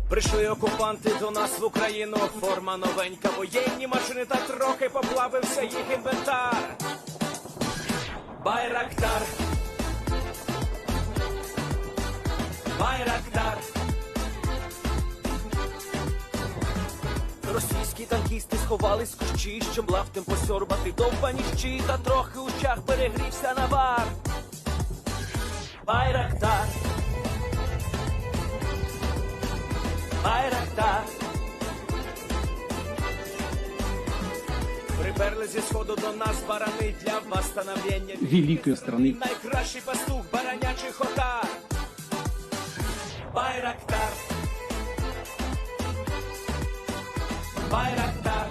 Прийшли окупанти до нас в Україну, форма новенька, воєнні машини, та трохи поплавився їх інвентар. Байрактар, Байрактар. Російські танкісти сховались в кущі, щоб лаптем посьорбати довбані щі, та трохи у щах перегрівся навар. Байрактар, Байрактар. Приперли зі сходу до нас барани для восстановлення великої страны. Найкращий пастух баранячих отар. Байрактар, Байрактар.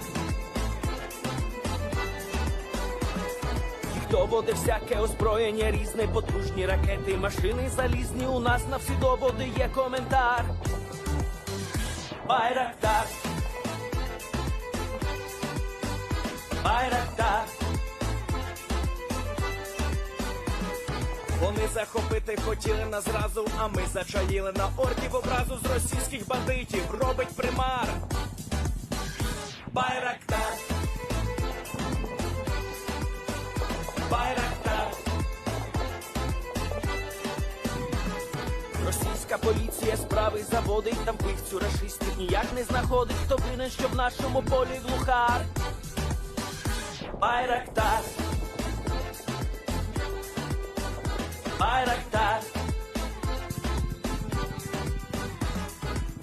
Їх доводи всяке озброєння різне, потужні ракети, машини залізні, у нас на всі доводи є коментар. Байрактар, Байрактар. Вони захопити хотіли нас зразу, а ми зачаїли на орків образу з російських бандитів, робить примар. Байрактар, Байрактар. Російська поліція справи заводить, там вбивцю рашистів ніяк не знаходить, хто винен, що в нашому полі глухар. Байрактар, Байрактар.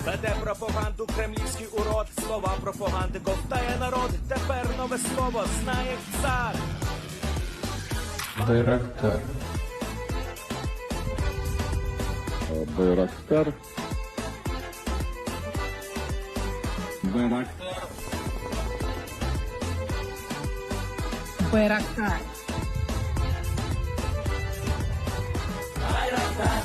Веде пропаганду кремлівський урод, слова пропаганди ковтає народ, тепер нове слово знає цар. Байрактар. Байрактар. Байрактар. Байрактар. Байрактар.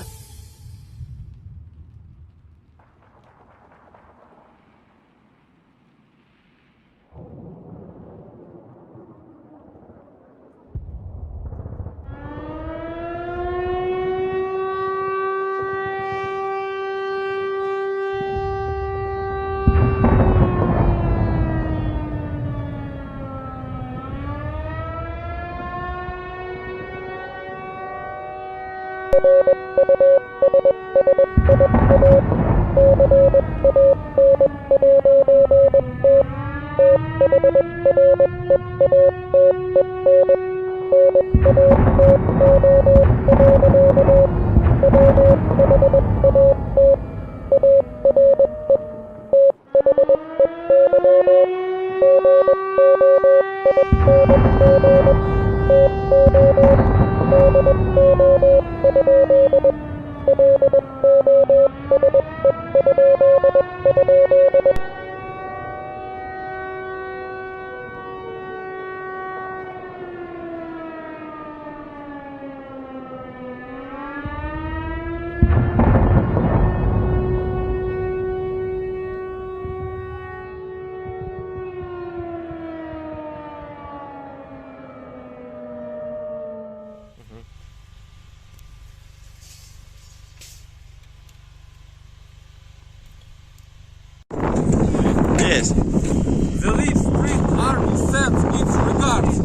Yes. The Leaf Spring Army sends its regards.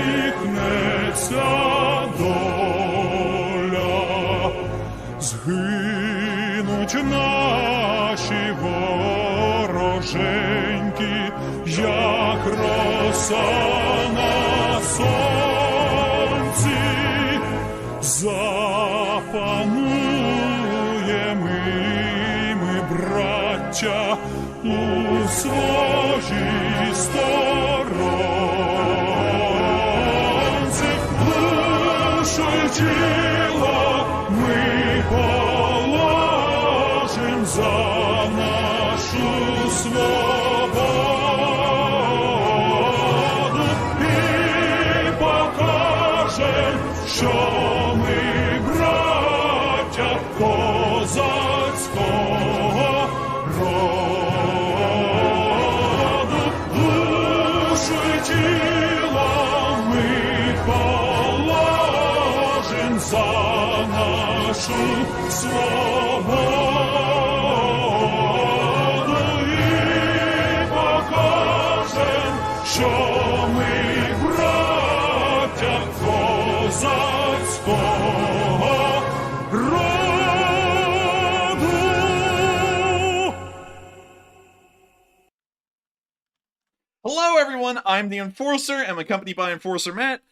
Усміхнеться доля, згинуть наші вороженьки, як роса на сонці, запануємо ми, браття, у свої сторонці, душу й тіло ми положим за нашу свободу і покажем, що ми браття козацького роду. Душу й тіло ми положим за нашу свободу і покажем, що ми браття козацького роду. Hello, everyone. I'm the Enforcer. I'm accompanied by Enforcer Matt.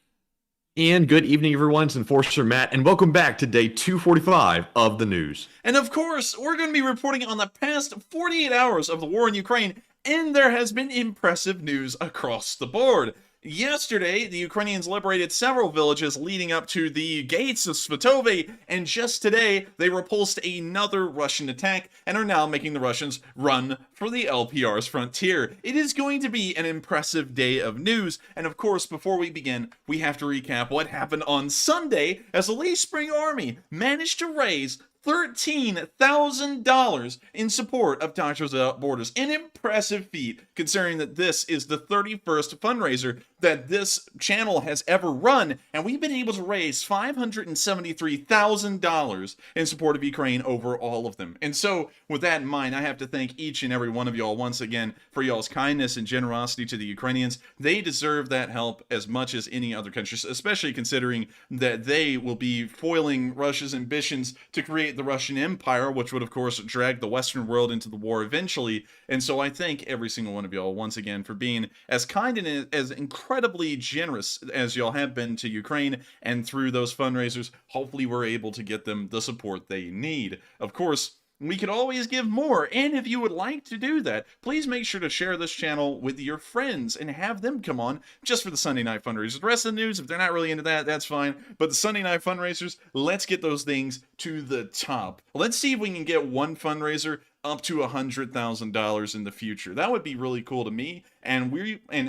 And good evening, everyone. It's Enforcer Matt, and welcome back to day 245 of the news. And of course, we're going to be reporting on the past 48 hours of the war in Ukraine, and there has been impressive news across the board. Yesterday, the Ukrainians liberated several villages leading up to the gates of Svatove, and just today, they repulsed another Russian attack and are now making the Russians run for the LPR's frontier. It is going to be an impressive day of news, and of course, before we begin, we have to recap what happened on Sunday as the Late Spring Army managed to raise $13,000 in support of Doctors Without Borders. An impressive feat, considering that this is the 31st fundraiser that this channel has ever run, and we've been able to raise $573,000 in support of Ukraine over all of them. And so, with that in mind, I have to thank each and every one of y'all once again for y'all's kindness and generosity to the Ukrainians. They deserve that help as much as any other countries, especially considering that they will be foiling Russia's ambitions to create the Russian Empire, which would of course drag the Western world into the war eventually. And so I thank every single one of y'all once again for being as kind and as incredibly generous as y'all have been to Ukraine, and through those fundraisers, hopefully we're able to get them the support they need. Of course, we could always give more, and if you would like to do that, please make sure to share this channel with your friends and have them come on just for the Sunday night fundraisers. The rest of the news, if they're not really into that, that's fine. But the Sunday night fundraisers, let's get those things to the top. Let's see if we can get one fundraiser up to $100,000 in the future. That would be really cool to me. And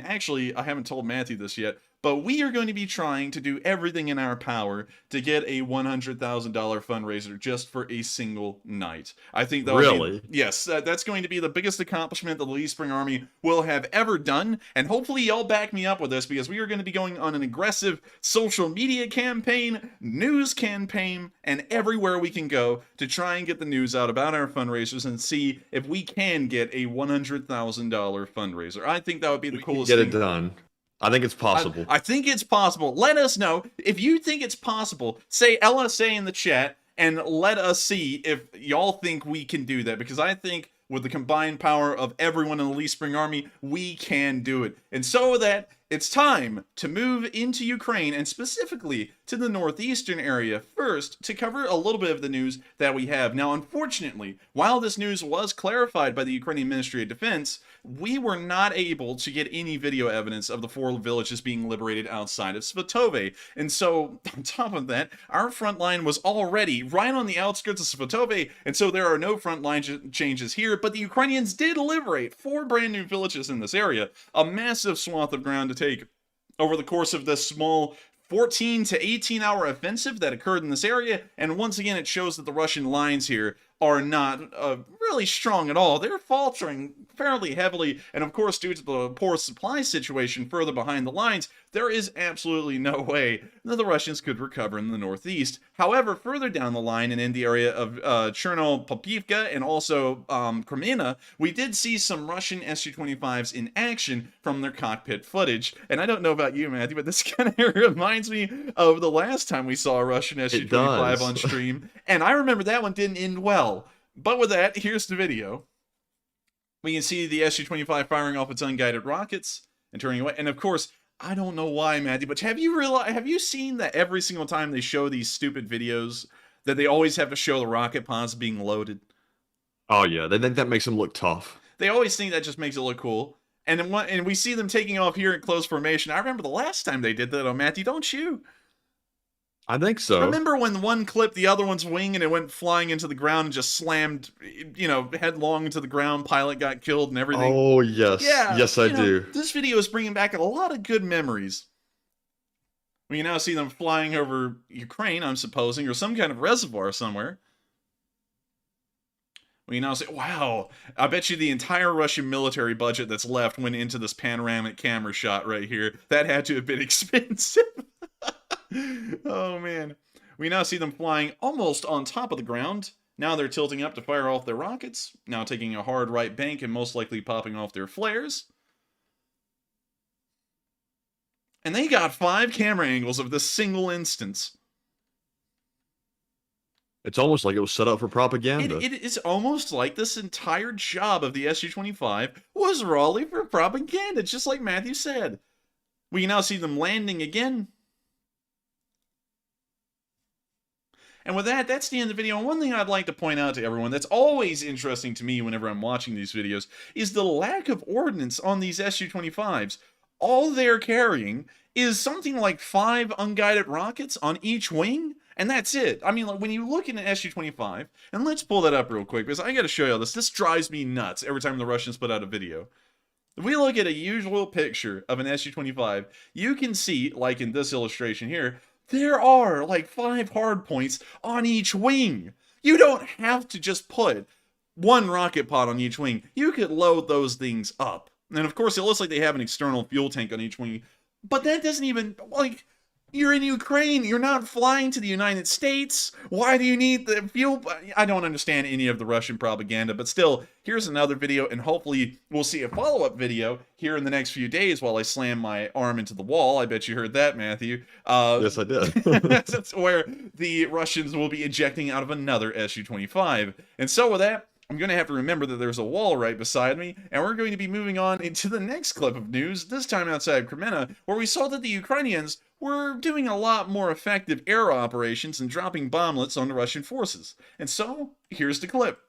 actually, I haven't told Matthew this yet, but we are going to be trying to do everything in our power to get a $100,000 fundraiser just for a single night. I think that Really? Yes, that's going to be the biggest accomplishment the Late Spring Army will have ever done, and hopefully y'all back me up with this, because we are going to be going on an aggressive social media campaign, news campaign, and everywhere we can go to try and get the news out about our fundraisers and see if we can get a $100,000 fundraiser. I think that would be the coolest Get thing. it done. I think it's possible. I think it's possible. Let us know. If you think it's possible, say LSA in the chat and let us see if y'all think we can do that. Because I think with the combined power of everyone in the Late Spring Army, we can do it. And so that it's time to move into Ukraine, and specifically to the northeastern area first, to cover a little bit of the news that we have. Now, unfortunately, while this news was clarified by the Ukrainian Ministry of Defense, we were not able to get any video evidence of the 4 villages being liberated outside of Svatove. And so, on top of that, our front line was already right on the outskirts of Svatove, and so there are no front line changes here, but the Ukrainians did liberate 4 brand new villages in this area, a massive swath of ground to take over the course of this small 14 to 18 hour offensive that occurred in this area. And once again, it shows that the Russian lines here are not really strong at all. They're faltering fairly heavily, and of course, due to the poor supply situation further behind the lines, there is absolutely no way that the Russians could recover in the northeast. However, further down the line and in the area of Cherno-Popivka and also Kreminna, we did see some Russian Su-25s in action from their cockpit footage. And I don't know about you, Matthew, but this kind of reminds me of the last time we saw a Russian Su-25 on stream. And I remember that one didn't end well. But with that, here's the video. We can see the Su-25 firing off its unguided rockets and turning away. And of course, I don't know why, Matthew, but have you seen that every single time they show these stupid videos that they always have to show the rocket pods being loaded? Oh yeah, that makes them look tough. They always think that just makes it look cool. And then and we see them taking off here in close formation. I remember the last time they did that on Matthew, don't you? I think so. Remember when one clipped the other one's wing and it went flying into the ground and just slammed, you know, headlong into the ground, pilot got killed and everything? Oh, yes. Yeah, Yes, I do. This video is bringing back a lot of good memories. We can now see them flying over Ukraine, I'm supposing, or some kind of reservoir somewhere. We now say, wow, I bet you the entire Russian military budget that's left went into this panoramic camera shot right here. That had to have been expensive. Oh, man. We now see them flying almost on top of the ground. Now they're tilting up to fire off their rockets. Now taking a hard right bank and most likely popping off their flares. And they got 5 camera angles of this single instance. It's almost like it was set up for propaganda. It is almost like this entire job of the Su-25 was Raleigh for propaganda, just like Matthew said. We can now see them landing again. And with that, that's the end of the video. And one thing I'd like to point out to everyone that's always interesting to me whenever I'm watching these videos is the lack of ordnance on these Su-25s. All they're carrying is something like 5 unguided rockets on each wing, and that's it. I mean, like, when you look at an Su-25, and let's pull that up real quick, because I gotta show you all this. This drives me nuts every time the Russians put out a video. If we look at a usual picture of an Su-25, you can see, like in this illustration here, there are like 5 hard points on each wing. You don't have to just put 1 rocket pod on each wing. You could load those things up. And of course, it looks like they have an external fuel tank on each wing. But that doesn't even, like, you're in Ukraine. You're not flying to the United States. Why do you need the fuel? I don't understand any of the Russian propaganda. But still, here's another video. And hopefully, we'll see a follow-up video here in the next few days while I slam my arm into the wall. I bet you heard that, Matthew. Yes, I did. That's where the Russians will be ejecting out of another Su-25. And so with that, I'm going to have to remember that there's a wall right beside me, and we're going to be moving on into the next clip of news, this time outside Kreminna, where we saw that the Ukrainians were doing a lot more effective air operations and dropping bomblets on the Russian forces. And so, here's the clip.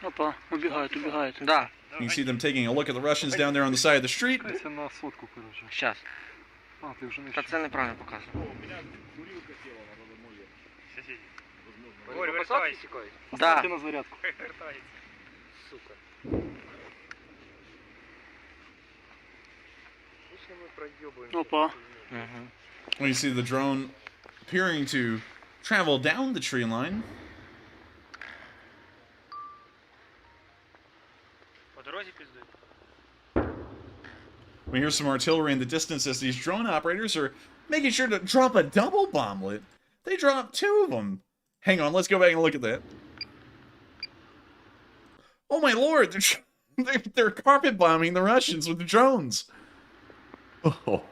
Опа, убегают, убегают. Да. You can see them taking a look at the Russians down there on the side of the street. Сейчас. Та це неправильно показано. Да. Опа. We see the drone appearing to travel down the tree line. We hear some artillery in the distance as these drone operators are making sure to drop a double bomblet. They dropped 2 of them. Hang on, let's go back and look at that. Oh my lord, they're carpet bombing the Russians with the drones. Oh.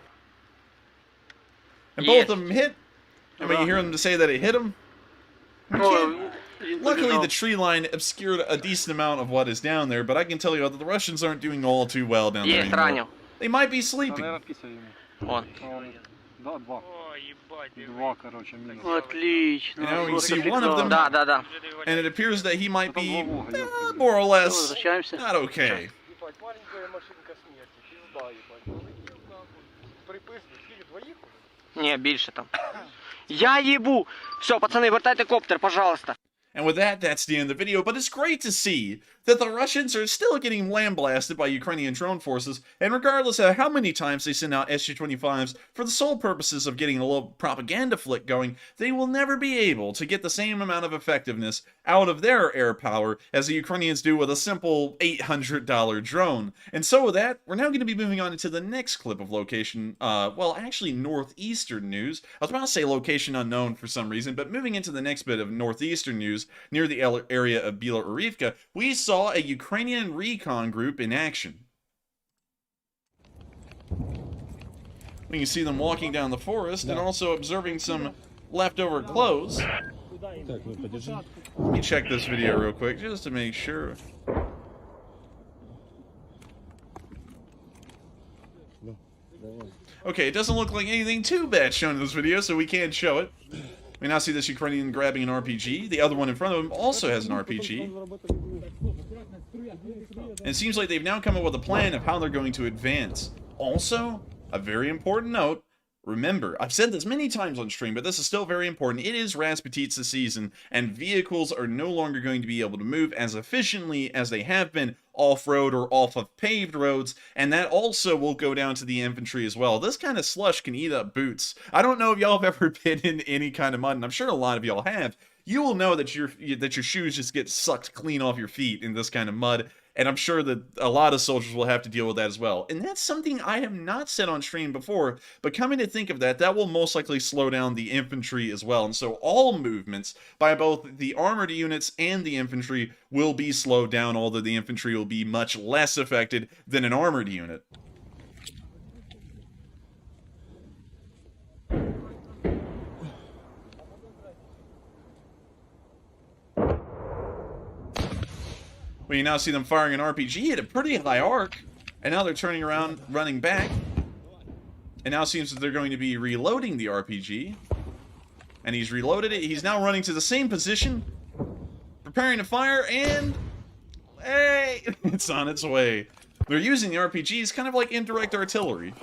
And both of them hit. I mean, you hear them to say that it hit them. Luckily, the tree line obscured a decent amount of what is down there, but I can tell you that the Russians aren't doing all too well down there anymore. They might be sleeping. Отлично. You know, you see one of them, and it appears that he might be more or less not okay. Ні, більше там. Я їбу! Все, пацани, вертайте коптер, пожалуйста. And with that, that's the end of the video, but it's great to see that the Russians are still getting land-blasted by Ukrainian drone forces, and regardless of how many times they send out Su-25s for the sole purposes of getting a little propaganda flick going, they will never be able to get the same amount of effectiveness out of their air power as the Ukrainians do with a simple $800 drone. And so with that, we're now going to be moving on into the next clip of location, well, actually northeastern news. I was about to say location unknown for some reason, but moving into the next bit of northeastern news, near the area of Belarifica, we saw a Ukrainian recon group in action. We can see them walking down the forest and also observing some leftover clothes. Let me check this video real quick just to make sure. Okay, it doesn't look like anything too bad shown in this video, so we can't show it. We now see this Ukrainian grabbing an RPG. The other one in front of him also has an RPG. And it seems like they've now come up with a plan of how they're going to advance. Also, a very important note, remember, I've said this many times on stream, but this is still very important. It is Rasputitsa season, and vehicles are no longer going to be able to move as efficiently as they have been off-road or off of paved roads, and that also will go down to the infantry as well. This kind of slush can eat up boots. I don't know if y'all have ever been in any kind of mud, and I'm sure a lot of y'all have. You will know that your shoes just get sucked clean off your feet in this kind of mud. And I'm sure that a lot of soldiers will have to deal with that as well. And that's something I have not said on stream before, but coming to think of that, that will most likely slow down the infantry as well. And so all movements by both the armored units and the infantry will be slowed down, although the infantry will be much less affected than an armored unit. We now see them firing an RPG at a pretty high arc, and now they're turning around, running back, and now it seems that they're going to be reloading the RPG, and he's reloaded it. He's now running to the same position, preparing to fire, and hey, it's on its way. They're using the RPGs kind of like indirect artillery.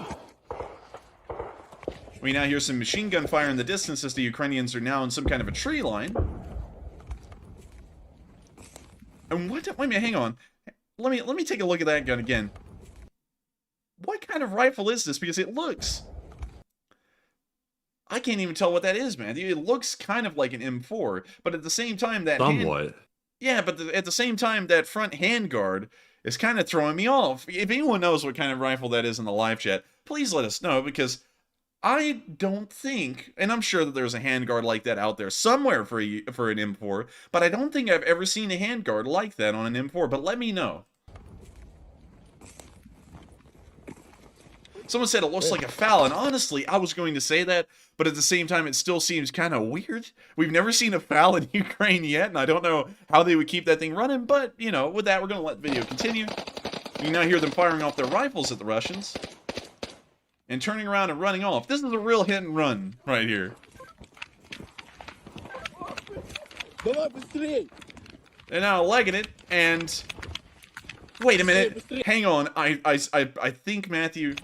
We now hear some machine gun fire in the distance as the Ukrainians are now in some kind of a tree line. And what? Wait a minute, hang on. Let me take a look at that gun again. What kind of rifle is this? Because it looks... I can't even tell what that is, man. It looks kind of like an M4, but at the same time that... Somewhat. Yeah, but at the same time that front handguard is kind of throwing me off. If anyone knows what kind of rifle that is in the live chat, please let us know, because I don't think, and I'm sure that there's a handguard like that out there somewhere for an M4, but I don't think I've ever seen a handguard like that on an M4, but let me know. Someone said it looks like a FAL, and honestly, I was going to say that, but at the same time, it still seems kind of weird. We've never seen a FAL in Ukraine yet, and I don't know how they would keep that thing running, but, you know, with that, we're going to let the video continue. You now hear them firing off their rifles at the Russians. And turning around and running off. This is a real hit and run right here. They're now legging it, and wait a minute. Hang on. I think, Matthew,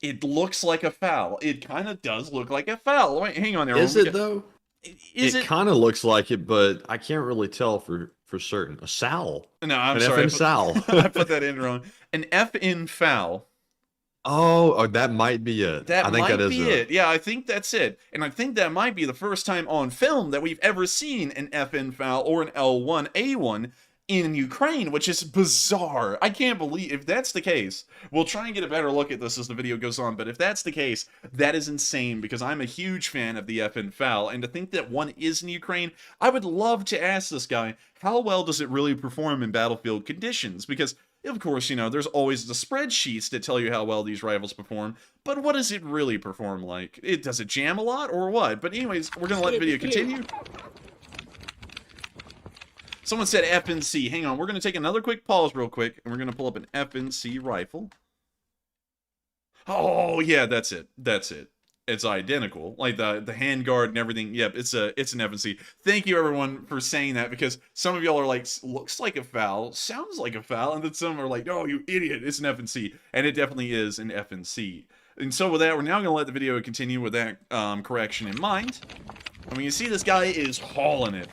it looks like a FAL. It kind of does look like a FAL. Wait, hang on there. Is it though? It kind of looks like it, but I can't really tell for certain. A SAL. No, I'm an sorry. FN SAL. I put that in wrong. An FN FAL. Oh, that might be it. I think that is it. Yeah, I think that's it. And I think that might be the first time on film that we've ever seen an FN FAL or an L1A1 in Ukraine, which is bizarre. I can't believe, if that's the case, we'll try and get a better look at this as the video goes on, but if that's the case, that is insane, because I'm a huge fan of the FN FAL, and to think that one is in Ukraine, I would love to ask this guy, how well does it really perform in battlefield conditions? Because of course, you know, there's always the spreadsheets that tell you how well these rifles perform, but what does it really perform like? Does it jam a lot, or what? But anyways, we're gonna let the video continue. Someone said FNC. Hang on, we're gonna take another quick pause real quick, and we're gonna pull up an FNC rifle. Oh, yeah, that's it. That's it. It's identical, like the handguard and everything. Yep, it's an FNC. Thank you everyone for saying that, because some of y'all are like, looks like a FAL, sounds like a FAL, and then some are like, oh, you idiot, it's an FNC, and it definitely is an FNC. And so with that, we're now gonna let the video continue with that correction in mind. And when you see this guy is hauling it.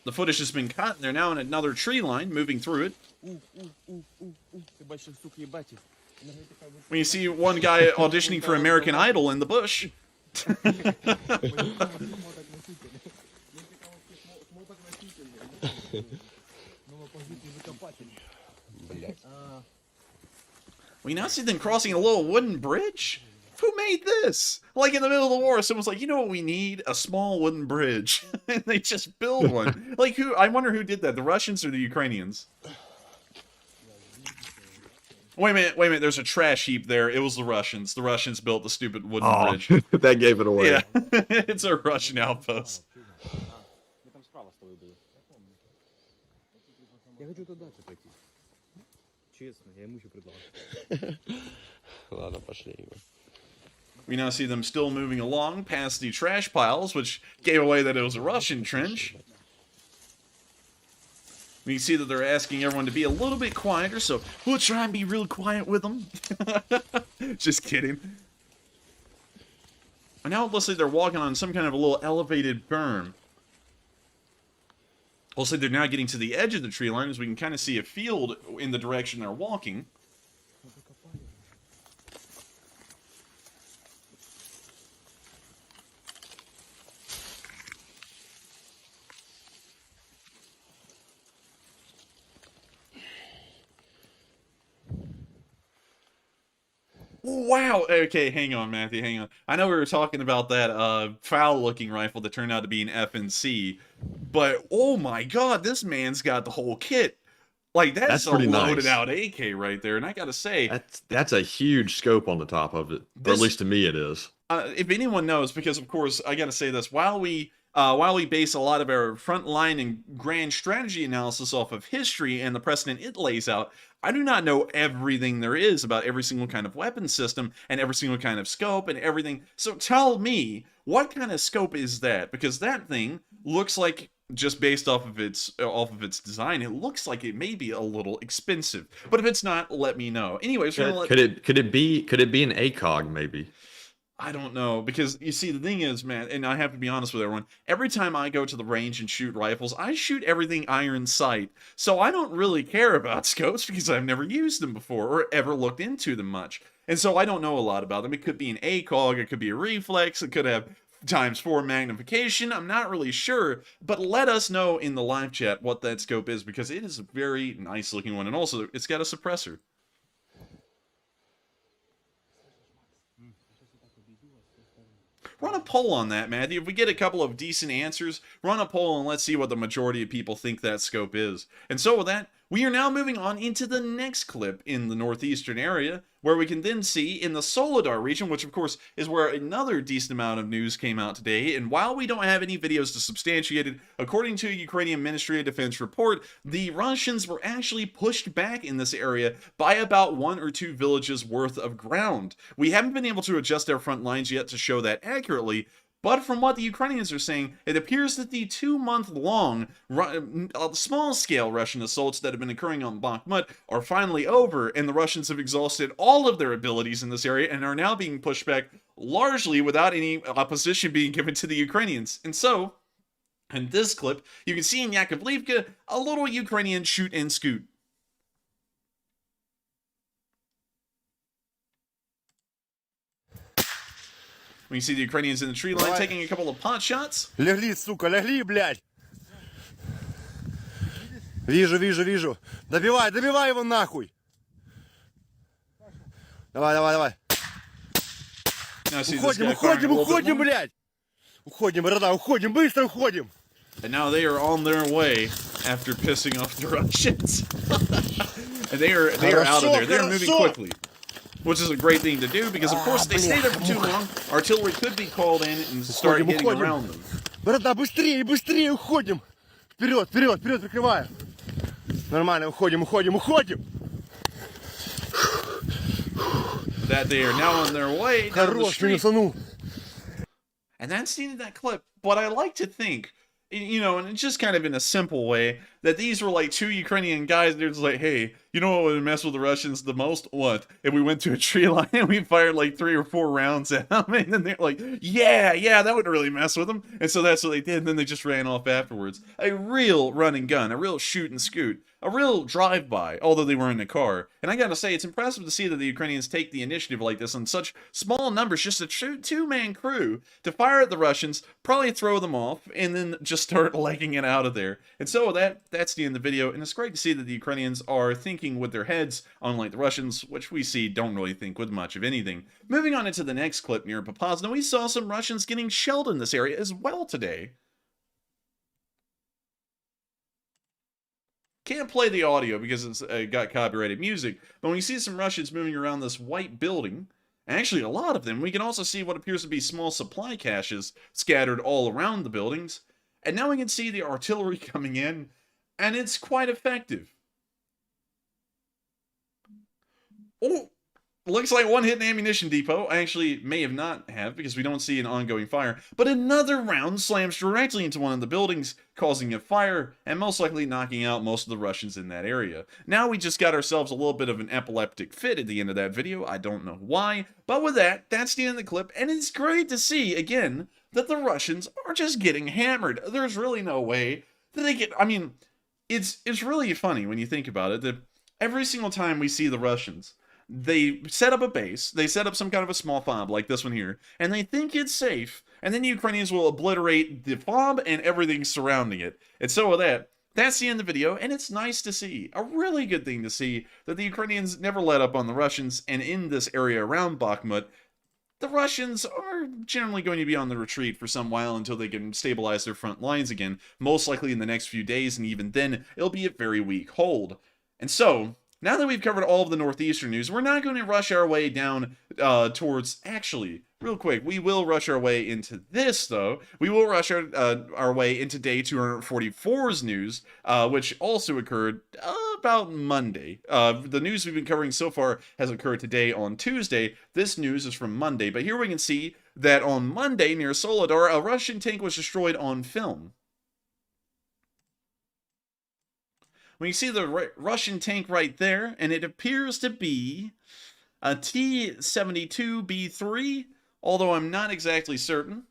The footage has been cut, and they're now in another tree line, moving through it. When you see one guy auditioning for American Idol in the bush. We now see them crossing a little wooden bridge. Who made this? Like in the middle of the war, someone's like, you know what we need? A small wooden bridge. And they just build one. Like who? I wonder who did that, the Russians or the Ukrainians? Wait a minute, there's a trash heap there. It was the Russians. The Russians built the stupid wooden bridge. That gave it away. Yeah, it's a Russian outpost. We now see them still moving along past the trash piles, which gave away that it was a Russian trench. We can see that they're asking everyone to be a little bit quieter, so we'll try and be real quiet with them. Just kidding. And now it looks like they're walking on some kind of a little elevated berm. Also, they're now getting to the edge of the tree line, as we can kind of see a field in the direction they're walking. Wow. Okay, hang on, Matthew. Hang on. I know we were talking about that foul-looking rifle that turned out to be an FNC, but oh my God, this man's got the whole kit. Like that's a pretty nice. loaded-out AK right there, and I gotta say, That's a huge scope on the top of it, or at least to me it is. if anyone knows, because of course I gotta say this, while we base a lot of our frontline and grand strategy analysis off of history and the precedent it lays out, I do not know everything there is about every single kind of weapon system and every single kind of scope and everything. So tell me, what kind of scope is that? Because that thing looks like, just based off of its design, it looks like it may be a little expensive. But if it's not, let me know. Anyways, Could it be an ACOG maybe? I don't know, because you see, the thing is, man, and I have to be honest with everyone, every time I go to the range and shoot rifles, I shoot everything iron sight, so I don't really care about scopes because I've never used them before or ever looked into them much, and so I don't know a lot about them. It could be an ACOG, it could be a reflex, it could have ×4 magnification, I'm not really sure, but let us know in the live chat what that scope is, because it is a very nice looking one, and also it's got a suppressor. Run a poll on that, Matthew. If we get a couple of decent answers, run a poll and let's see what the majority of people think that scope is. And so with that, we are now moving on into the next clip in the northeastern area, where we can then see in the Solidar region, which of course is where another decent amount of news came out today. And while we don't have any videos to substantiate it, according to a Ukrainian Ministry of Defense report, the Russians were actually pushed back in this area by about 1 or 2 villages worth of ground. We haven't been able to adjust our front lines yet to show that accurately, but from what the Ukrainians are saying, it appears that the 2-month-long small-scale Russian assaults that have been occurring on Bakhmut are finally over, and the Russians have exhausted all of their abilities in this area and are now being pushed back largely without any opposition being given to the Ukrainians. And so, in this clip, you can see in Yakovlivka a little Ukrainian shoot and scoot. We see the Ukrainians in the tree line taking a couple of pot shots. Легли, сука, легли, блядь. Вижу. Добивай его нахуй. Давай. Уходим, блядь. Уходим, борода, быстро уходим. And now they are on their way after pissing off the Russians. And they are out of there. They're moving quickly. Which is a great thing to do, because of course if they stay there for too long, artillery could be called in and start getting around them. Борода, быстрее, уходим. Вперед, прикрываю. Нормально, уходим. That they are now on their way down the street. And that's the end of that clip. But I like to think, you know, and it's just kind of in a simple way, that these were like 2 Ukrainian guys. They're just like, hey, you know what would mess with the Russians the most? What? If we went to a tree line and we fired like 3 or 4 rounds at them, and then they're like, yeah, that wouldn't really mess with them. And so that's what they did, and then they just ran off afterwards. A real run and gun, a real shoot and scoot, a real drive-by, although they were in a car. And I gotta say, it's impressive to see that the Ukrainians take the initiative like this in such small numbers, just a 2-man crew, to fire at the Russians, probably throw them off, and then just start legging it out of there. And so that's the end of the video, and it's great to see that the Ukrainians are thinking with their heads, unlike the Russians, which we see don't really think with much of anything. Moving on into the next clip near Popasna, we saw some Russians getting shelled in this area as well today. Can't play the audio because it's got copyrighted music, but when you see some Russians moving around this white building, and actually a lot of them, we can also see what appears to be small supply caches scattered all around the buildings. And now we can see the artillery coming in, and it's quite effective. Looks like one hit an ammunition depot. I actually may have not have because we don't see an ongoing fire. But another round slams directly into one of the buildings, causing a fire and most likely knocking out most of the Russians in that area. Now we just got ourselves a little bit of an epileptic fit at the end of that video. I don't know why. But with that, that's the end of the clip. And it's great to see, again, that the Russians are just getting hammered. There's really no way that they get... I mean, it's really funny when you think about it that every single time we see the Russians... They set up a base, they set up some kind of a small fob like this one here, and they think it's safe, and then the Ukrainians will obliterate the fob and everything surrounding it. And so with that, that's the end of the video, and it's nice to see, a really good thing to see, that the Ukrainians never let up on the Russians, and in this area around Bakhmut, the Russians are generally going to be on the retreat for some while until they can stabilize their front lines again, most likely in the next few days, and even then, it'll be a very weak hold. And so... now that we've covered all of the northeastern news, we're not going to rush our way down towards... Actually, real quick, we will rush our way into this, though. We will rush our way into day 244's news, which also occurred about Monday. The news we've been covering so far has occurred today on Tuesday. This news is from Monday, but here we can see that on Monday, near Solidar, a Russian tank was destroyed on film. When you see the Russian tank right there, and it appears to be a T-72B3, although I'm not exactly certain.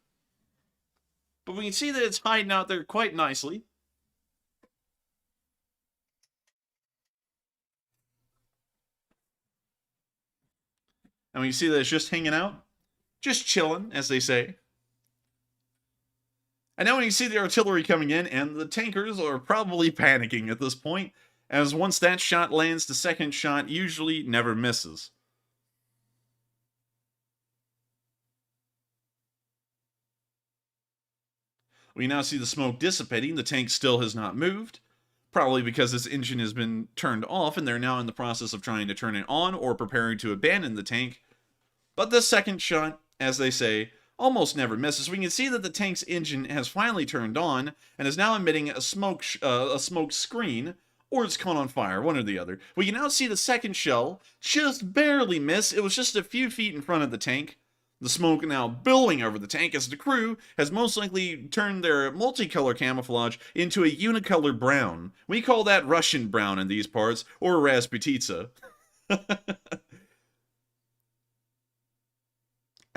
But we can see that it's hiding out there quite nicely. And we can see that it's just hanging out, just chilling, as they say. And now when you see the artillery coming in, and the tankers are probably panicking at this point, as once that shot lands, the second shot usually never misses. We now see the smoke dissipating. The tank still has not moved, probably because its engine has been turned off, and they're now in the process of trying to turn it on or preparing to abandon the tank. But the second shot, as they say, almost never misses. We can see that the tank's engine has finally turned on and is now emitting a smoke screen, or it's caught on fire, one or the other. We can now see the second shell just barely miss. It was just a few feet in front of the tank. The smoke now billowing over the tank as the crew has most likely turned their multicolor camouflage into a unicolor brown. We call that Russian brown in these parts, or Rasputitsa.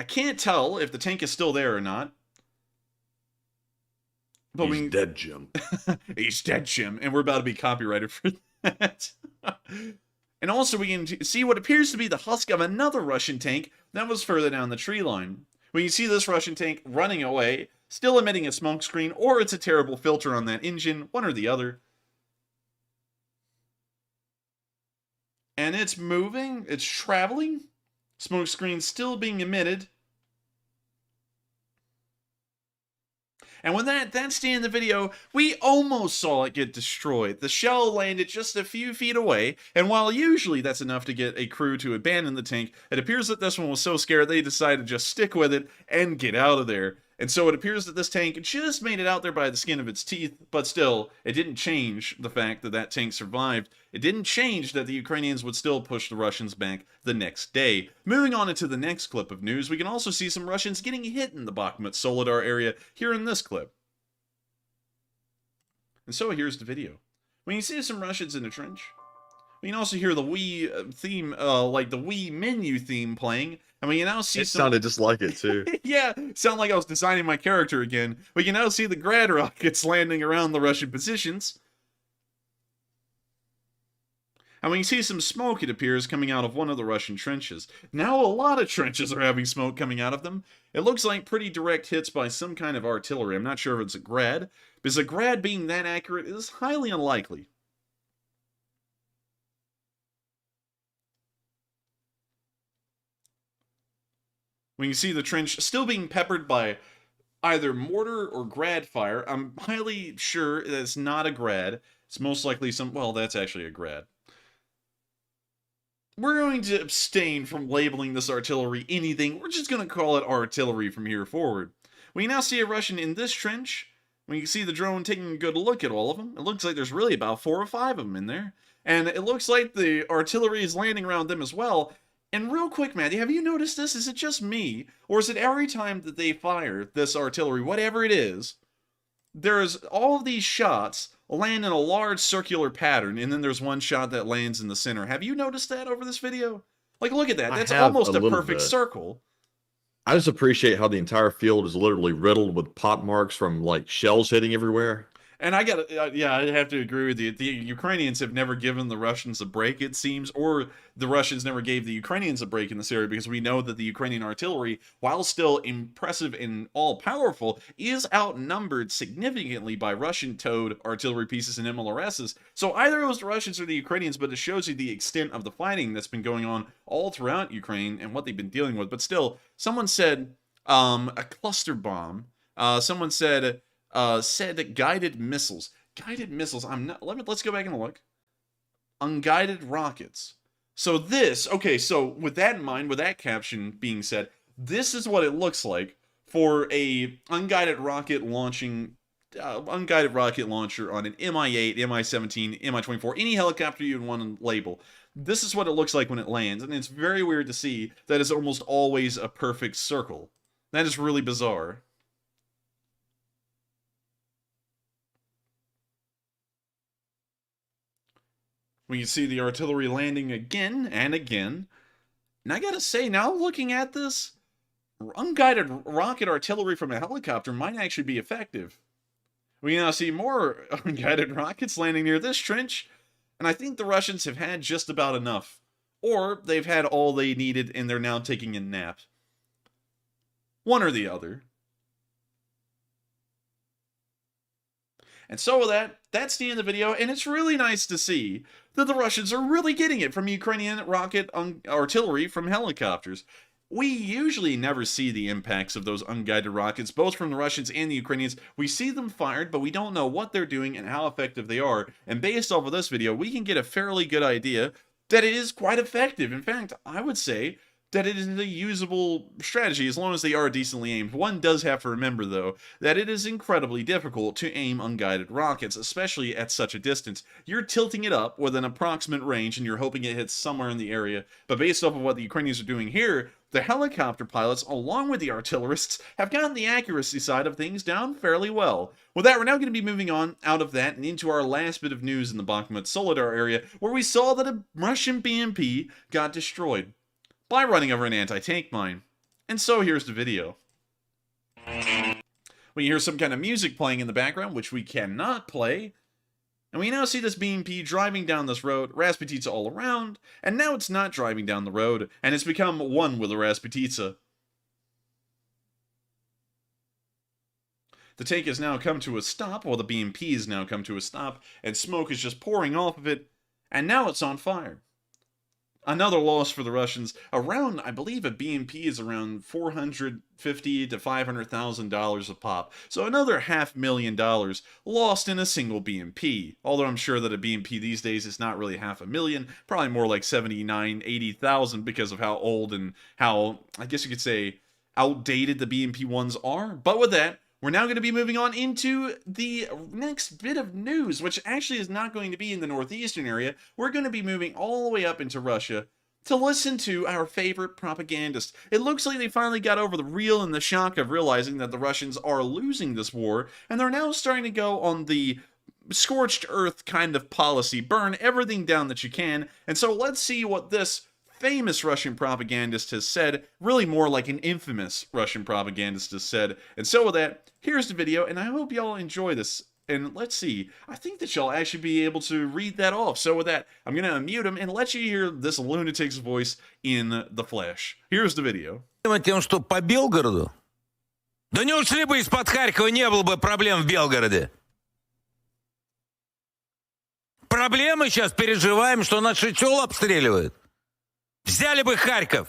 I can't tell if the tank is still there or not. But He's dead, Jim. He's dead, Jim. And we're about to be copyrighted for that. And also we can see what appears to be the husk of another Russian tank that was further down the tree line. We can see this Russian tank running away, still emitting a smoke screen, or it's a terrible filter on that engine, one or the other. And it's moving, it's traveling. Smoke screen still being emitted. And when that's the end of the video, we almost saw it get destroyed. The shell landed just a few feet away, and while usually that's enough to get a crew to abandon the tank, it appears that this one was so scared they decided to just stick with it and get out of there. And so it appears that this tank just made it out there by the skin of its teeth, but still, it didn't change the fact that that tank survived. It didn't change that the Ukrainians would still push the Russians back the next day. Moving on into the next clip of news, we can also see some Russians getting hit in the Bakhmut Solidar area here in this clip. And so here's the video. When you see some Russians in the trench, we can also hear the Wii theme, like the Wii menu theme playing. And we can now see It sounded just like it, too. Yeah, sound like I was designing my character again. We can now see the Grad rockets landing around the Russian positions. And we can see some smoke, it appears, coming out of one of the Russian trenches. Now a lot of trenches are having smoke coming out of them. It looks like pretty direct hits by some kind of artillery. I'm not sure if it's a Grad, because a Grad being that accurate is highly unlikely. We can see the trench still being peppered by either mortar or Grad fire. I'm highly sure that it's not a Grad. It's most likely some... well, that's actually a Grad. We're going to abstain from labeling this artillery anything. We're just going to call it artillery from here forward. We now see a Russian in this trench. We can see the drone taking a good look at all of them. It looks like there's really about 4 or 5 of them in there. And it looks like the artillery is landing around them as well. And real quick, Matty, have you noticed this? Is it just me? Or is it every time that they fire this artillery, whatever it is, there's all of these shots land in a large circular pattern, and then there's one shot that lands in the center. Have you noticed that over this video? Like, look at that. That's almost a perfect circle. I just appreciate how the entire field is literally riddled with pot marks from, like, shells hitting everywhere. And I gotta, yeah, I have to agree with you. The Ukrainians have never given the Russians a break, it seems, or the Russians never gave the Ukrainians a break in this area, because we know that the Ukrainian artillery, while still impressive and all-powerful, is outnumbered significantly by Russian-towed artillery pieces and MLRSs. So either it was the Russians or the Ukrainians, but it shows you the extent of the fighting that's been going on all throughout Ukraine and what they've been dealing with. But still, someone said a cluster bomb. Someone said guided missiles. Guided missiles. Let's go back and look. Unguided rockets. So this, okay, so with that in mind, with that caption being said, this is what it looks like for a unguided rocket launcher on an Mi-8, Mi-17, Mi-24, any helicopter you'd want to label. This is what it looks like when it lands, and it's very weird to see that it's almost always a perfect circle. That is really bizarre. We can see the artillery landing again and again. And I gotta say, now looking at this, unguided rocket artillery from a helicopter might actually be effective. We now see more unguided rockets landing near this trench, and I think the Russians have had just about enough. Or they've had all they needed and they're now taking a nap. One or the other. And so with that, that's the end of the video, and it's really nice to see that the Russians are really getting it from Ukrainian rocket artillery from helicopters. We usually never see the impacts of those unguided rockets, both from the Russians and the Ukrainians. We see them fired, but we don't know what they're doing and how effective they are. And based off of this video, we can get a fairly good idea that it is quite effective. In fact, I would say that it is a usable strategy as long as they are decently aimed. One does have to remember, though, that it is incredibly difficult to aim unguided rockets, especially at such a distance. You're tilting it up with an approximate range and you're hoping it hits somewhere in the area, but based off of what the Ukrainians are doing here, the helicopter pilots, along with the artillerists, have gotten the accuracy side of things down fairly well. With that, we're now going to be moving on out of that and into our last bit of news in the Bakhmut Solidar area, where we saw that a Russian BMP got destroyed by running over an anti-tank mine. And so here's the video. We hear some kind of music playing in the background, which we cannot play. And we now see this BMP driving down this road, Rasputitsa all around, and now it's not driving down the road, and it's become one with the Rasputitsa. The tank has now come to a stop, while the BMP has now come to a stop, and smoke is just pouring off of it, and now it's on fire. Another loss for the Russians. Around, I believe a BMP is around $450,000 to $500,000 a pop. So another $500,000 lost in a single BMP. Although I'm sure that a BMP these days is not really $500,000, probably more like 79, 80,000 because of how old and how, I guess you could say, outdated the BMP ones are. But with that, we're now going to be moving on into the next bit of news, which actually is not going to be in the northeastern area. We're going to be moving all the way up into Russia to listen to our favorite propagandist. It looks like they finally got over the reel and the shock of realizing that the Russians are losing this war, and they're now starting to go on the scorched earth kind of policy. Burn everything down that you can. And so let's see what this famous Russian propagandist has said, really more like an infamous Russian propagandist has said. And so with that, here's the video, and I hope y'all enjoy this. And let's see, I think that y'all actually be able to read that off. So with that, I'm going to unmute him and let you hear this lunatic's voice in the flesh. Here's the video. Тем, что по Белгороду? Да не ушли бы из-под Харькова, не было бы проблем в Белгороде. Проблемы сейчас переживаем, что наши села обстреливают. Взяли бы Харьков.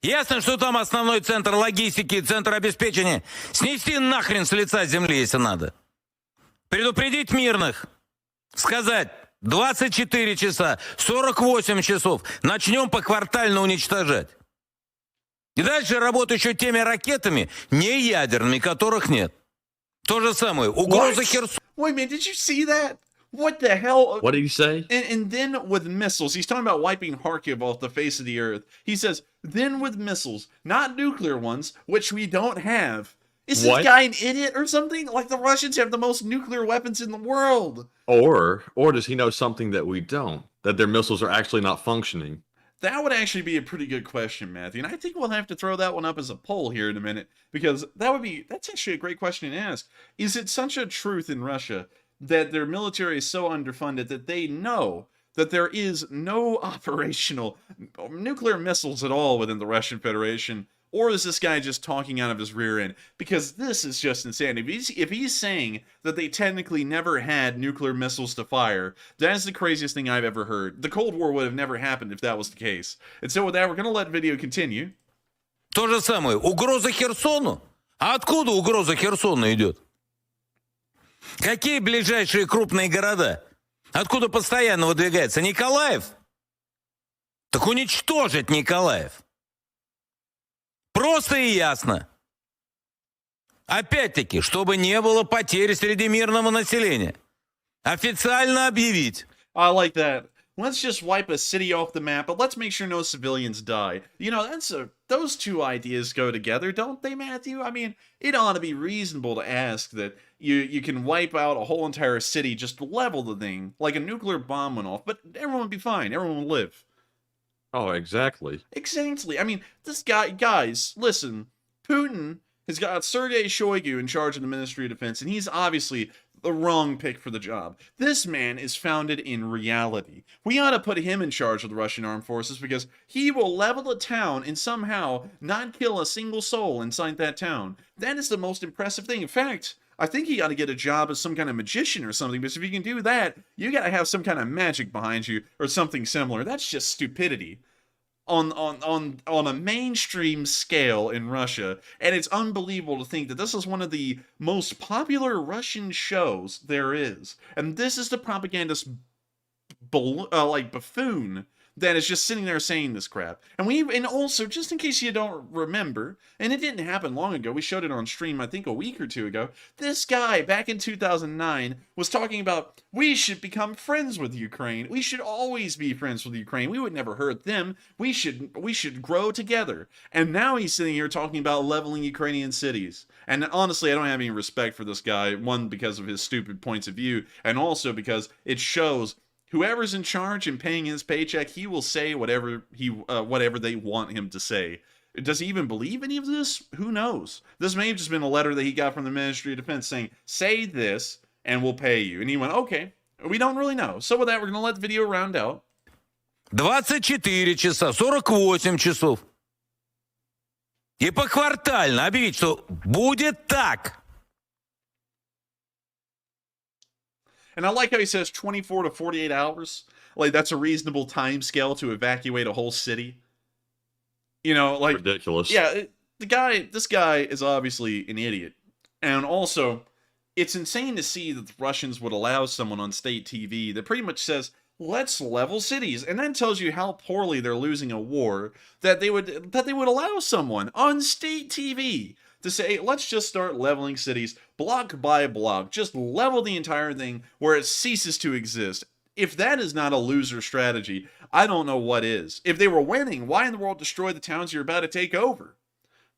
Ясно, что там основной центр логистики, центр обеспечения. Снести нахрен с лица земли, если надо. Предупредить мирных. Сказать, 24 часа, 48 часов. Начнем поквартально уничтожать. И дальше работаю еще теми ракетами, не ядерными, которых нет. То же самое. Угроза Херсона. Wait, man, did you see that? What the hell? What did he say? And then with missiles, he's talking about wiping Kharkiv off the face of the earth. He says, then with missiles, not nuclear ones, which we don't have. Is this guy an idiot or something? Like, the Russians have the most nuclear weapons in the world. Or does he know something that we don't? That their missiles are actually not functioning? That would actually be a pretty good question, Matthew. And I think we'll have to throw that one up as a poll here in a minute, because that's actually a great question to ask. Is it such a truth in Russia that their military is so underfunded that they know that there is no operational nuclear missiles at all within the Russian Federation? Or is this guy just talking out of his rear end? Because this is just insane. If he's saying that they technically never had nuclear missiles to fire, that is the craziest thing I've ever heard. The Cold War would have never happened if that was the case. And so with that, we're going to let video continue. То же самое. Угроза Херсону? А откуда угроза Херсону идет? Какие ближайшие крупные города? Откуда постоянно выдвигается? Николаев? Так уничтожить Николаев. Просто и ясно. Опять-таки, чтобы не было потерь среди мирного населения. Официально объявить. I like that. Let's just wipe a city off the map, but let's make sure no civilians die. You know, those two ideas go together, don't they, Matthew? I mean, it ought to be reasonable to ask that you can wipe out a whole entire city, just level the thing, like a nuclear bomb went off, but everyone would be fine. Everyone would live. Oh, exactly. Exactly. I mean, this guy, guys, listen, Putin has got Sergei Shoigu in charge of the Ministry of Defense, and he's obviously the wrong pick for the job. This man is founded in reality. We ought to put him in charge of the Russian armed forces, because he will level a town and somehow not kill a single soul inside that town. That is the most impressive thing. In fact, I think he ought to get a job as some kind of magician or something, because if you can do that, you gotta have some kind of magic behind you or something similar. That's just stupidity on a mainstream scale in Russia, and it's unbelievable to think that this is one of the most popular Russian shows there is, and this is the propagandist buffoon that is just sitting there saying this crap. And also, just in case you don't remember, and it didn't happen long ago, we showed it on stream I think a week or two ago, this guy back in 2009 was talking about, we should become friends with Ukraine. We should always be friends with Ukraine. We would never hurt them. We should grow together. And now he's sitting here talking about leveling Ukrainian cities. And honestly, I don't have any respect for this guy, one, because of his stupid points of view, and also because it shows whoever's in charge and paying his paycheck, he will say whatever they want him to say. Does he even believe any of this? Who knows? This may have just been a letter that he got from the Ministry of Defense saying, say this and we'll pay you. And he went, okay, we don't really know. So with that, we're going to let the video round out. 24 часа, 48 часов. И поквартально объявить, что будет так. And I like how he says 24 to 48 hours. Like, that's a reasonable time scale to evacuate a whole city. You know, like... Ridiculous. Yeah, this guy is obviously an idiot. And also, it's insane to see that the Russians would allow someone on state TV that pretty much says, let's level cities, and then tells you how poorly they're losing a war, that they would allow someone on state TV to say, let's just start leveling cities block by block, just level the entire thing where it ceases to exist. If that is not a loser strategy, I don't know what is. If they were winning, why in the world destroy the towns you're about to take over?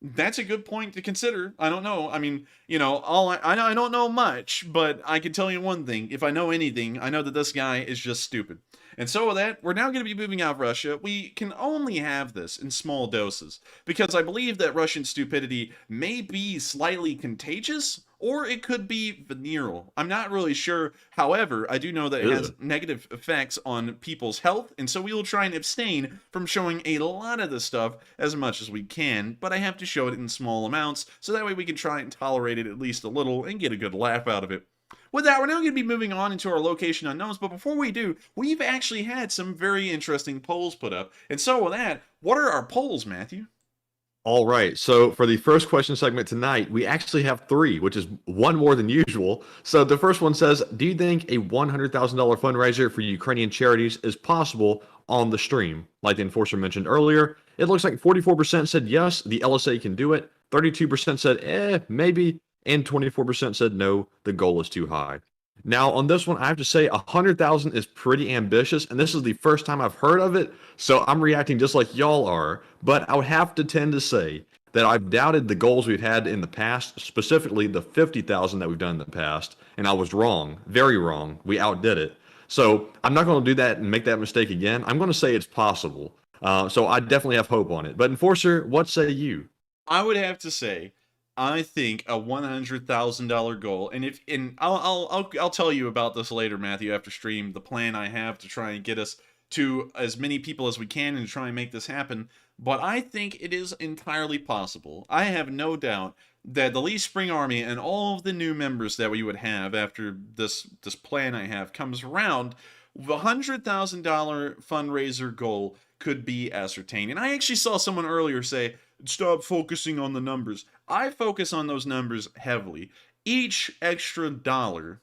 That's a good point to consider. I don't know. I mean, you know, I don't know much, but I can tell you one thing. If I know anything, I know that this guy is just stupid. And so with that, we're now going to be moving out of Russia. We can only have this in small doses, because I believe that Russian stupidity may be slightly contagious, or it could be venereal. I'm not really sure. However, I do know that it has negative effects on people's health, and so we will try and abstain from showing a lot of this stuff as much as we can, but I have to show it in small amounts, so that way we can try and tolerate it at least a little and get a good laugh out of it. With that, we're now going to be moving on into our location unknowns, but before we do, we've actually had some very interesting polls put up. And so with that, what are our polls, Matthew? All right, so for the first question segment tonight, we actually have 3, which is one more than usual. So the first one says, do you think a $100,000 fundraiser for Ukrainian charities is possible on the stream? Like the enforcer mentioned earlier, it looks like 44% said yes, the LSA can do it, 32% said maybe, and 24% said no, the goal is too high. Now, on this one, I have to say 100,000 is pretty ambitious, and this is the first time I've heard of it, so I'm reacting just like y'all are. But I would have to tend to say that I've doubted the goals we've had in the past, specifically the 50,000 that we've done in the past, and I was wrong, very wrong. We outdid it. So I'm not going to do that and make that mistake again. I'm going to say it's possible. So I definitely have hope on it. But Enforcer, what say you? I would have to say, I think a $100,000 goal, and I'll tell you about this later, Matthew, after stream. The plan I have to try and get us to as many people as we can and try and make this happen. But I think it is entirely possible. I have no doubt that the Lee Spring Army and all of the new members that we would have after this plan I have comes around, the $100,000 fundraiser goal could be ascertained. And I actually saw someone earlier say, stop focusing on the numbers. I focus on those numbers heavily. Each extra dollar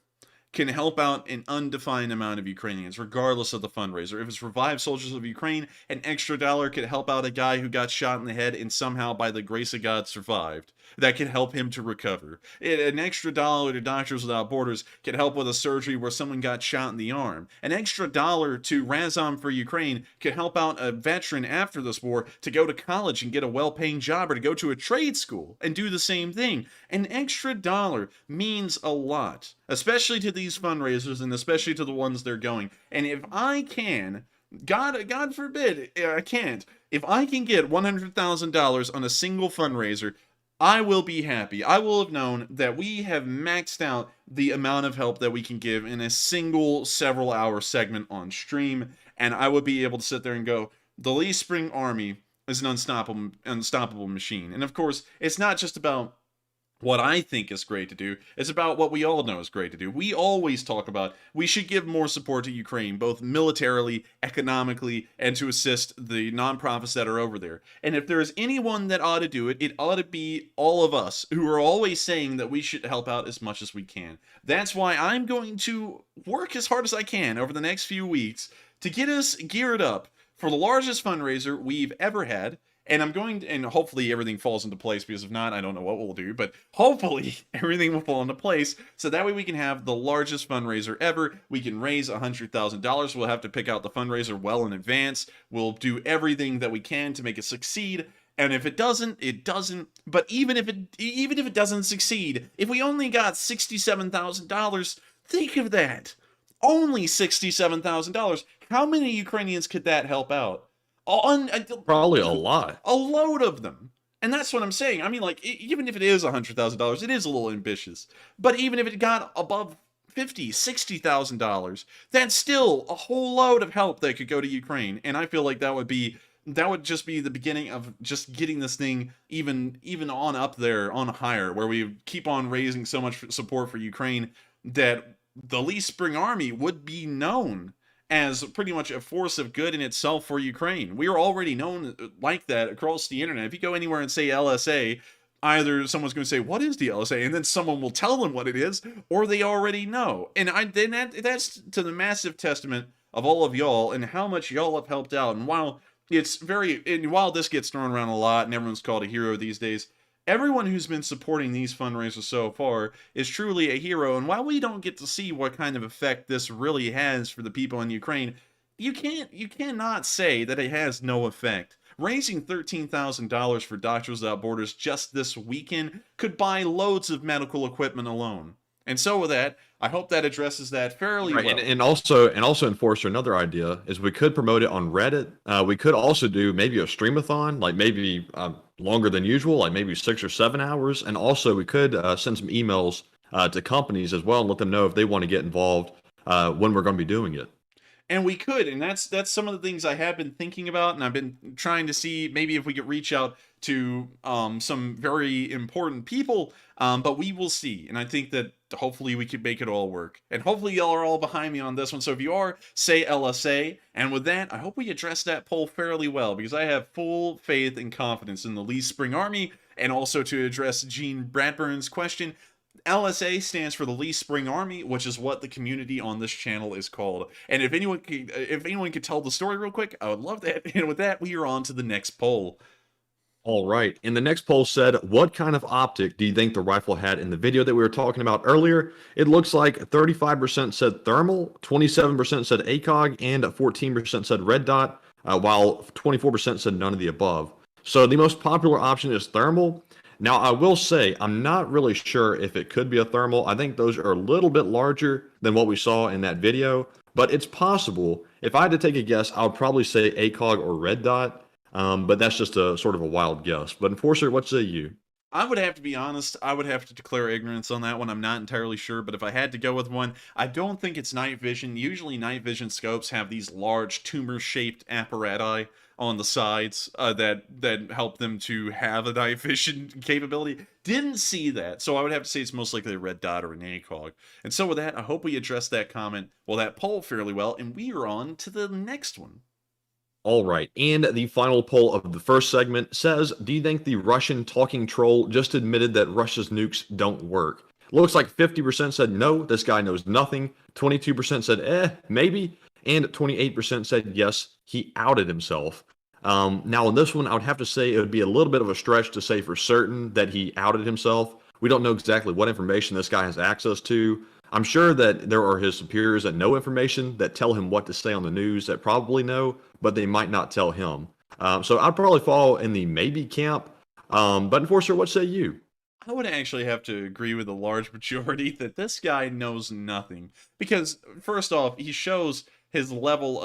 can help out an undefined amount of Ukrainians, regardless of the fundraiser. If it's Revive Soldiers of Ukraine, an extra dollar could help out a guy who got shot in the head and somehow, by the grace of God, survived. That could help him to recover. An extra dollar to Doctors Without Borders could help with a surgery where someone got shot in the arm. An extra dollar to Razom for Ukraine could help out a veteran after this war to go to college and get a well-paying job, or to go to a trade school and do the same thing. An extra dollar means a lot, especially to these fundraisers and especially to the ones they're going. And if I can, God forbid I can't, if I can get $100,000 on a single fundraiser, I will be happy. I will have known that we have maxed out the amount of help that we can give in a single several-hour segment on stream, and I would be able to sit there and go, the Lee Spring Army is an unstoppable machine. And of course, it's not just about what I think is great to do, it's about what we all know is great to do. We always talk about we should give more support to Ukraine, both militarily, economically, and to assist the nonprofits that are over there. And if there is anyone that ought to do it, it ought to be all of us who are always saying that we should help out as much as we can. That's why I'm going to work as hard as I can over the next few weeks to get us geared up for the largest fundraiser we've ever had. And I'm going to, and hopefully everything falls into place, because if not, I don't know what we'll do, but hopefully everything will fall into place, so that way we can have the largest fundraiser ever. We can raise $100,000. We'll have to pick out the fundraiser well in advance. We'll do everything that we can to make it succeed. And if it doesn't, it doesn't. But even if it doesn't succeed, if we only got $67,000, think of that. Only $67,000. How many Ukrainians could that help out? Probably a lot. A load of them. And that's what I'm saying. I mean, like, even if it is $100,000, it is a little ambitious. But even if it got above $50,000, $60,000, that's still a whole load of help that could go to Ukraine. And I feel like that would just be the beginning of just getting this thing even on up there, on higher, where we keep on raising so much support for Ukraine that the Lee Spring Army would be known as pretty much a force of good in itself for Ukraine. We are already known like that across the internet. If you go anywhere and say LSA, either someone's going to say, what is the LSA? And then someone will tell them what it is, or they already know. And that's to the massive testament of all of y'all and how much y'all have helped out. And while this gets thrown around a lot and everyone's called a hero these days, everyone who's been supporting these fundraisers so far is truly a hero. And while we don't get to see what kind of effect this really has for the people in Ukraine, you cannot say that it has no effect. Raising $13,000 for Doctors Without Borders just this weekend could buy loads of medical equipment alone. And so with that, I hope that addresses that fairly well. And also Enforcer, another idea is we could promote it on Reddit. We could also do maybe a streamathon, like maybe longer than usual, like maybe 6 or 7 hours. And also we could send some emails to companies as well and let them know if they want to get involved when we're going to be doing it. And we could, and that's some of the things I have been thinking about, and I've been trying to see maybe if we could reach out to some very important people, but we will see. And I think that hopefully we could make it all work. And hopefully y'all are all behind me on this one. So if you are, say LSA. And with that, I hope we address that poll fairly well, because I have full faith and confidence in the Lee Spring Army. And also to address Gene Bradburn's question, LSA stands for the Lee Spring Army, which is what the community on this channel is called. And if anyone could tell the story real quick, I would love that. And with that, we are on to the next poll. All right. And the next poll said, what kind of optic do you think the rifle had in the video that we were talking about earlier? It looks like 35% said thermal, 27% said ACOG, and 14% said red dot, while 24% said none of the above. So the most popular option is thermal. Now, I will say, I'm not really sure if it could be a thermal. I think those are a little bit larger than what we saw in that video, but it's possible. If I had to take a guess, I would probably say ACOG or red dot. But that's just a sort of a wild guess. But Enforcer, what say you? I would have to be honest. I would have to declare ignorance on that one. I'm not entirely sure, but if I had to go with one, I don't think it's night vision. Usually night vision scopes have these large tumor-shaped apparati on the sides that help them to have a night vision capability. Didn't see that, so I would have to say it's most likely a red dot or an ACOG. And so with that, I hope we addressed that comment, well, that poll fairly well, and we are on to the next one. All right. And the final poll of the first segment says, do you think the Russian talking troll just admitted that Russia's nukes don't work? Looks like 50% said no, this guy knows nothing. 22% said maybe. And 28% said yes, he outed himself. Now, in this one, I would have to say it would be a little bit of a stretch to say for certain that he outed himself. We don't know exactly what information this guy has access to. I'm sure that there are his superiors that know information that tell him what to say on the news that probably know, but they might not tell him. So I'd probably fall in the maybe camp. But Enforcer, what say you? I would actually have to agree with a large majority that this guy knows nothing. Because, first off, he shows his level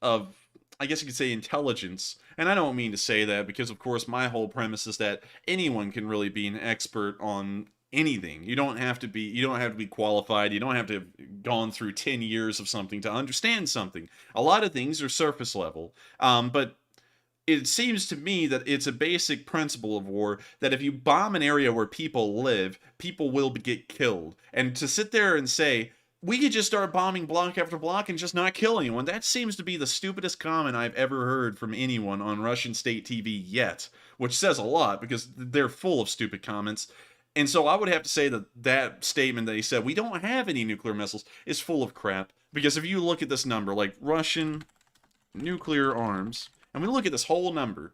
of I guess you could say intelligence. And I don't mean to say that because, of course, my whole premise is that anyone can really be an expert on anything. You don't have to be qualified. You don't have to have gone through 10 years of something to understand something. A lot of things are surface level. But it seems to me that it's a basic principle of war that if you bomb an area where people live, people will get killed. And to sit there and say, we could just start bombing block after block and just not kill anyone, that seems to be the stupidest comment I've ever heard from anyone on Russian state TV yet, which says a lot because they're full of stupid comments. And so I would have to say that that statement that he said, we don't have any nuclear missiles, is full of crap. Because if you look at this number, like Russian nuclear arms, and we look at this whole number,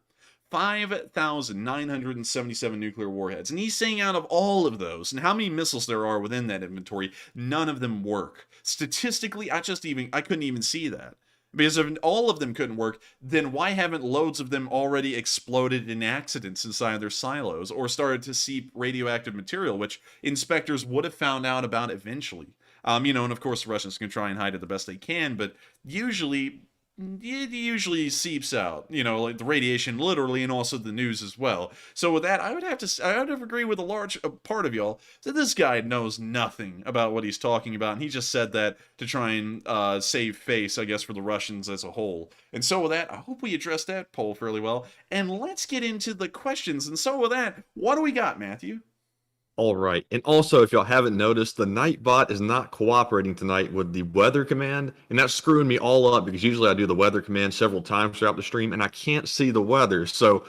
5,977 nuclear warheads. And he's saying out of all of those, and how many missiles there are within that inventory, none of them work. Statistically, I couldn't even see that. Because if all of them couldn't work, then why haven't loads of them already exploded in accidents inside their silos or started to seep radioactive material, which inspectors would have found out about eventually? And of course the Russians can try and hide it the best they can, but it usually seeps out, like the radiation literally and also the news as well. So with that, I would have to agree with a large part of y'all that this guy knows nothing about what he's talking about, and he just said that to try and save face, I guess, for the Russians as a whole. And so with that, I hope we addressed that poll fairly well, and let's get into the questions. And so with that, what do we got, Matthew? All right. And also, if y'all haven't noticed, the Nightbot is not cooperating tonight with the weather command, and that's screwing me all up because usually I do the weather command several times throughout the stream, and I can't see the weather. So,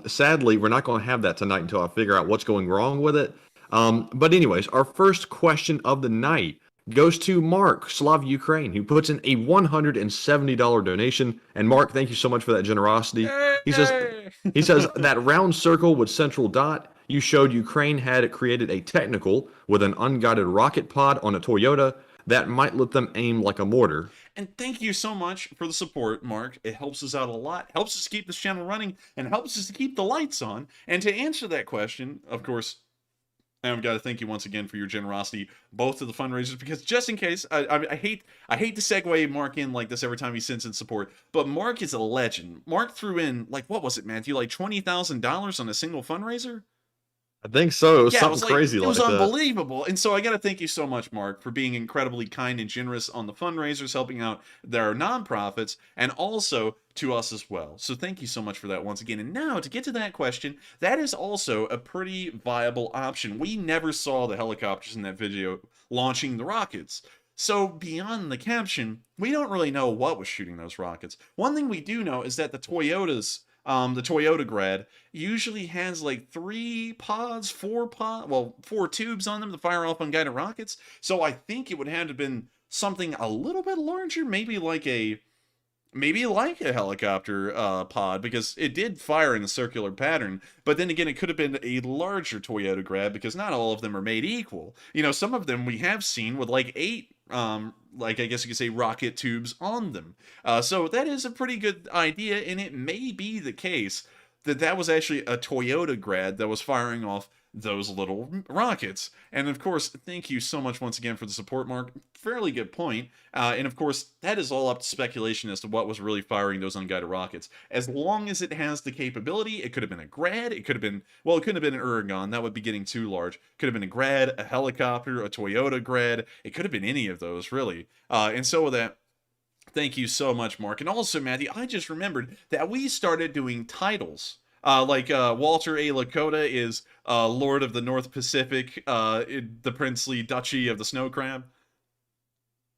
sadly, we're not going to have that tonight until I figure out what's going wrong with it. But anyways, our first question of the night goes to Mark, Slava Ukraine, who puts in a $170 donation. And Mark, thank you so much for that generosity. He says that round circle with central dot, you showed Ukraine had created a technical with an unguided rocket pod on a Toyota that might let them aim like a mortar. And thank you so much for the support, Mark. It helps us out a lot, helps us keep this channel running, and helps us to keep the lights on. And to answer that question, of course, I've got to thank you once again for your generosity, both to the fundraisers, because just in case, I hate to segue Mark in like this every time he sends in support, but Mark is a legend. Mark threw in, like, what was it, Matthew, like $20,000 on a single fundraiser? I think so. It was something like, crazy like that. It was unbelievable. And so I got to thank you so much, Mark, for being incredibly kind and generous on the fundraisers, helping out their nonprofits, and also to us as well. So thank you so much for that once again. And now, to get to that question, that is also a pretty viable option. We never saw the helicopters in that video launching the rockets. So beyond the caption, we don't really know what was shooting those rockets. One thing we do know is that the Toyota Grad usually has like 4 tubes on them to fire off unguided rockets. So I think it would have to have been something a little bit larger, maybe like a maybe like a helicopter pod, because it did fire in a circular pattern, but then again, it could have been a larger Toyota Grad, because not all of them are made equal. You know, some of them we have seen with like 8 like I guess you could say rocket tubes on them. So that is a pretty good idea, and it may be the case that that was actually a Toyota Grad that was firing off those little rockets. And of course, thank you so much once again for the support, Mark. Fairly good point. And of course, that is all up to speculation as to what was really firing those unguided rockets. As long as it has the capability, it could have been a Grad, it could have been, well, it couldn't have been an Uragan, that would be getting too large. Could have been a Grad, a helicopter, a Toyota Grad, it could have been any of those, really. And so with that, thank you so much, Mark. And also, Matthew, I just remembered that we started doing titles. Walter A. Lakota is Lord of the North Pacific, the princely duchy of the snow crab.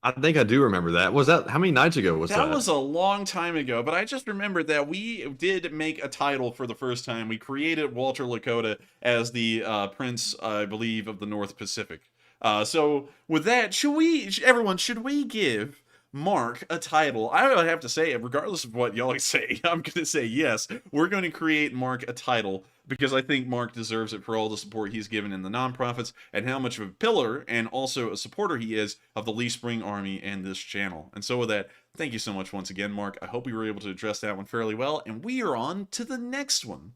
I think I do remember that. Was that, how many nights ago was that? That was a long time ago, but I just remembered that we did make a title for the first time. We created Walter Lakota as the prince, I believe, of the North Pacific. So with that, should we give Mark a title? I would have to say, regardless of what y'all say, I'm going to say yes. We're going to create Mark a title, because I think Mark deserves it for all the support he's given in the nonprofits, and how much of a pillar and also a supporter he is of the Lee Spring Army and this channel. And so with that, thank you so much once again, Mark. I hope we were able to address that one fairly well, and we are on to the next one.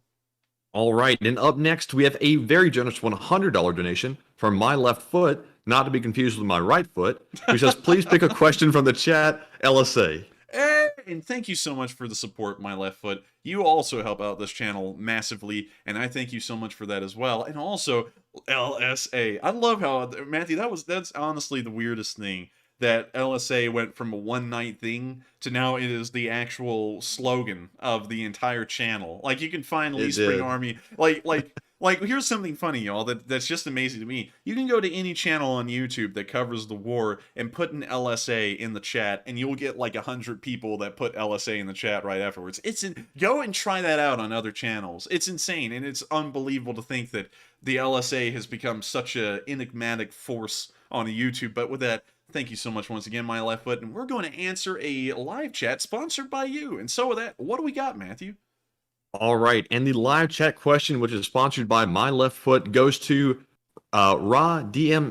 All right, and up next, we have a very generous $100 donation from My Left Foot, not to be confused with My Right Foot, who says, please pick a question from the chat, LSA. And thank you so much for the support, My Left Foot. You also help out this channel massively, and I thank you so much for that as well. And also, LSA. I love how, Matthew, that's honestly the weirdest thing, that LSA went from a one-night thing to now it is the actual slogan of the entire channel. Like, you can find Lee Spring Army, like, here's something funny, y'all, that's just amazing to me. You can go to any channel on YouTube that covers the war and put an LSA in the chat, and you'll get like 100 people that put LSA in the chat right afterwards. Go and try that out on other channels. It's insane, and it's unbelievable to think that the LSA has become such an enigmatic force on YouTube. But with that, thank you so much once again, My Left Foot, and we're going to answer a live chat sponsored by you. And so with that, what do we got, Matthew? All right, and the live chat question, which is sponsored by My Left Foot, goes to DSMMA,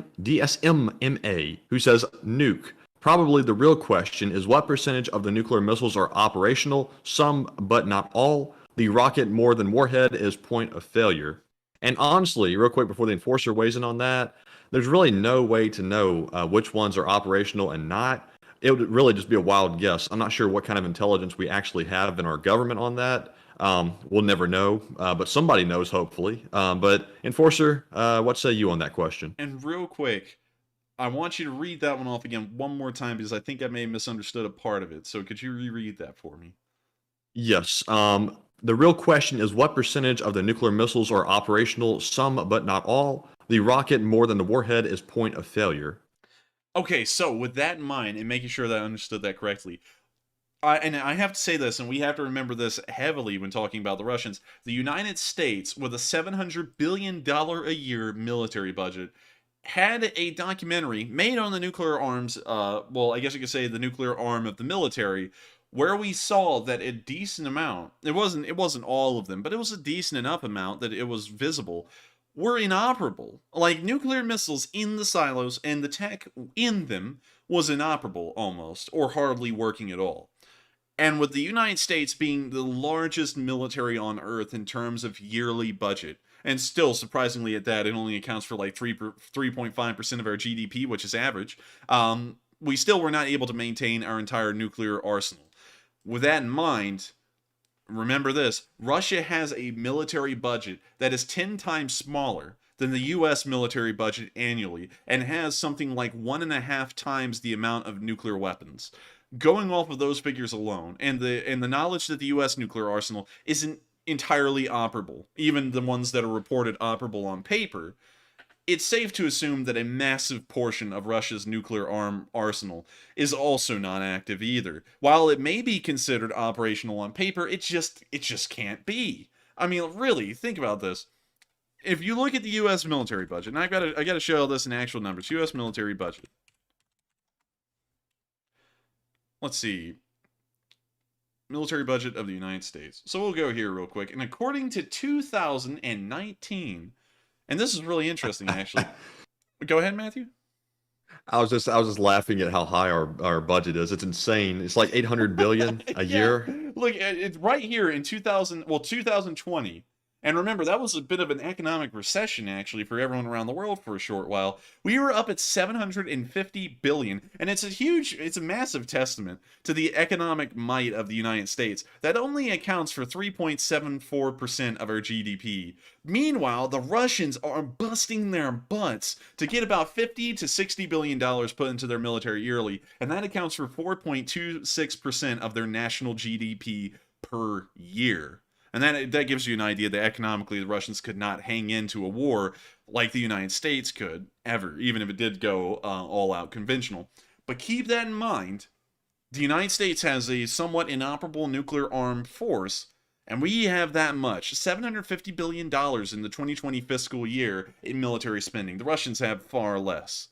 who says, nuke. Probably the real question is what percentage of the nuclear missiles are operational? Some, but not all. The rocket more than warhead is point of failure. And honestly, real quick before the enforcer weighs in on that, there's really no way to know which ones are operational and not. It would really just be a wild guess. I'm not sure what kind of intelligence we actually have in our government on that. We'll never know, but somebody knows, hopefully. But Enforcer, what say you on that question? And real quick, I want you to read that one off again one more time, because I think I may have misunderstood a part of it. So could you reread that for me? Yes. The real question is what percentage of the nuclear missiles are operational? Some, but not all. The rocket more than the warhead is point of failure. Okay, so with that in mind, and making sure that I understood that correctly, and I have to say this, and we have to remember this heavily when talking about the Russians, the United States, with a $700 billion a year military budget, had a documentary made on the nuclear arms, well, I guess you could say the nuclear arm of the military, where we saw that a decent amount, it wasn't all of them, but it was a decent enough amount that it was visible, were inoperable. Like, nuclear missiles in the silos and the tech in them was inoperable almost, or hardly working at all. And with the United States being the largest military on Earth in terms of yearly budget, and still, surprisingly at that, it only accounts for like 3.5% of our GDP, which is average, we still were not able to maintain our entire nuclear arsenal. With that in mind, remember this, Russia has a military budget that is 10 times smaller than the US military budget annually, and has something like 1.5 times the amount of nuclear weapons. Going off of those figures alone, and the knowledge that the US nuclear arsenal isn't entirely operable, even the ones that are reported operable on paper, it's safe to assume that a massive portion of Russia's nuclear arsenal is also not active either. While it may be considered operational on paper, it just can't be. I mean, really, think about this. If you look at the US military budget, and I gotta show this in actual numbers, US military budget. Let's see. military budget of the United States. So we'll go here real quick. And according to 2019, and this is really interesting, actually. Go ahead, Matthew. I was just laughing at how high our budget is. It's insane. It's like 800 billion a year. Look, it's right here in 2020. And remember, that was a bit of an economic recession, actually, for everyone around the world for a short while. We were up at 750 billion, and it's a massive testament to the economic might of the United States. That only accounts for 3.74% of our GDP. Meanwhile, the Russians are busting their butts to get about 50 to 60 billion dollars put into their military yearly, and that accounts for 4.26% of their national GDP per year. And that gives you an idea that economically the Russians could not hang into a war like the United States could, ever, even if it did go all-out conventional. But keep that in mind, the United States has a somewhat inoperable nuclear armed force, and we have that much, $750 billion in the 2020 fiscal year in military spending. The Russians have far less.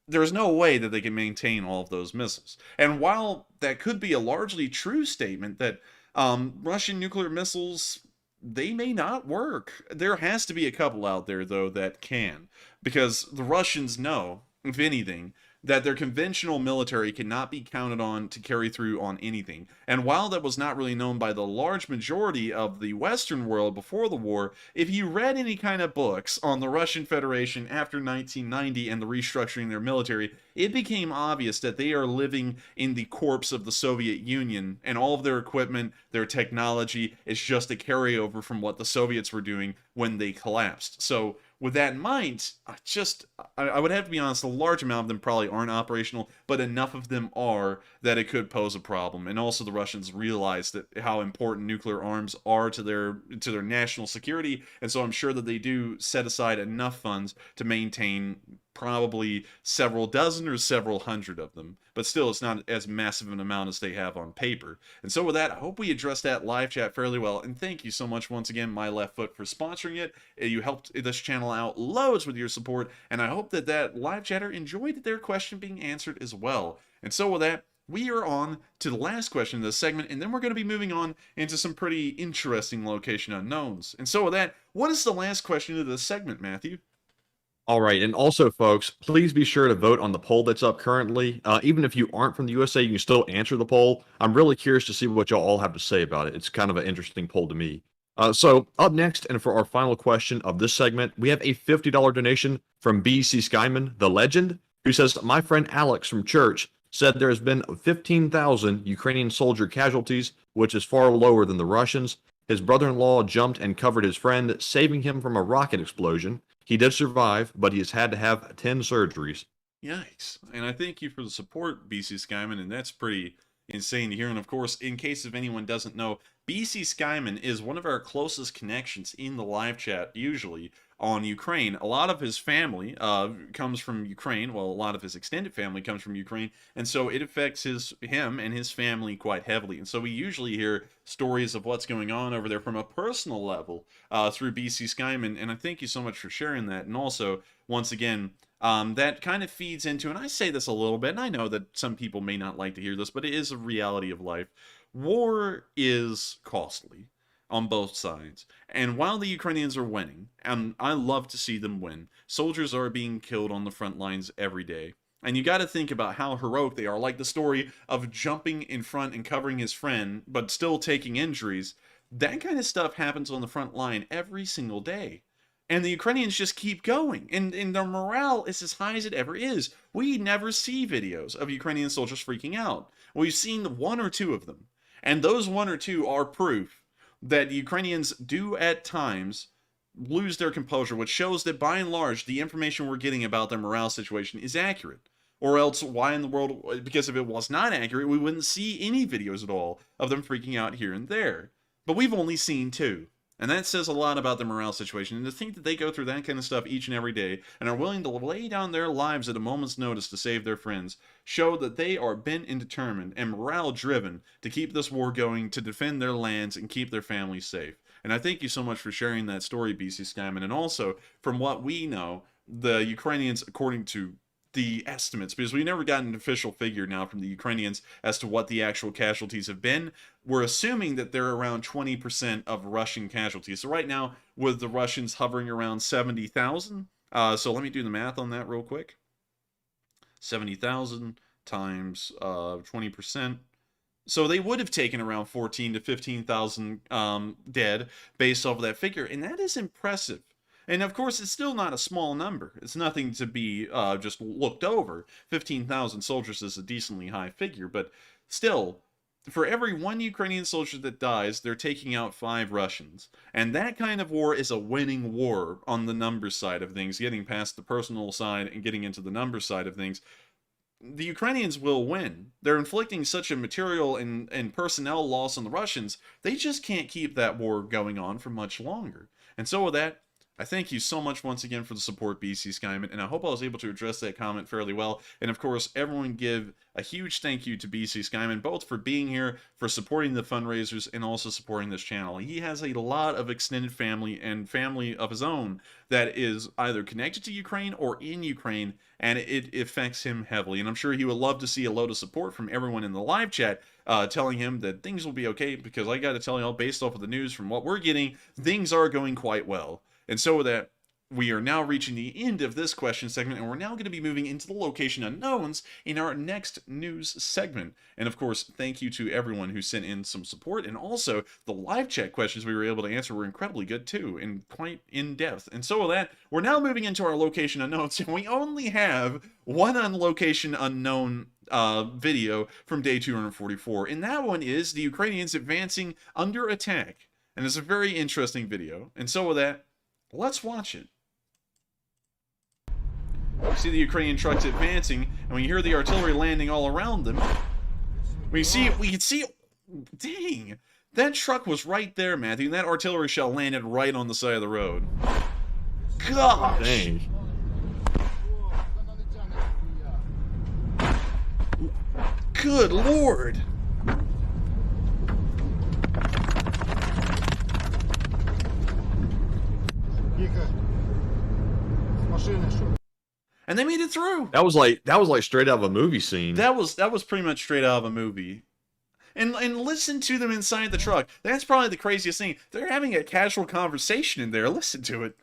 There's no way that they can maintain all of those missiles. And while that could be a largely true statement that Russian nuclear missiles, they may not work. There has to be a couple out there, though, that can. Because the Russians know, if anything, that their conventional military cannot be counted on to carry through on anything. And while that was not really known by the large majority of the Western world before the war, if you read any kind of books on the Russian Federation after 1990 and the restructuring their military, it became obvious that they are living in the corpse of the Soviet Union, and all of their equipment, their technology is just a carryover from what the Soviets were doing when they collapsed. So with that in mind, I would have to be honest, a large amount of them probably aren't operational, but enough of them are that it could pose a problem. And also the Russians realize that how important nuclear arms are to their national security, and so I'm sure that they do set aside enough funds to maintain probably several dozen or several hundred of them. But still, it's not as massive an amount as they have on paper. And so with that, I hope we addressed that live chat fairly well. And thank you so much once again, My Left Foot, for sponsoring it. You helped this channel out loads with your support. And I hope that live chatter enjoyed their question being answered as well. And so with that, we are on to the last question of this segment, and then we're going to be moving on into some pretty interesting location unknowns. And so with that, what is the last question of this segment, Matthew? All right. And also, folks, please be sure to vote on the poll that's up currently. Even if you aren't from the USA, you can still answer the poll. I'm really curious to see what y'all all have to say about it. It's kind of an interesting poll to me. So up next, and for our final question of this segment, we have a $50 donation from BC Skyman, the legend, who says, my friend Alex from church said there has been 15,000 Ukrainian soldier casualties, which is far lower than the Russians. His brother-in-law jumped and covered his friend, saving him from a rocket explosion. He did survive, but he has had to have 10 surgeries. Yikes. And I thank you for the support, BC Skyman, and that's pretty insane to hear. And of course, in case if anyone doesn't know, BC Skyman is one of our closest connections in the live chat, usually, on Ukraine. A lot of his family comes from Ukraine. Well, a lot of his extended family comes from Ukraine, and so it affects him and his family quite heavily. And so we usually hear stories of what's going on over there from a personal level through BC Skyman, and I thank you so much for sharing that. And also, once again, that kind of feeds into, and I say this a little bit, and I know that some people may not like to hear this, but it is a reality of life. War is costly on both sides. And while the Ukrainians are winning, and I love to see them win, soldiers are being killed on the front lines every day. And you got to think about how heroic they are, like the story of jumping in front and covering his friend, but still taking injuries. That kind of stuff happens on the front line every single day. And the Ukrainians just keep going, and their morale is as high as it ever is. We never see videos of Ukrainian soldiers freaking out. We've seen one or two of them, and those one or two are proof that the Ukrainians do at times lose their composure, which shows that by and large the information we're getting about their morale situation is accurate. Or else, why in the world, because if it was not accurate, we wouldn't see any videos at all of them freaking out here and there. But we've only seen two. And that says a lot about the morale situation. And to think that they go through that kind of stuff each and every day and are willing to lay down their lives at a moment's notice to save their friends show that they are bent and determined and morale driven to keep this war going, to defend their lands and keep their families safe. And I thank you so much for sharing that story, BC Skyman. And also, from what we know, the Ukrainians, according to the estimates, because we never got an official figure now from the Ukrainians as to what the actual casualties have been. We're assuming that they're around 20% of Russian casualties. So right now, with the Russians hovering around 70,000, so let me do the math on that real quick. 70,000 times 20%. So they would have taken around 14 to 15,000 dead based off of that figure, and that is impressive. And of course, it's still not a small number. It's nothing to be just looked over. 15,000 soldiers is a decently high figure, but still, for every one Ukrainian soldier that dies, they're taking out 5 Russians. And that kind of war is a winning war on the numbers side of things, getting past the personal side and getting into the numbers side of things. The Ukrainians will win. They're inflicting such a material and personnel loss on the Russians, they just can't keep that war going on for much longer. And so with that, I thank you so much once again for the support, BC Skyman, and I hope I was able to address that comment fairly well. And of course, everyone give a huge thank you to BC Skyman, both for being here, for supporting the fundraisers, and also supporting this channel. He has a lot of extended family and family of his own that is either connected to Ukraine or in Ukraine, and it affects him heavily. And I'm sure he would love to see a load of support from everyone in the live chat, telling him that things will be okay, because I got to tell y'all, based off of the news from what we're getting, things are going quite well. And so with that, we are now reaching the end of this question segment, and we're now going to be moving into the location unknowns in our next news segment. And of course, thank you to everyone who sent in some support, and also the live chat questions we were able to answer were incredibly good too, and quite in depth. And so with that, we're now moving into our location unknowns, and we only have one on location unknown video from day 244, and that one is the Ukrainians advancing under attack. And it's a very interesting video. And so with that, let's watch it. We see the Ukrainian trucks advancing, and we hear the artillery landing all around them. We can see, dang, that truck was right there, Matthew, and that artillery shell landed right on the side of the road. Gosh! Dang. Good Lord! And they made it through. That was like straight out of a movie scene. That was pretty much straight out of a movie. And listen to them inside the truck. That's probably the craziest thing. They're having a casual conversation in there. Listen to it.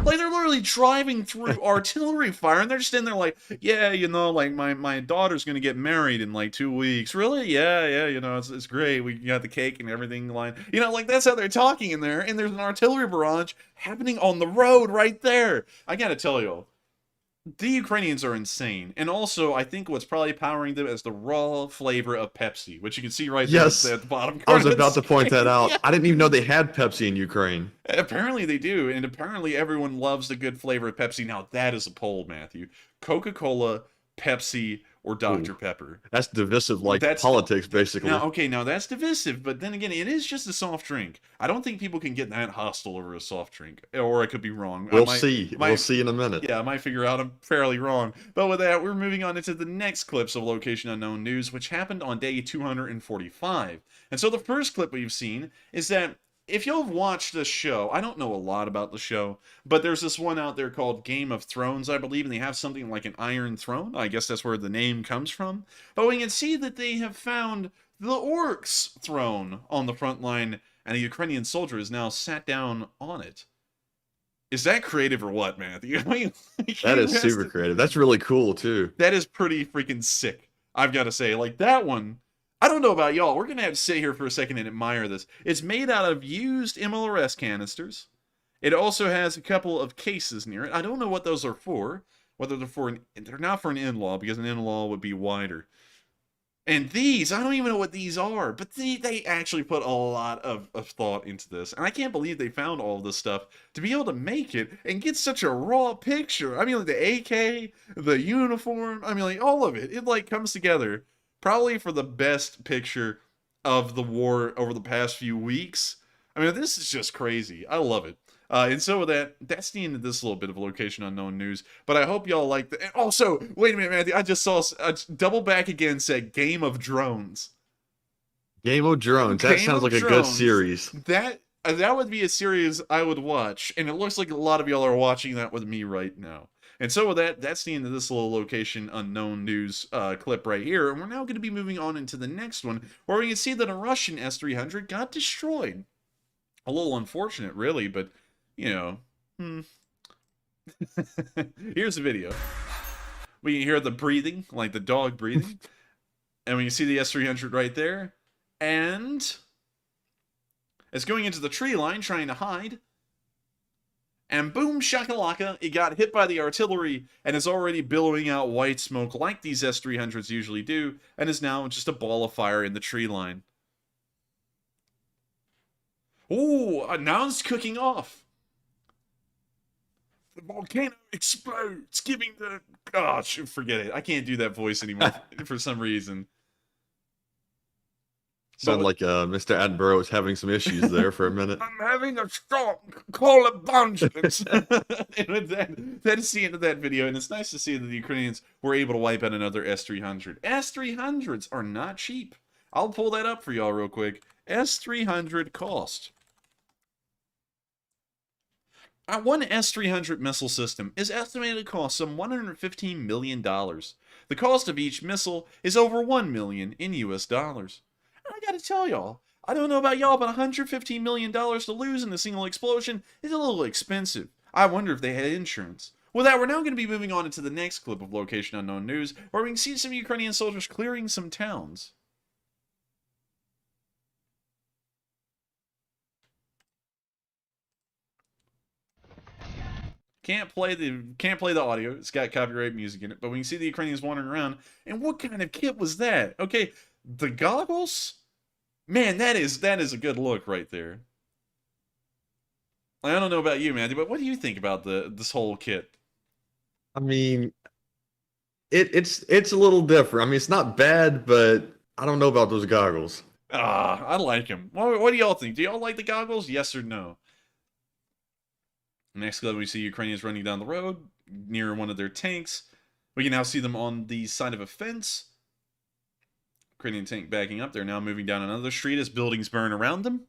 Like, they're literally driving through artillery fire, and they're just in there like, yeah, you know, like, my daughter's gonna get married in, like, 2 weeks. Really? Yeah, you know, it's great. We got the cake and everything lined. You know, like, that's how they're talking in there, and there's an artillery barrage happening on the road right there. I gotta tell y'all, the Ukrainians are insane. And also, I think what's probably powering them is the raw flavor of Pepsi, which you can see right there at the bottom. I was about to point that out. Yeah. I didn't even know they had Pepsi in Ukraine. Apparently they do, and apparently everyone loves the good flavor of Pepsi. Now, that is a poll, Matthew. Coca-Cola, Pepsi, or Dr. Pepper. That's divisive, like politics, basically. Now that's divisive, but then again, it is just a soft drink. I don't think people can get that hostile over a soft drink, or I could be wrong. We'll see in a minute. Yeah, I might figure out I'm fairly wrong. But with that, we're moving on into the next clips of Location Unknown News, which happened on day 245. And so the first clip we've seen is that if you've watched this show, I don't know a lot about the show, but there's this one out there called Game of Thrones, I believe, and they have something like an Iron Throne. I guess that's where the name comes from. But we can see that they have found the Orcs' throne on the front line, and a Ukrainian soldier is now sat down on it. Is that creative or what, Matthew? I mean, that is super creative. That's really cool, too. That is pretty freaking sick, I've got to say. Like, that one, I don't know about y'all. We're going to have to sit here for a second and admire this. It's made out of used MLRS canisters. It also has a couple of cases near it. I don't know what those are for. Whether they're for they're not for an in-law, because an in-law would be wider. And these, I don't even know what these are, but they actually put a lot of thought into this. And I can't believe they found all of this stuff to be able to make it and get such a raw picture. I mean, like the AK, the uniform, I mean, like all of it. It like comes together. Probably for the best picture of the war over the past few weeks. I mean, this is just crazy. I love it. And so with that, that's the end of this little bit of Location Unknown News. But I hope y'all like that. And also, wait a minute, Matthew. I just saw Double Back Again said Game of Drones. Game of Drones. That Game sounds of like a good Drones. series. That would be a series I would watch, and it looks like a lot of y'all are watching that with me right now. And so with that, that's the end of this little location unknown news clip right here, and we're now going to be moving on into the next one, where we can see that a Russian S-300 got destroyed. A little unfortunate, really, but, you know, Here's the video. We can hear the breathing, like the dog breathing, and we can see the S-300 right there, and it's going into the tree line, trying to hide. And boom shakalaka, it got hit by the artillery and is already billowing out white smoke like these S-300s usually do, and is now just a ball of fire in the tree line. Ooh, now it's cooking off. The volcano explodes, giving the... Gosh, forget it. I can't do that voice anymore for some reason. Sound like Mr. Attenborough was having some issues there for a minute. I'm having a strong call of conscience. And that is the end of that video, and it's nice to see that the Ukrainians were able to wipe out another S-300. S-300s are not cheap. I'll pull that up for y'all real quick. S-300 cost. One S-300 missile system is estimated to cost some $115 million. The cost of each missile is over $1 million in US dollars. I gotta tell y'all, I don't know about y'all, but $115 million to lose in a single explosion is a little expensive. I wonder if they had insurance. With that, we're now going to be moving on into the next clip of Location Unknown News, where we can see some Ukrainian soldiers clearing some towns. Can't play the audio. It's got copyright music in it, but we can see the Ukrainians wandering around. And what kind of kit was that? Okay, the goggles? Man, that is a good look right there. I don't know about you, Mandy, but what do you think about this whole kit? I mean, it's a little different. I mean, it's not bad, but I don't know about those goggles. I like them. What do y'all think? Do y'all like the goggles? Yes or no? Next clip, we see Ukrainians running down the road near one of their tanks. We can now see them on the side of a fence. Ukrainian tank backing up. They're now moving down another street as buildings burn around them.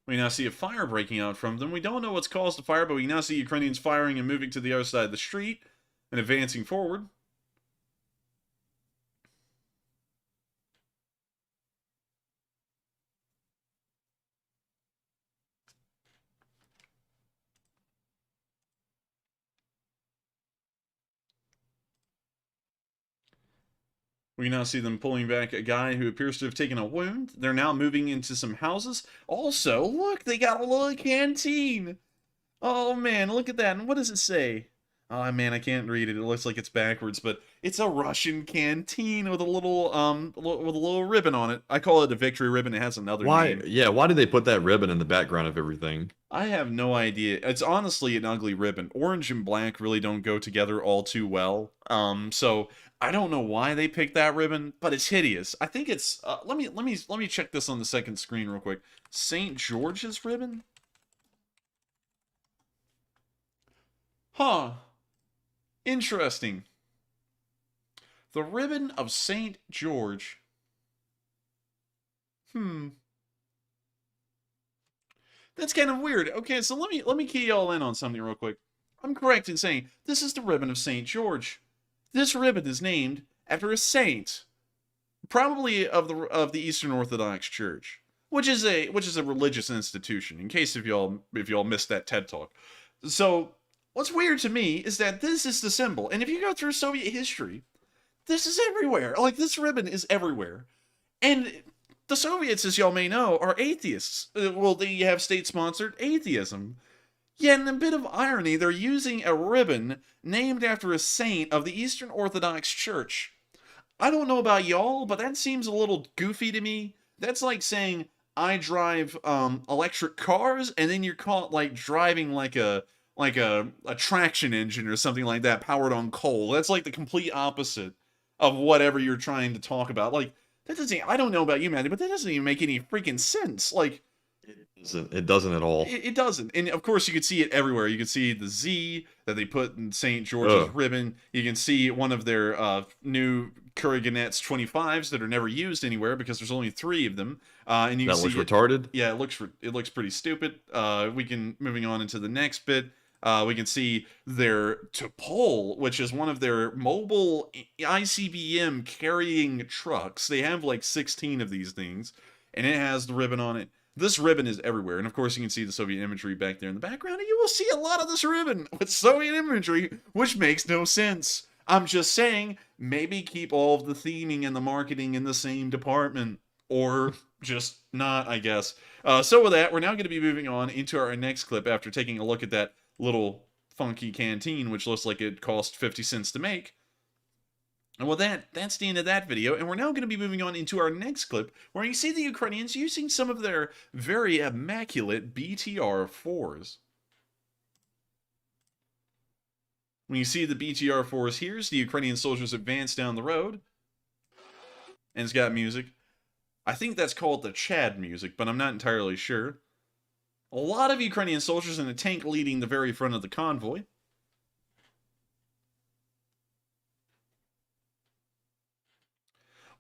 We now see a fire breaking out from them. We don't know what's caused the fire, but we now see Ukrainians firing and moving to the other side of the street and advancing forward. We now see them pulling back a guy who appears to have taken a wound. They're now moving into some houses. Also, look, they got a little canteen. Oh, man, look at that. And what does it say? Oh, man, I can't read it. It looks like it's backwards, but it's a Russian canteen with a little ribbon on it. I call it a victory ribbon. It has another name. Yeah, why did they put that ribbon in the background of everything? I have no idea. It's honestly an ugly ribbon. Orange and black really don't go together all too well. So I don't know why they picked that ribbon, but it's hideous. I think it's let me check this on the second screen real quick. St. George's ribbon? Huh. Interesting. The ribbon of St. George. That's kind of weird. Okay, so let me key y'all in on something real quick. I'm correct in saying this is the ribbon of St. George. This ribbon is named after a saint, probably of the Eastern Orthodox Church, which is a religious institution. In case if y'all missed that TED Talk. So what's weird to me is that this is the symbol, and if you go through Soviet history, this is everywhere. Like, this ribbon is everywhere, and the Soviets, as y'all may know, are atheists. Well, they have state-sponsored atheism. Yet, in a bit of irony, they're using a ribbon named after a saint of the Eastern Orthodox Church. I don't know about y'all, but that seems a little goofy to me. That's like saying, I drive electric cars, and then you're caught like driving like a traction engine or something like that, powered on coal. That's like the complete opposite of whatever you're trying to talk about. Like, that doesn't, I don't know about you, man, but that doesn't even make any freaking sense. Like, It doesn't at all. It doesn't. And of course, you can see it everywhere. You can see the Z that they put in St. George's ribbon. You can see one of their new Kreminna's 25s that are never used anywhere because there's only 3 of them. And you can That looks see retarded. Yeah, it looks pretty stupid. Moving on into the next bit. We can see their Topol, which is one of their mobile ICBM carrying trucks. They have like 16 of these things, and it has the ribbon on it. This ribbon is everywhere, and of course you can see the Soviet imagery back there in the background, and you will see a lot of this ribbon with Soviet imagery, which makes no sense. I'm just saying, maybe keep all of the theming and the marketing in the same department, or just not, I guess. So with that, we're now going to be moving on into our next clip after taking a look at that little funky canteen, which looks like it cost 50 cents to make. And with that, that's the end of that video, and we're now going to be moving on into our next clip, where you see the Ukrainians using some of their very immaculate BTR-4s. When you see the BTR-4s here, the Ukrainian soldiers advance down the road, and it's got music. I think that's called the Chad music, but I'm not entirely sure. A lot of Ukrainian soldiers in a tank leading the very front of the convoy.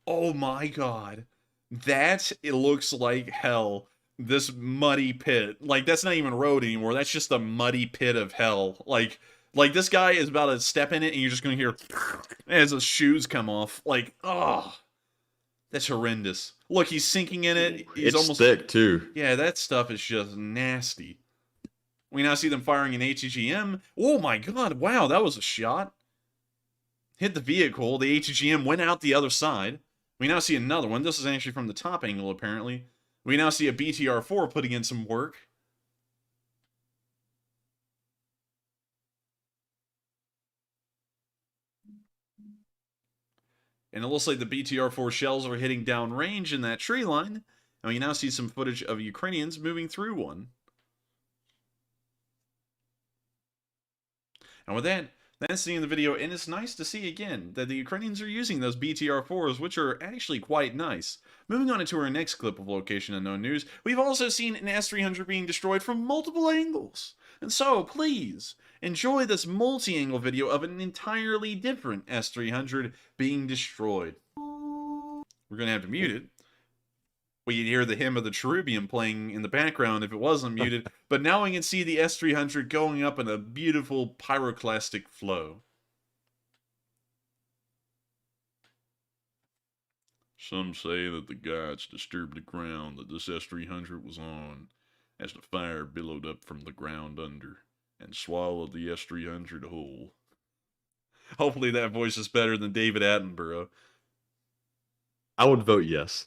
Oh my god. It looks like hell. This muddy pit. Like, that's not even road anymore. That's just a muddy pit of hell. Like this guy is about to step in it and you're just going to hear as his shoes come off. Like, oh. That's horrendous. Look, he's sinking in it. He's almost thick, too. Yeah, that stuff is just nasty. We now see them firing an ATGM. Oh my god, wow, that was a shot. Hit the vehicle. The ATGM went out the other side. We now see another one. This is actually from the top angle, apparently. We now see a BTR-4 putting in some work. And it looks like the BTR-4 shells are hitting downrange in that tree line. And we now see some footage of Ukrainians moving through one. And with that, that's the end of the video, and it's nice to see again that the Ukrainians are using those BTR-4s, which are actually quite nice. Moving on into our next clip of Location Unknown News, we've also seen an S-300 being destroyed from multiple angles. And so, please, enjoy this multi-angle video of an entirely different S-300 being destroyed. We're going to have to mute it. Well, you'd hear the hymn of the Cherubium playing in the background if it wasn't muted, but now we can see the S-300 going up in a beautiful pyroclastic flow. Some say that the gods disturbed the ground that this S-300 was on, as the fire billowed up from the ground under, and swallowed the S-300 whole. Hopefully that voice is better than David Attenborough. I would vote yes,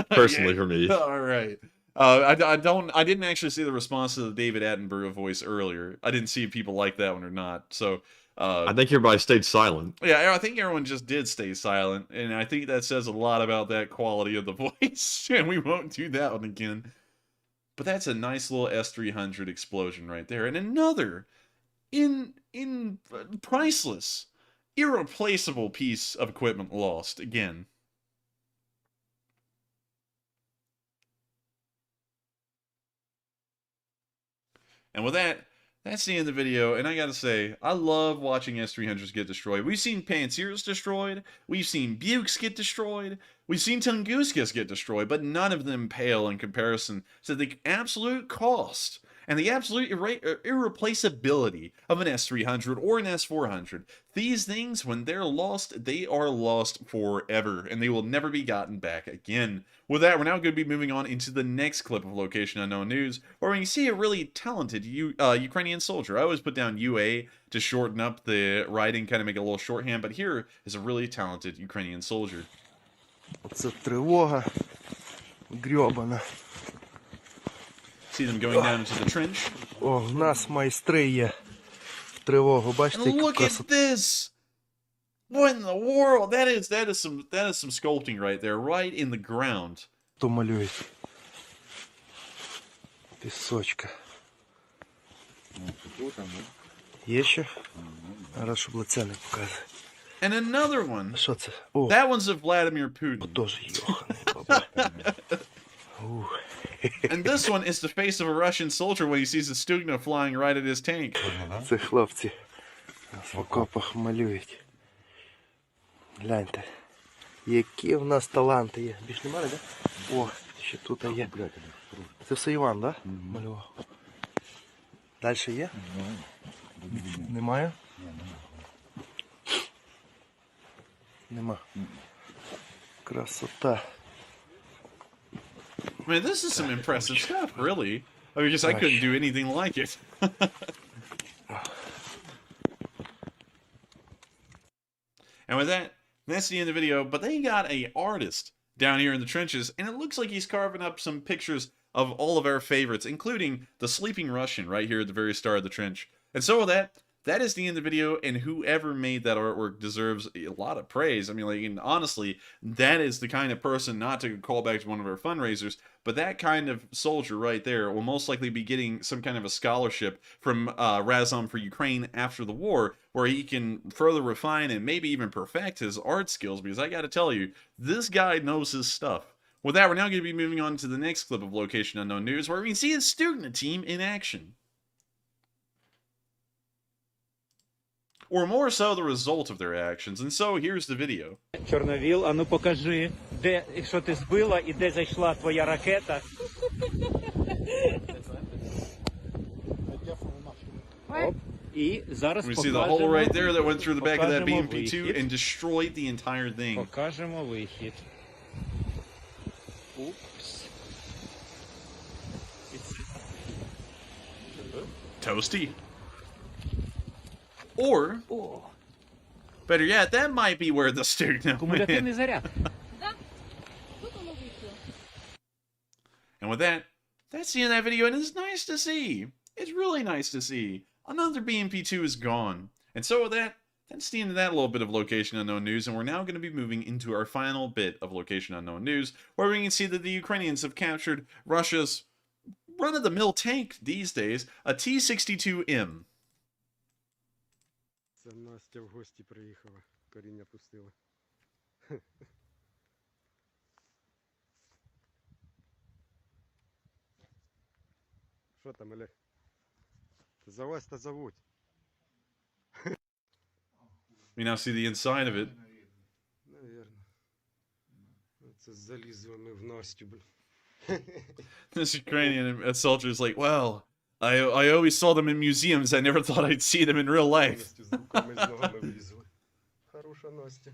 personally, for me. All right. I didn't actually see the response to the David Attenborough voice earlier. I didn't see if people like that one or not. So I think everybody stayed silent. Yeah, I think everyone just did stay silent, and I think that says a lot about that quality of the voice. And we won't do that one again. But that's a nice little S-300 explosion right there, and another priceless, irreplaceable piece of equipment lost again. And with that, that's the end of the video, and I gotta say, I love watching S-300s get destroyed. We've seen Pantsers destroyed, we've seen Bukes get destroyed, we've seen Tunguskas get destroyed, but none of them pale in comparison to the absolute cost and the absolute irreplaceability of an S-300 or an S-400. These things, when they're lost, they are lost forever, and they will never be gotten back again. With that, we're now going to be moving on into the next clip of Location Unknown News, where we can see a really talented Ukrainian soldier. I always put down UA to shorten up the writing, kind of make it a little shorthand, but here is a really talented Ukrainian soldier. Оце тривога грьобана. See them going down into the trench. О, в нас майстри є в тривогу. Бачите, And look at this! What in the world? That is some sculpting right there, right in the ground. То малюють. Пісочка. Є ще? Раз, щоб лице не показує. And another one. Що це? О, That one's of Vladimir Putin. теж йоханий, баба. And this one is the face of a Russian soldier when he sees a Stugna flying right at his tank. Це хлопці в окопах малюють. Гляньте. Які в нас таланти є. Більш немає, так? О, ще тут є. Це все Іван, так? Малював. Далі є? Немає? Нема. Красота. I mean, this is some impressive stuff, really. I mean, because I couldn't do anything like it. And with that, that's the end of the video. But they got a artist down here in the trenches, and it looks like he's carving up some pictures of all of our favorites, including the sleeping Russian right here at the very start of the trench. And so with that, that is the end of the video, and whoever made that artwork deserves a lot of praise. I mean, like, and honestly, that is the kind of person, not to call back to one of our fundraisers, but that kind of soldier right there will most likely be getting some kind of a scholarship from Razom for Ukraine after the war, where he can further refine and maybe even perfect his art skills, because I gotta tell you, this guy knows his stuff. With that, we're now going to be moving on to the next clip of Location Unknown News, where we can see his student team in action. Or more so, the result of their actions. And so, here's the video. Чорновіл, а ну покажи, де, що ти збила і де зайшла твоя ракета. Оп. І зараз We see the hole right there that went through the back of that BMP-2 and destroyed the entire thing. Покажемо вихід. Упс. Toasty. Or, better yet, that might be where the student went. Кумулятивний заряд. And with that, that's the end of that video, and it's nice to see. It's really nice to see. Another BMP-2 is gone. And so with that, that's the end of that little bit of Location Unknown News, and we're now going to be moving into our final bit of Location Unknown News, where we can see that the Ukrainians have captured Russia's run-of-the-mill tank these days, a T-62M. Це Настя в гості приїхала, коріння пустила. Що там, Олег? Залазь та заводь. We now see the inside of it. Наверно. Це залізли ми в Настю, блін. This Ukrainian soldier is like, well, I always saw them in museums. I never thought I'd see them in real life. Настю з руками з ногами влізли. Хороша Настя.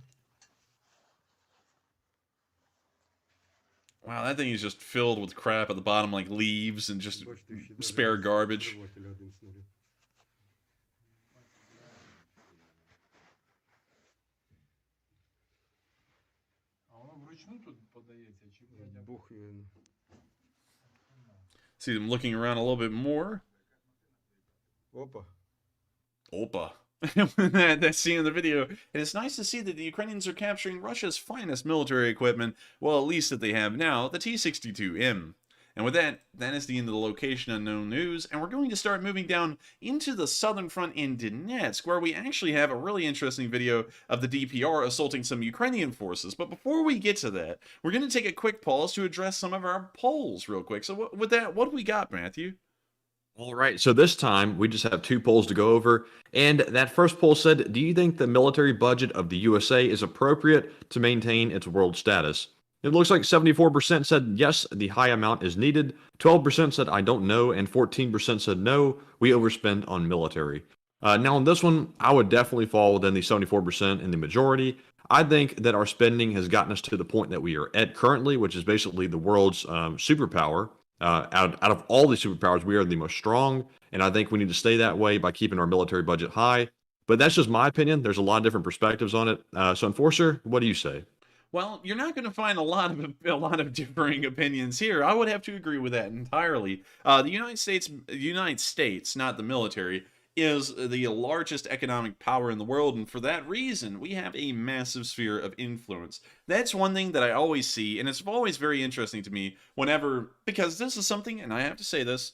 Wow, that thing is just filled with crap at the bottom, like leaves and just spare garbage. See them looking around a little bit more. Опа. Opa. That's seen in the video. And it's nice to see that the Ukrainians are capturing Russia's finest military equipment, well, at least that they have now, the T-62M. And with that, that is the end of the Location Unknown News, and we're going to start moving down into the southern front in Donetsk, where we actually have a really interesting video of the DPR assaulting some Ukrainian forces. But before we get to that, we're going to take a quick pause to address some of our polls real quick. So with that, what do we got, Matthew? All right, so this time we just have two polls to go over. And that first poll said, do you think the military budget of the USA is appropriate to maintain its world status? It looks like 74% said yes, the high amount is needed. 12% said I don't know, and 14% said no, we overspend on military. Now on this one, I would definitely fall within the 74% in the majority. I think that our spending has gotten us to the point that we are at currently, which is basically the world's superpower. Out of all the superpowers, we are the most strong, and I think we need to stay that way by keeping our military budget high. But that's just my opinion. There's a lot of different perspectives on it. So Enforcer, what do you say? Well, you're not going to find a lot of differing opinions here. I would have to agree with that entirely. The United States, not the military, is the largest economic power in the world, and for that reason, we have a massive sphere of influence. That's one thing that I always see, and it's always very interesting to me whenever, because this is something, and I have to say this,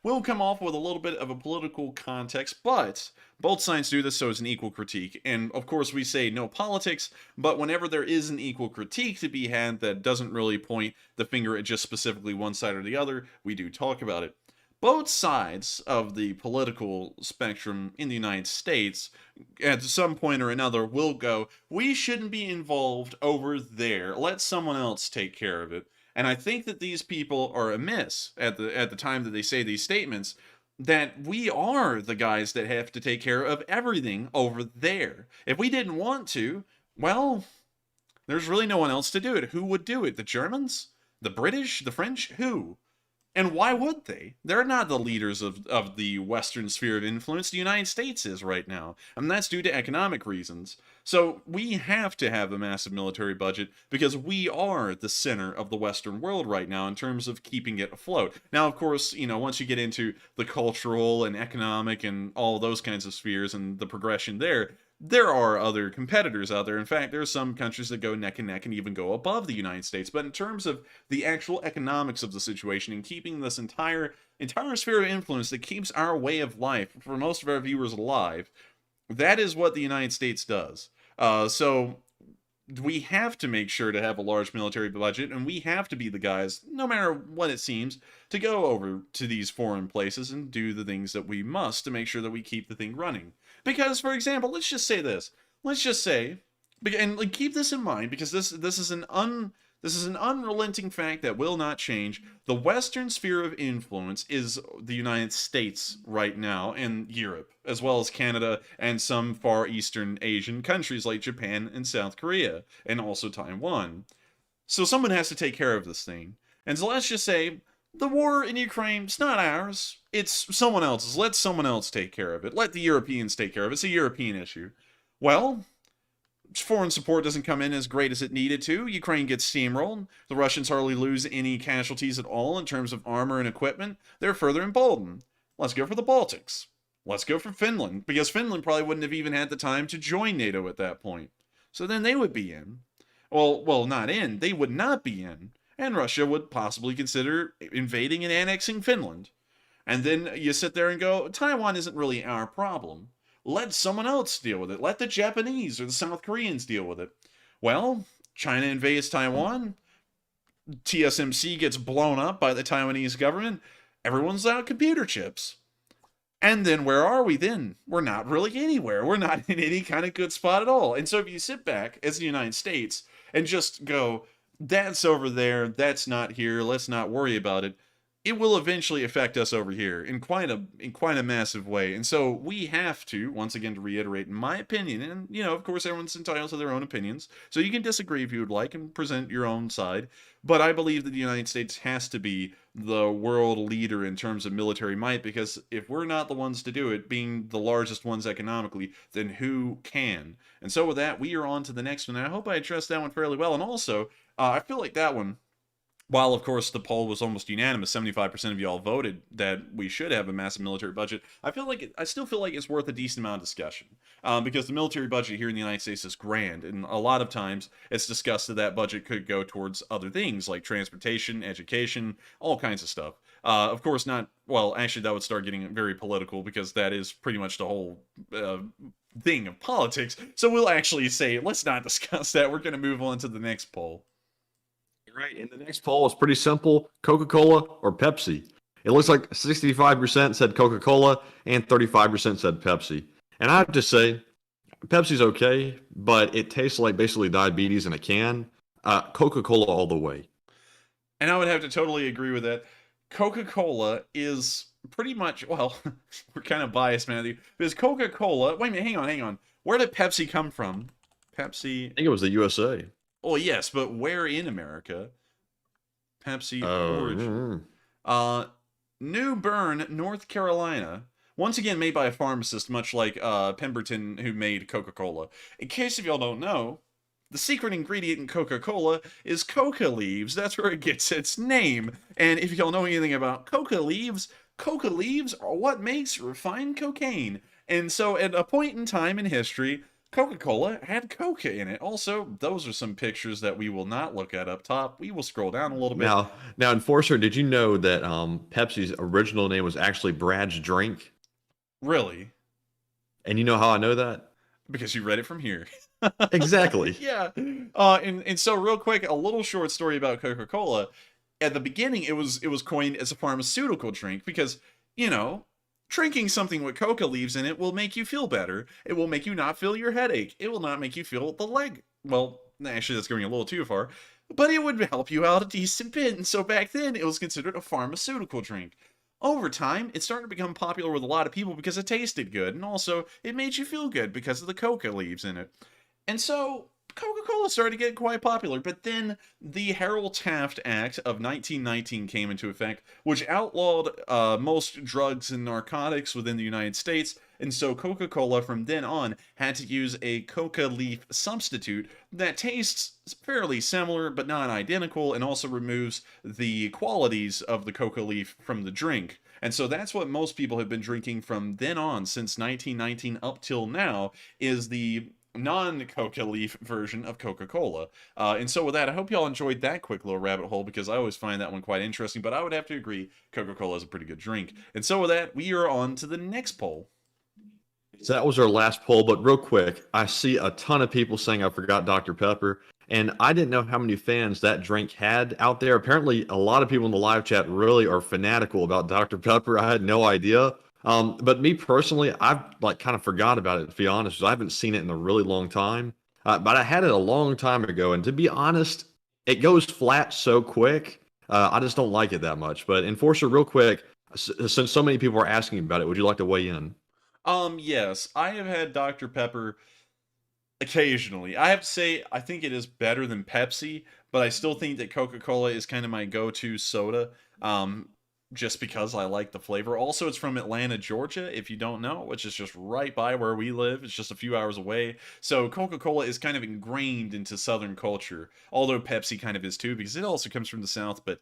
will come off with a little bit of a political context, but both sides do this, so it's an equal critique. And of course, we say no politics, but whenever there is an equal critique to be had that doesn't really point the finger at just specifically one side or the other, we do talk about it. Both sides of the political spectrum in the United States, at some point or another, will go, we shouldn't be involved over there. Let someone else take care of it. And I think that these people are amiss at the time that they say these statements, that we are the guys that have to take care of everything over there. If we didn't want to, well, there's really no one else to do it. Who would do it? The Germans? The British? The French? Who? And why would they? They're not the leaders of the Western sphere of influence. The United States is right now. And that's due to economic reasons. So we have to have a massive military budget because we are the center of the Western world right now in terms of keeping it afloat. Now, of course, once you get into the cultural and economic and all those kinds of spheres and the progression there are other competitors out there. In fact, there are some countries that go neck and neck and even go above the United States. But in terms of the actual economics of the situation and keeping this entire sphere of influence that keeps our way of life for most of our viewers alive, that is what the United States does. So we have to make sure to have a large military budget, and we have to be the guys, no matter what it seems, to go over to these foreign places and do the things that we must to make sure that we keep the thing running. Because, for example, let's just say this. Let's just say, and keep this in mind, because this is an unrelenting fact that will not change. The Western sphere of influence is the United States right now, and Europe, as well as Canada and some Far Eastern Asian countries like Japan and South Korea, and also Taiwan. So someone has to take care of this thing. And so let's just say, the war in Ukraine, it's not ours. It's someone else's. Let someone else take care of it. Let the Europeans take care of it. It's a European issue. Well, foreign support doesn't come in as great as it needed to. Ukraine gets steamrolled. The Russians hardly lose any casualties at all in terms of armor and equipment. They're further emboldened. Let's go for the Baltics. Let's go for Finland, because Finland probably wouldn't have even had the time to join NATO at that point. So then they would be in. Well, not in. They would not be in. And Russia would possibly consider invading and annexing Finland. And then you sit there and go, Taiwan isn't really our problem. Let someone else deal with it. Let the Japanese or the South Koreans deal with it. Well, China invades Taiwan. TSMC gets blown up by the Taiwanese government. Everyone's out computer chips. And then where are we then? We're not really anywhere. We're not in any kind of good spot at all. And so if you sit back as the United States and just go, that's over there, that's not here, let's not worry about it, it will eventually affect us over here in quite a massive way. And so we have to, once again, to reiterate, in my opinion, and of course everyone's entitled to their own opinions, so you can disagree if you would like and present your own side, but I believe that the United States has to be the world leader in terms of military might, because if we're not the ones to do it, being the largest ones economically, then who can? And so with that, we are on to the next one, and I hope I addressed that one fairly well. And also, I feel like that one, while of course the poll was almost unanimous, 75% of y'all voted that we should have a massive military budget, I still feel like it's worth a decent amount of discussion. Because the military budget here in the United States is grand, and a lot of times it's discussed that budget could go towards other things like transportation, education, all kinds of stuff. Of course not, well, actually that would start getting very political, because that is pretty much the whole thing of politics. So we'll actually say, let's not discuss that. We're going to move on to the next poll. Right, and the next poll is pretty simple: Coca-Cola or Pepsi. It looks like 65% said Coca-Cola and 35% said Pepsi. And I have to say, Pepsi's okay, but it tastes like basically diabetes in a can. Coca-Cola all the way. And I would have to totally agree with that. Coca-Cola is pretty much, well, we're kind of biased, man, because Coca-Cola, wait a minute, hang on. Where did Pepsi come from? Pepsi? I think it was the USA. Oh, yes, but where in America? Pepsi origin. New Bern, North Carolina. Once again, made by a pharmacist, much like Pemberton, who made Coca-Cola. In case if y'all don't know, the secret ingredient in Coca-Cola is coca leaves. That's where it gets its name. And if y'all know anything about coca leaves are what makes refined cocaine. And so at a point in time in history, Coca-Cola had coca in it. Also, those are some pictures that we will not look at up top. We will scroll down a little bit. Now, Enforcer, did you know that Pepsi's original name was actually Brad's Drink? Really? And you know how I know that? Because you read it from here. Exactly. Yeah. And so real quick, a little short story about Coca-Cola. At the beginning, it was coined as a pharmaceutical drink because, you know, drinking something with coca leaves in it will make you feel better. It will make you not feel your headache. It will not make you feel the leg. Well, actually, that's going a little too far. But it would help you out a decent bit. And so back then, it was considered a pharmaceutical drink. Over time, it started to become popular with a lot of people because it tasted good. And also, it made you feel good because of the coca leaves in it. And so Coca-Cola started to get quite popular, but then the Harold-Taft Act of 1919 came into effect, which outlawed most drugs and narcotics within the United States, and so Coca-Cola from then on had to use a coca leaf substitute that tastes fairly similar but not identical, and also removes the qualities of the coca leaf from the drink. And so that's what most people have been drinking from then on, since 1919 up till now, is the non-coca leaf version of Coca-Cola. And so with that, I hope y'all enjoyed that quick little rabbit hole, because I always find that one quite interesting, but I would have to agree, Coca-Cola is a pretty good drink. And so with that, we are on to the next poll. So that was our last poll, but real quick, I see a ton of people saying I forgot Dr. Pepper, and I didn't know how many fans that drink had out there. Apparently, a lot of people in the live chat really are fanatical about Dr. Pepper. I had no idea. But me personally, I've like kind of forgot about it, to be honest. I haven't seen it in a really long time. But I had it a long time ago, and to be honest, it goes flat so quick. I just don't like it that much. But Enforcer, real quick, since so many people are asking about it, would you like to weigh in? Yes, I have had Dr. Pepper occasionally. I have to say, I think it is better than Pepsi, but I still think that Coca-Cola is kind of my go-to soda, just because I like the flavor. Also, it's from Atlanta, Georgia, if you don't know, which is just right by where we live. It's just a few hours away. So Coca-Cola is kind of ingrained into Southern culture, although Pepsi kind of is too, because it also comes from the South, but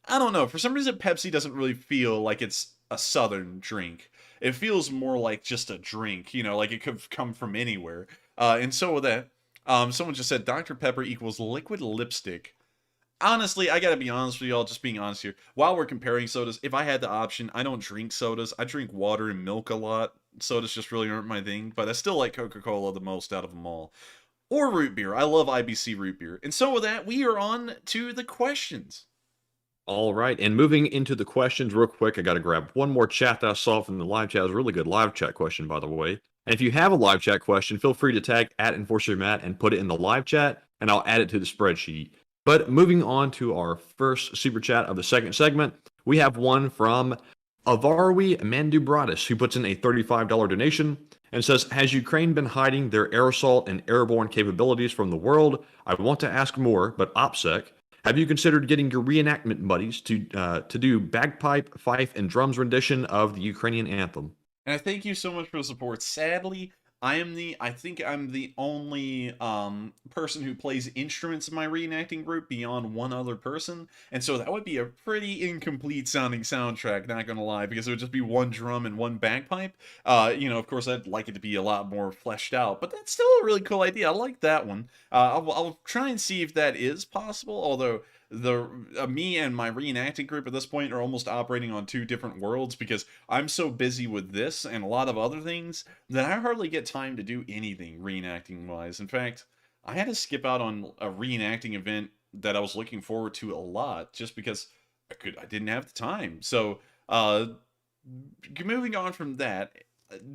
I don't know. For some reason, Pepsi doesn't really feel like it's a Southern drink. It feels more like just a drink, you know, like it could come from anywhere. And so with that, someone just said Dr. Pepper equals liquid lipstick. Honestly, I gotta be honest with y'all, just being honest here. While we're comparing sodas, if I had the option, I don't drink sodas. I drink water and milk a lot. Sodas just really aren't my thing, but I still like Coca-Cola the most out of them all. Or root beer. I love IBC root beer. And so with that, we are on to the questions. All right, and moving into the questions real quick, I got to grab one more chat that I saw from the live chat. It was a really good live chat question, by the way. And if you have a live chat question, feel free to tag @EnforcerMatt and put it in the live chat, and I'll add it to the spreadsheet. But moving on to our first super chat of the second segment, we have one from Avarwi Mandubratis, who puts in a $35 donation and says, has Ukraine been hiding their air assault and airborne capabilities from the world? I want to ask more, but OPSEC, have you considered getting your reenactment buddies to do bagpipe, fife, and drums rendition of the Ukrainian anthem? And I thank you so much for the support. Sadly, I think I'm the only person who plays instruments in my reenacting group beyond one other person, and so that would be a pretty incomplete sounding soundtrack, not gonna lie, because it would just be one drum and one bagpipe. You know, of course, I'd like it to be a lot more fleshed out, but that's still a really cool idea. I like that one. I'll try and see if that is possible, although me and my reenacting group at this point are almost operating on two different worlds, because I'm so busy with this and a lot of other things that I hardly get time to do anything reenacting wise. In fact, I had to skip out on a reenacting event that I was looking forward to a lot just because I didn't have the time. So moving on from that,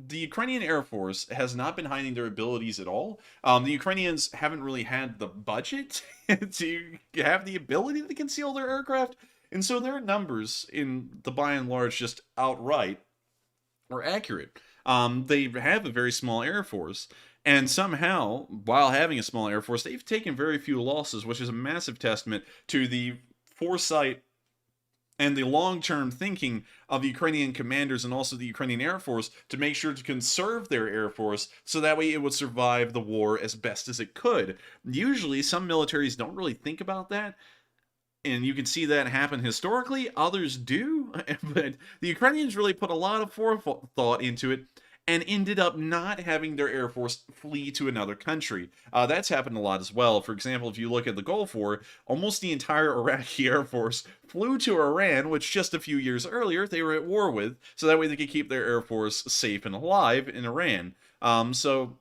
the Ukrainian Air Force has not been hiding their abilities at all. The Ukrainians haven't really had the budget to have the ability to conceal their aircraft, and so their numbers, in the by and large, just outright are accurate. They have a very small Air Force, and somehow, while having a small Air Force, they've taken very few losses, which is a massive testament to the foresight and the long-term thinking of the Ukrainian commanders and also the Ukrainian Air Force to make sure to conserve their Air Force so that way it would survive the war as best as it could. Usually, some militaries don't really think about that, and you can see that happen historically. Others do, but the Ukrainians really put a lot of forethought into it, and ended up not having their Air Force flee to another country. That's happened a lot as well. For example, if you look at the Gulf War, almost the entire Iraqi Air Force flew to Iran, which just a few years earlier they were at war with, so that way they could keep their Air Force safe and alive in Iran. So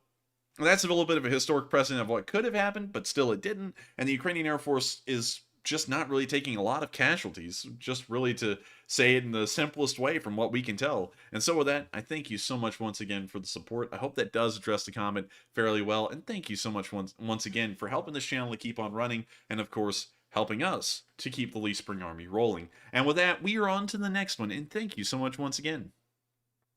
that's a little bit of a historic precedent of what could have happened, but still it didn't. And the Ukrainian Air Force is just not really taking a lot of casualties, just really to say it in the simplest way from what we can tell. And so with that, I thank you so much once again for the support. I hope that does address the comment fairly well. And thank you so much once again for helping this channel to keep on running. And of course, helping us to keep the Lee Spring Army rolling. And with that, we are on to the next one. And thank you so much once again.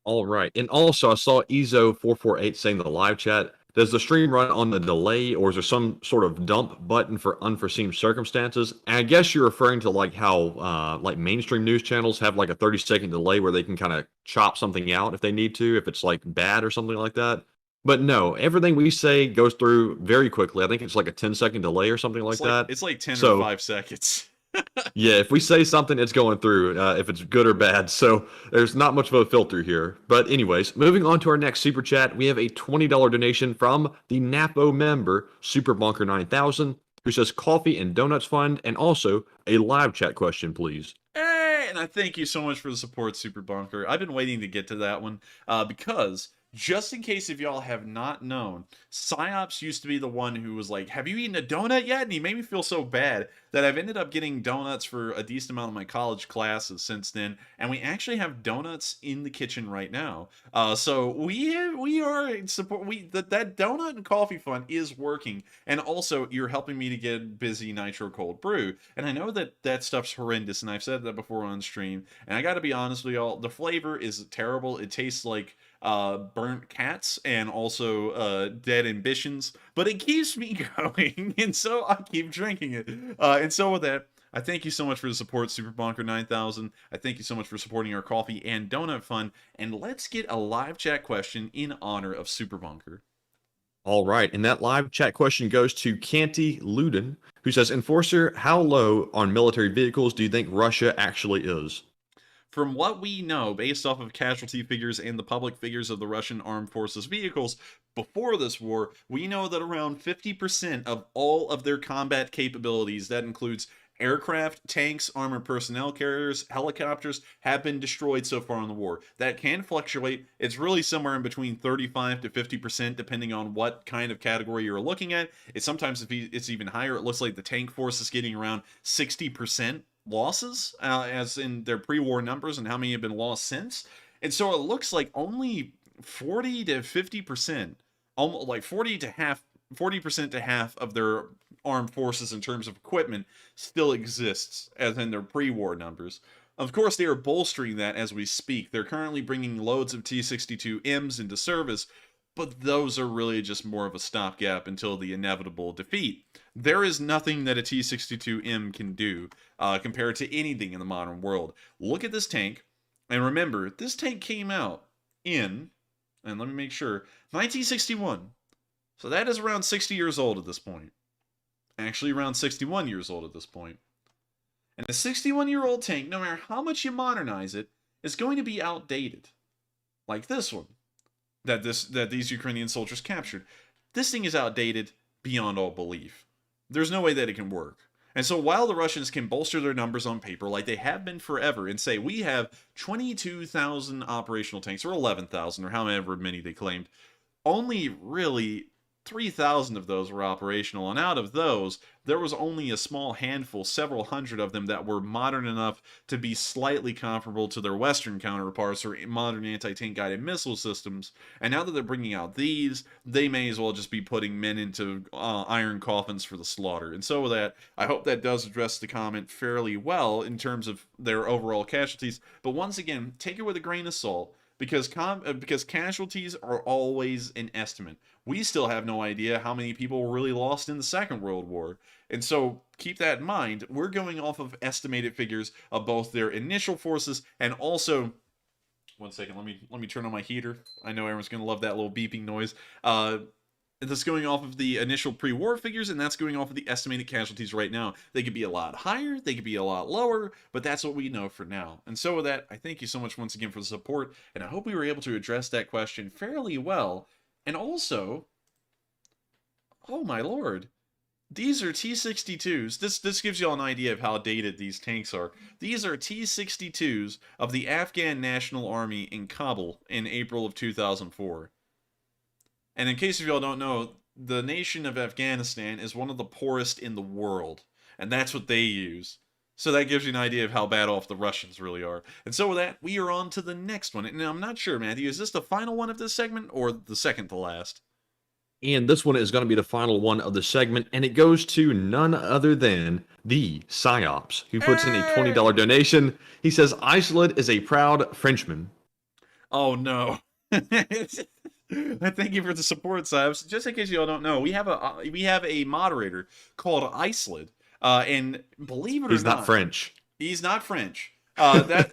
All right. And also, I saw Ezo448 saying the live chat. Does the stream run on the delay, or is there some sort of dump button for unforeseen circumstances? And I guess you're referring to like how like mainstream news channels have like a 30-second delay where they can kind of chop something out if they need to, if it's like bad or something like that. But no, everything we say goes through very quickly. I think it's like a 10-second delay or something like that. It's like 10 or 5 seconds. Yeah, if we say something, it's going through, if it's good or bad. So there's not much of a filter here. But anyways, moving on to our next super chat, we have a $20 donation from the NAPO member, Superbonker 9000, who says coffee and donuts fund, and also a live chat question, please. Hey, and I thank you so much for the support, Superbonker. I've been waiting to get to that one because, just in case if y'all have not known, Psyops used to be the one who was like, have you eaten a donut yet? And he made me feel so bad that I've ended up getting donuts for a decent amount of my college classes since then. And we actually have donuts in the kitchen right now. So we are support. That donut and coffee fund is working. And also, you're helping me to get busy nitro cold brew. And I know that stuff's horrendous, and I've said that before on stream. And I got to be honest with y'all, the flavor is terrible. It tastes like burnt cats and also dead ambitions, but it keeps me going, and so I keep drinking it. And so with that, I thank you so much for the support, Superbonker 9000. I thank you so much for supporting our coffee and donut fund, and let's get a live chat question in honor of Superbonker. All right, and that live chat question goes to Canty Luden, who says, Enforcer, how low on military vehicles do you think Russia actually is? From what we know, based off of casualty figures and the public figures of the Russian armed forces vehicles before this war, we know that around 50% of all of their combat capabilities, that includes aircraft, tanks, armored personnel carriers, helicopters, have been destroyed so far in the war. That can fluctuate. It's really somewhere in between 35 to 50% depending on what kind of category you're looking at. Sometimes it's even higher. It looks like the tank force is getting around 60% losses, as in their pre-war numbers and how many have been lost since. And so it looks like only 40 to 50%, almost like 40% to half of their armed forces in terms of equipment still exists, as in their pre-war numbers. Of course, they are bolstering that as we speak. They're currently bringing loads of T-62Ms into service, but those are really just more of a stopgap until the inevitable defeat. There is nothing that a T-62M can do compared to anything in the modern world. Look at this tank, and remember, this tank came out in, and let me make sure, 1961. So that is around 60 years old at this point. Actually, around 61 years old at this point. And a 61-year-old tank, no matter how much you modernize it, is going to be outdated. Like this one that these Ukrainian soldiers captured. This thing is outdated beyond all belief. There's no way that it can work. And so while the Russians can bolster their numbers on paper like they have been forever and say we have 22,000 operational tanks, or 11,000, or however many they claimed, only really 3,000 of those were operational, and out of those, there was only a small handful, several hundred of them, that were modern enough to be slightly comparable to their Western counterparts or modern anti-tank guided missile systems. And now that they're bringing out these, they may as well just be putting men into iron coffins for the slaughter. And so with that, I hope that does address the comment fairly well in terms of their overall casualties. But once again, take it with a grain of salt, because casualties are always an estimate. We still have no idea how many people were really lost in the Second World War. And so keep that in mind. We're going off of estimated figures of both their initial forces and also, one second, let me turn on my heater. I know everyone's going to love that little beeping noise. That's going off of the initial pre-war figures, and that's going off of the estimated casualties right now. They could be a lot higher, they could be a lot lower, but that's what we know for now. And so with that, I thank you so much once again for the support, and I hope we were able to address that question fairly well. And also, oh my lord, these are T-62s. This gives you all an idea of how dated these tanks are. These are T-62s of the Afghan National Army in Kabul in April of 2004. And in case of y'all don't know, the nation of Afghanistan is one of the poorest in the world. And that's what they use. So that gives you an idea of how bad off the Russians really are. And so with that, we are on to the next one. And I'm not sure, Matthew, is this the final one of this segment or the second to last? And this one is going to be the final one of the segment, and it goes to none other than the Psyops, who puts in a $20 donation. He says, Isolate is a proud Frenchman. Oh, no. Thank you for the support, Psyops. Just in case you all don't know, we have a moderator called Isolate, and believe it or not... He's not French. He's not French. That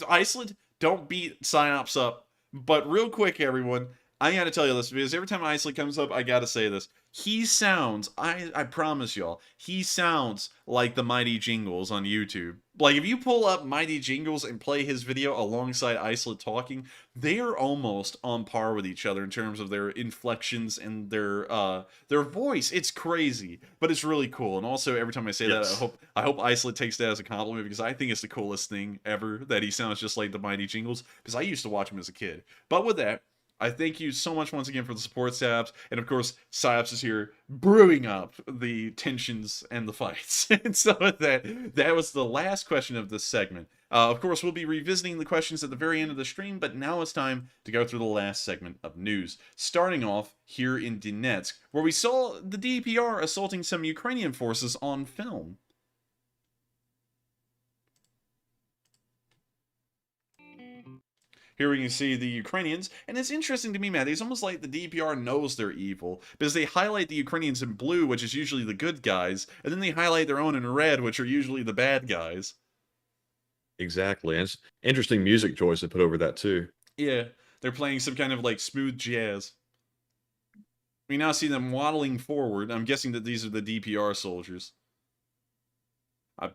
Isolate, don't beat Psyops up. But real quick, everyone... I gotta tell you this, because every time Isolate comes up, I gotta say this. He sounds, I promise y'all, he sounds like the Mighty Jingles on YouTube. Like, if you pull up Mighty Jingles and play his video alongside Isolate talking, they are almost on par with each other in terms of their inflections and their voice. It's crazy, but it's really cool. And also, every time I say that, I hope Isolate takes that as a compliment, because I think it's the coolest thing ever that he sounds just like the Mighty Jingles, because I used to watch him as a kid. But with that, I thank you so much once again for the support, Psyops. And of course, Psyops is here brewing up the tensions and the fights. And so that was the last question of this segment. Of course, we'll be revisiting the questions at the very end of the stream, but now it's time to go through the last segment of news. Starting off here in Donetsk, where we saw the DPR assaulting some Ukrainian forces on film. Here we can see the Ukrainians, and it's interesting to me, Matt, it's almost like the DPR knows they're evil, because they highlight the Ukrainians in blue, which is usually the good guys, and then they highlight their own in red, which are usually the bad guys. Exactly, and it's interesting music choice to put over that, too. Yeah, they're playing some kind of, like, smooth jazz. We now see them waddling forward. I'm guessing that these are the DPR soldiers.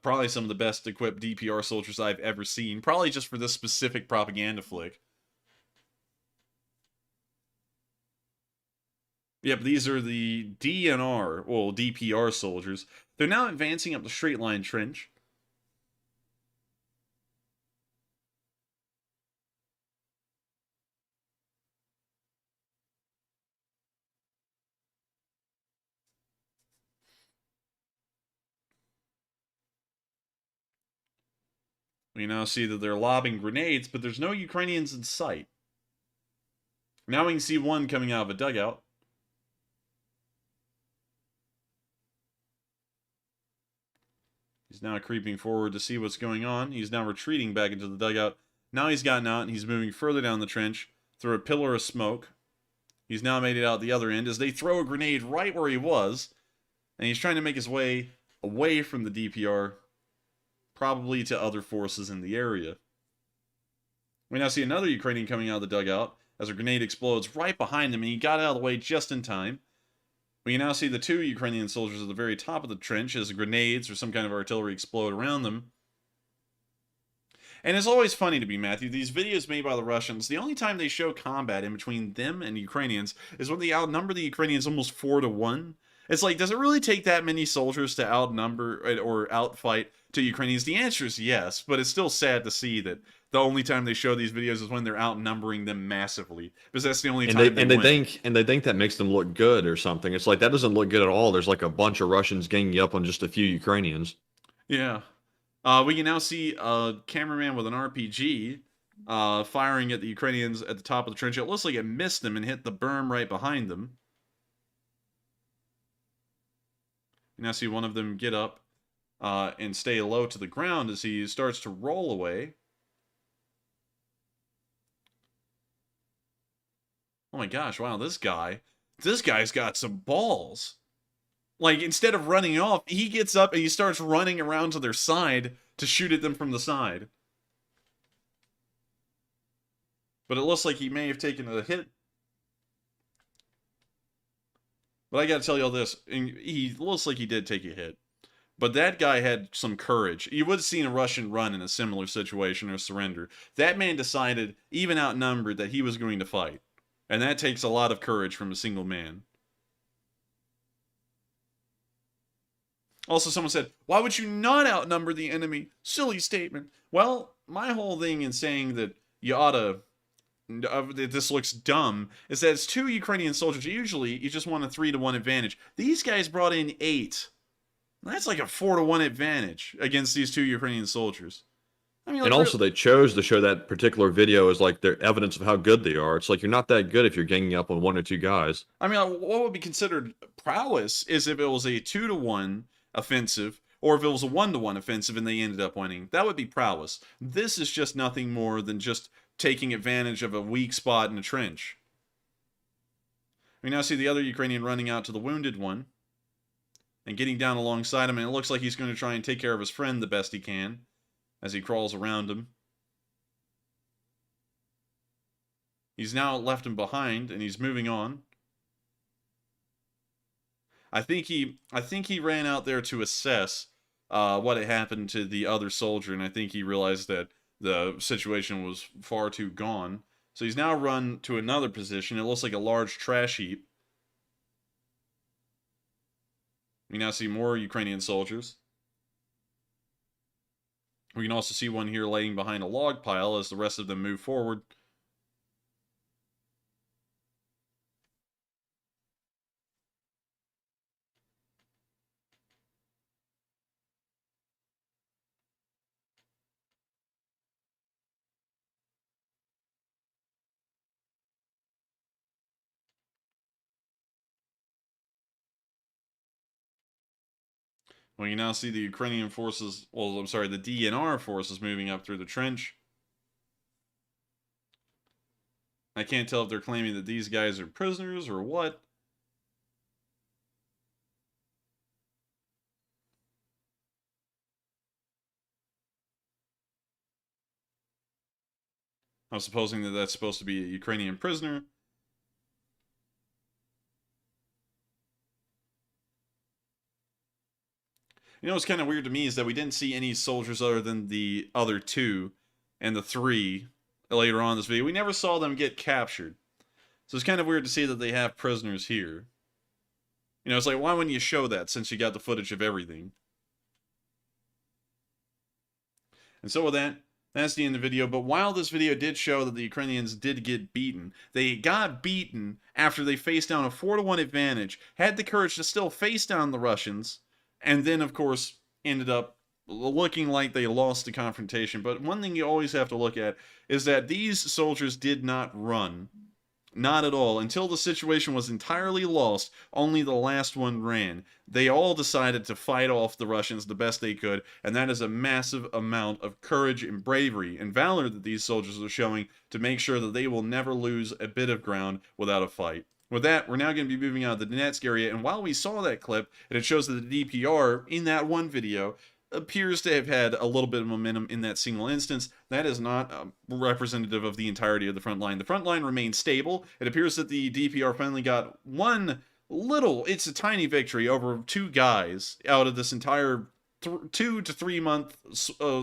Probably some of the best equipped DPR soldiers I've ever seen. Probably just for this specific propaganda flick. Yep, these are the DNR, well, DPR soldiers. They're now advancing up the straight line trench. We now see that they're lobbing grenades, but there's no Ukrainians in sight. Now we can see one coming out of a dugout. He's now creeping forward to see what's going on. He's now retreating back into the dugout. Now he's gotten out and he's moving further down the trench through a pillar of smoke. He's now made it out the other end as they throw a grenade right where he was. And he's trying to make his way away from the DPR, probably to other forces in the area. We now see another Ukrainian coming out of the dugout as a grenade explodes right behind him, and he got out of the way just in time. We can now see the two Ukrainian soldiers at the very top of the trench as grenades or some kind of artillery explode around them. And it's always funny to me, Matthew, these videos made by the Russians, the only time they show combat in between them and Ukrainians is when they outnumber the Ukrainians almost 4-1. It's like, does it really take that many soldiers to outnumber or outfight to Ukrainians? The answer is yes, but it's still sad to see that the only time they show these videos is when they're outnumbering them massively, because that's the only time they think that makes them look good or something. It's like, that doesn't look good at all. There's like a bunch of Russians ganging up on just a few Ukrainians. Yeah. We can now see a cameraman with an RPG firing at the Ukrainians at the top of the trench. It looks like it missed them and hit the berm right behind them. You now see one of them get up and stay low to the ground as he starts to roll away. Oh my gosh, wow, this guy's got some balls. Like, instead of running off, he gets up and he starts running around to their side to shoot at them from the side. But it looks like he may have taken a hit. But I gotta tell y'all this, he looks like he did take a hit. But that guy had some courage. You would have seen a Russian run in a similar situation or surrender. That man decided, even outnumbered, that he was going to fight. And that takes a lot of courage from a single man. Also, someone said, why would you not outnumber the enemy? Silly statement. Well, my whole thing in saying that you oughta, that this looks dumb, is that it's 2 Ukrainian soldiers. Usually, you just want a 3-to-1 advantage. These guys brought in 8. That's like a 4-to-1 advantage against these 2 Ukrainian soldiers. I mean, like, and also, they chose to show that particular video as like their evidence of how good they are. It's like you're not that good if you're ganging up on 1 or 2 guys. I mean, what would be considered prowess is if it was a 2-to-1 offensive, or if it was a 1-to-1 offensive and they ended up winning. That would be prowess. This is just nothing more than just taking advantage of a weak spot in a trench. We now see the other Ukrainian running out to the wounded one and getting down alongside him, and it looks like he's going to try and take care of his friend the best he can as he crawls around him. He's now left him behind, and he's moving on. I think he ran out there to assess what had happened to the other soldier, and I think he realized that the situation was far too gone. So he's now run to another position. It looks like a large trash heap. We now see more Ukrainian soldiers. We can also see one here laying behind a log pile as the rest of them move forward. Well, you now see the Ukrainian forces, well, I'm sorry, the DNR forces moving up through the trench. I can't tell if they're claiming that these guys are prisoners or what. I'm supposing that that's supposed to be a Ukrainian prisoner. You know what's kind of weird to me is that we didn't see any soldiers other than the other 2 and the 3 later on in this video. We never saw them get captured. So it's kind of weird to see that they have prisoners here. You know, it's like, why wouldn't you show that since you got the footage of everything? And so with that, that's the end of the video. But while this video did show that the Ukrainians did get beaten, they got beaten after they faced down a 4-to-1 advantage, had the courage to still face down the Russians, and then, of course, ended up looking like they lost the confrontation. But one thing you always have to look at is that these soldiers did not run. Not at all. Until the situation was entirely lost, only the last one ran. They all decided to fight off the Russians the best they could, and that is a massive amount of courage and bravery and valor that these soldiers are showing to make sure that they will never lose a bit of ground without a fight. With that, we're now going to be moving out of the Donetsk area, and while we saw that clip, and it shows that the DPR, in that one video, appears to have had a little bit of momentum in that single instance, that is not representative of the entirety of the front line. The front line remains stable. It appears that the DPR finally got one little, it's a tiny victory over 2 guys out of this entire 2 to 3 month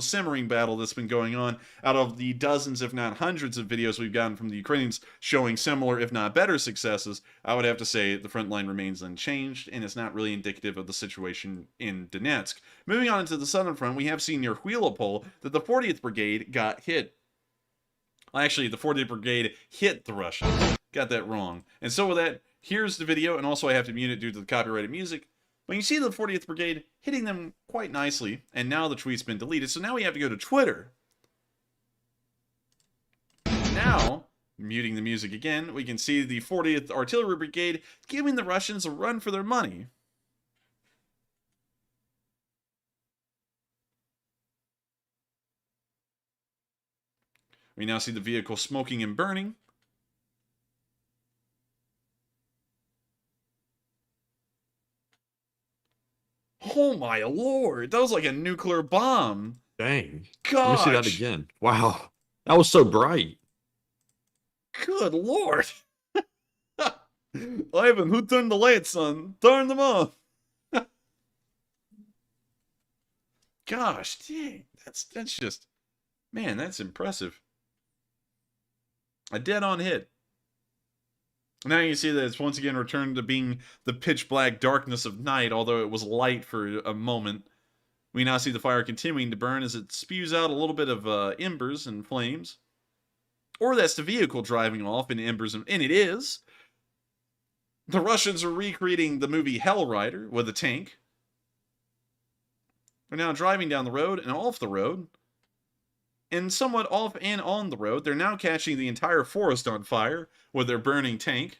simmering battle that's been going on, out of the dozens if not hundreds of videos we've gotten from the Ukrainians showing similar if not better successes. I would have to say the front line remains unchanged, and it's not really indicative of the situation in Donetsk. Moving on into the southern front, we have seen near Huilopol that the 40th Brigade got hit. Actually, the 40th Brigade hit the Russians. Got that wrong. And so with that, here's the video, and also I have to mute it due to the copyrighted music. But you see the 40th Brigade hitting them quite nicely, and now the tweet's been deleted, so now we have to go to Twitter. Now, muting the music again, we can see the 40th Artillery Brigade giving the Russians a run for their money. We now see the vehicle smoking and burning. Oh my lord, that was like a nuclear bomb. Dang. Gosh. Let me see that again. Wow. That was so bright. Good lord. Ivan, who turned the lights on? Turn them off. Gosh, dang, that's just, man, that's impressive. A dead-on hit. Now you see that it's once again returned to being the pitch black darkness of night, although it was light for a moment. We now see the fire continuing to burn as it spews out a little bit of embers and flames. Or that's the vehicle driving off in embers, and it is. The Russians are recreating the movie Hell Rider with a tank. They're now driving down the road and off the road. And somewhat off and on the road, they're now catching the entire forest on fire with their burning tank.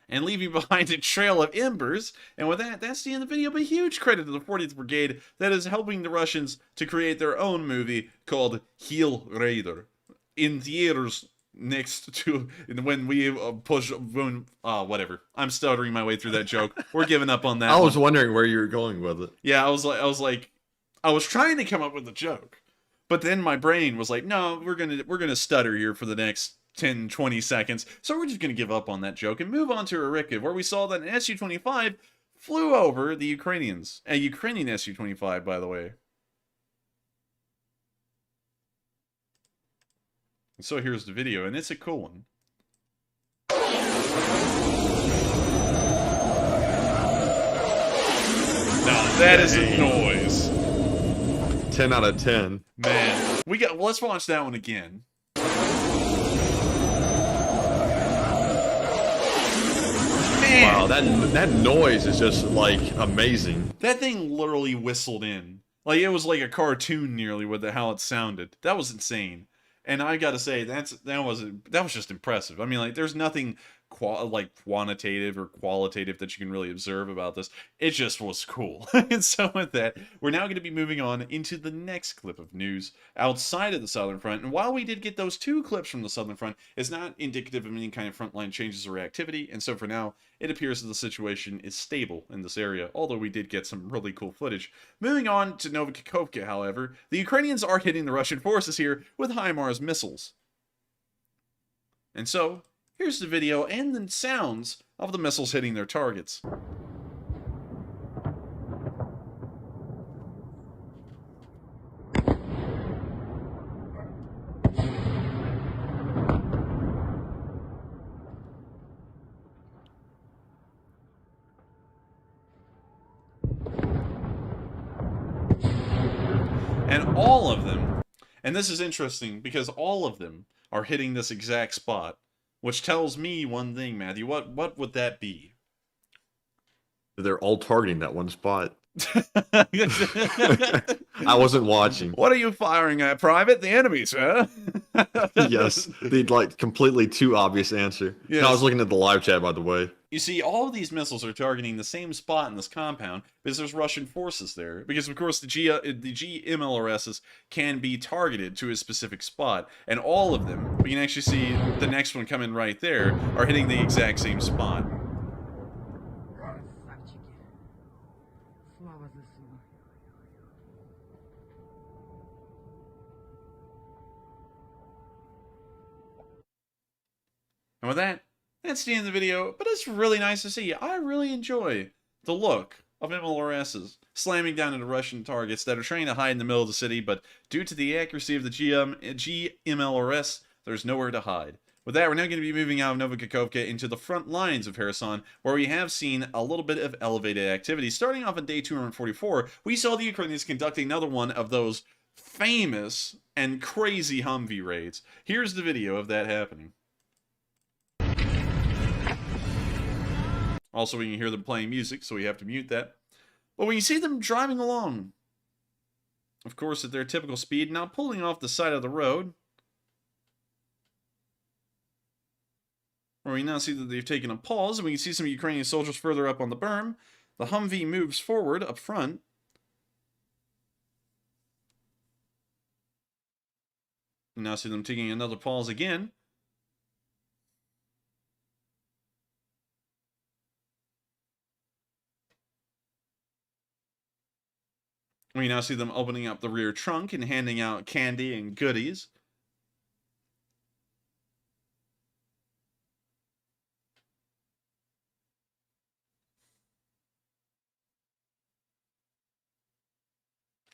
And leaving behind a trail of embers. And with that, that's the end of the video. But huge credit to the 40th Brigade that is helping the Russians to create their own movie called Hell Rider. In theaters next to when we whatever. I'm stuttering my way through that joke. We're giving up on that. I was wondering where you were going with it. Yeah, I was trying to come up with a joke, but then my brain was like, no, we're gonna stutter here for the next 10-20 seconds, so we're just gonna give up on that joke and move on to Reconnaissance, where we saw that an Su-25 flew over the Ukrainians, a Ukrainian Su-25, by the way. So here's the video, and it's a cool one. Now that is a noise. 10 out of 10. Man, let's watch that one again. Man. Wow, that noise is just like amazing. That thing literally whistled in. Like it was like a cartoon nearly with how it sounded. That was insane. And I gotta say, that was just impressive. I mean, like, there's nothing quantitative or qualitative that you can really observe about this. It just was cool. And so with that, we're now going to be moving on into the next clip of news outside of the Southern Front. And while we did get those 2 clips from the Southern Front, it's not indicative of any kind of frontline changes or activity. And so for now, it appears that the situation is stable in this area, although we did get some really cool footage. Moving on to Novokhovka, however, the Ukrainians are hitting the Russian forces here with HIMARS missiles. And so, here's the video and the sounds of the missiles hitting their targets. And all of them, and this is interesting because all of them are hitting this exact spot. Which tells me one thing, Matthew. What would that be? They're all targeting that one spot. I wasn't watching. What are you firing at, Private? The enemy, sir. Yes, the completely too obvious answer. Yes. No, I was looking at the live chat, by the way. You see, all of these missiles are targeting the same spot in this compound because there's Russian forces there. Because, of course, the GMLRSs can be targeted to a specific spot. And all of them, we can actually see the next one coming right there, are hitting the exact same spot. And with that, that's the end of the video, but it's really nice to see. I really enjoy the look of MLRSs slamming down into Russian targets that are trying to hide in the middle of the city, but due to the accuracy of the GMLRS, there's nowhere to hide. With that, we're now going to be moving out of Novokhovka into the front lines of Kherson, where we have seen a little bit of elevated activity. Starting off on day 244, we saw the Ukrainians conducting another one of those famous and crazy Humvee raids. Here's the video of that happening. Also, we can hear them playing music, so we have to mute that. But when you see them driving along, of course, at their typical speed, now pulling off the side of the road, where we now see that they've taken a pause, and we can see some Ukrainian soldiers further up on the berm. The Humvee moves forward up front. We now see them taking another pause again. We now see them opening up the rear trunk and handing out candy and goodies.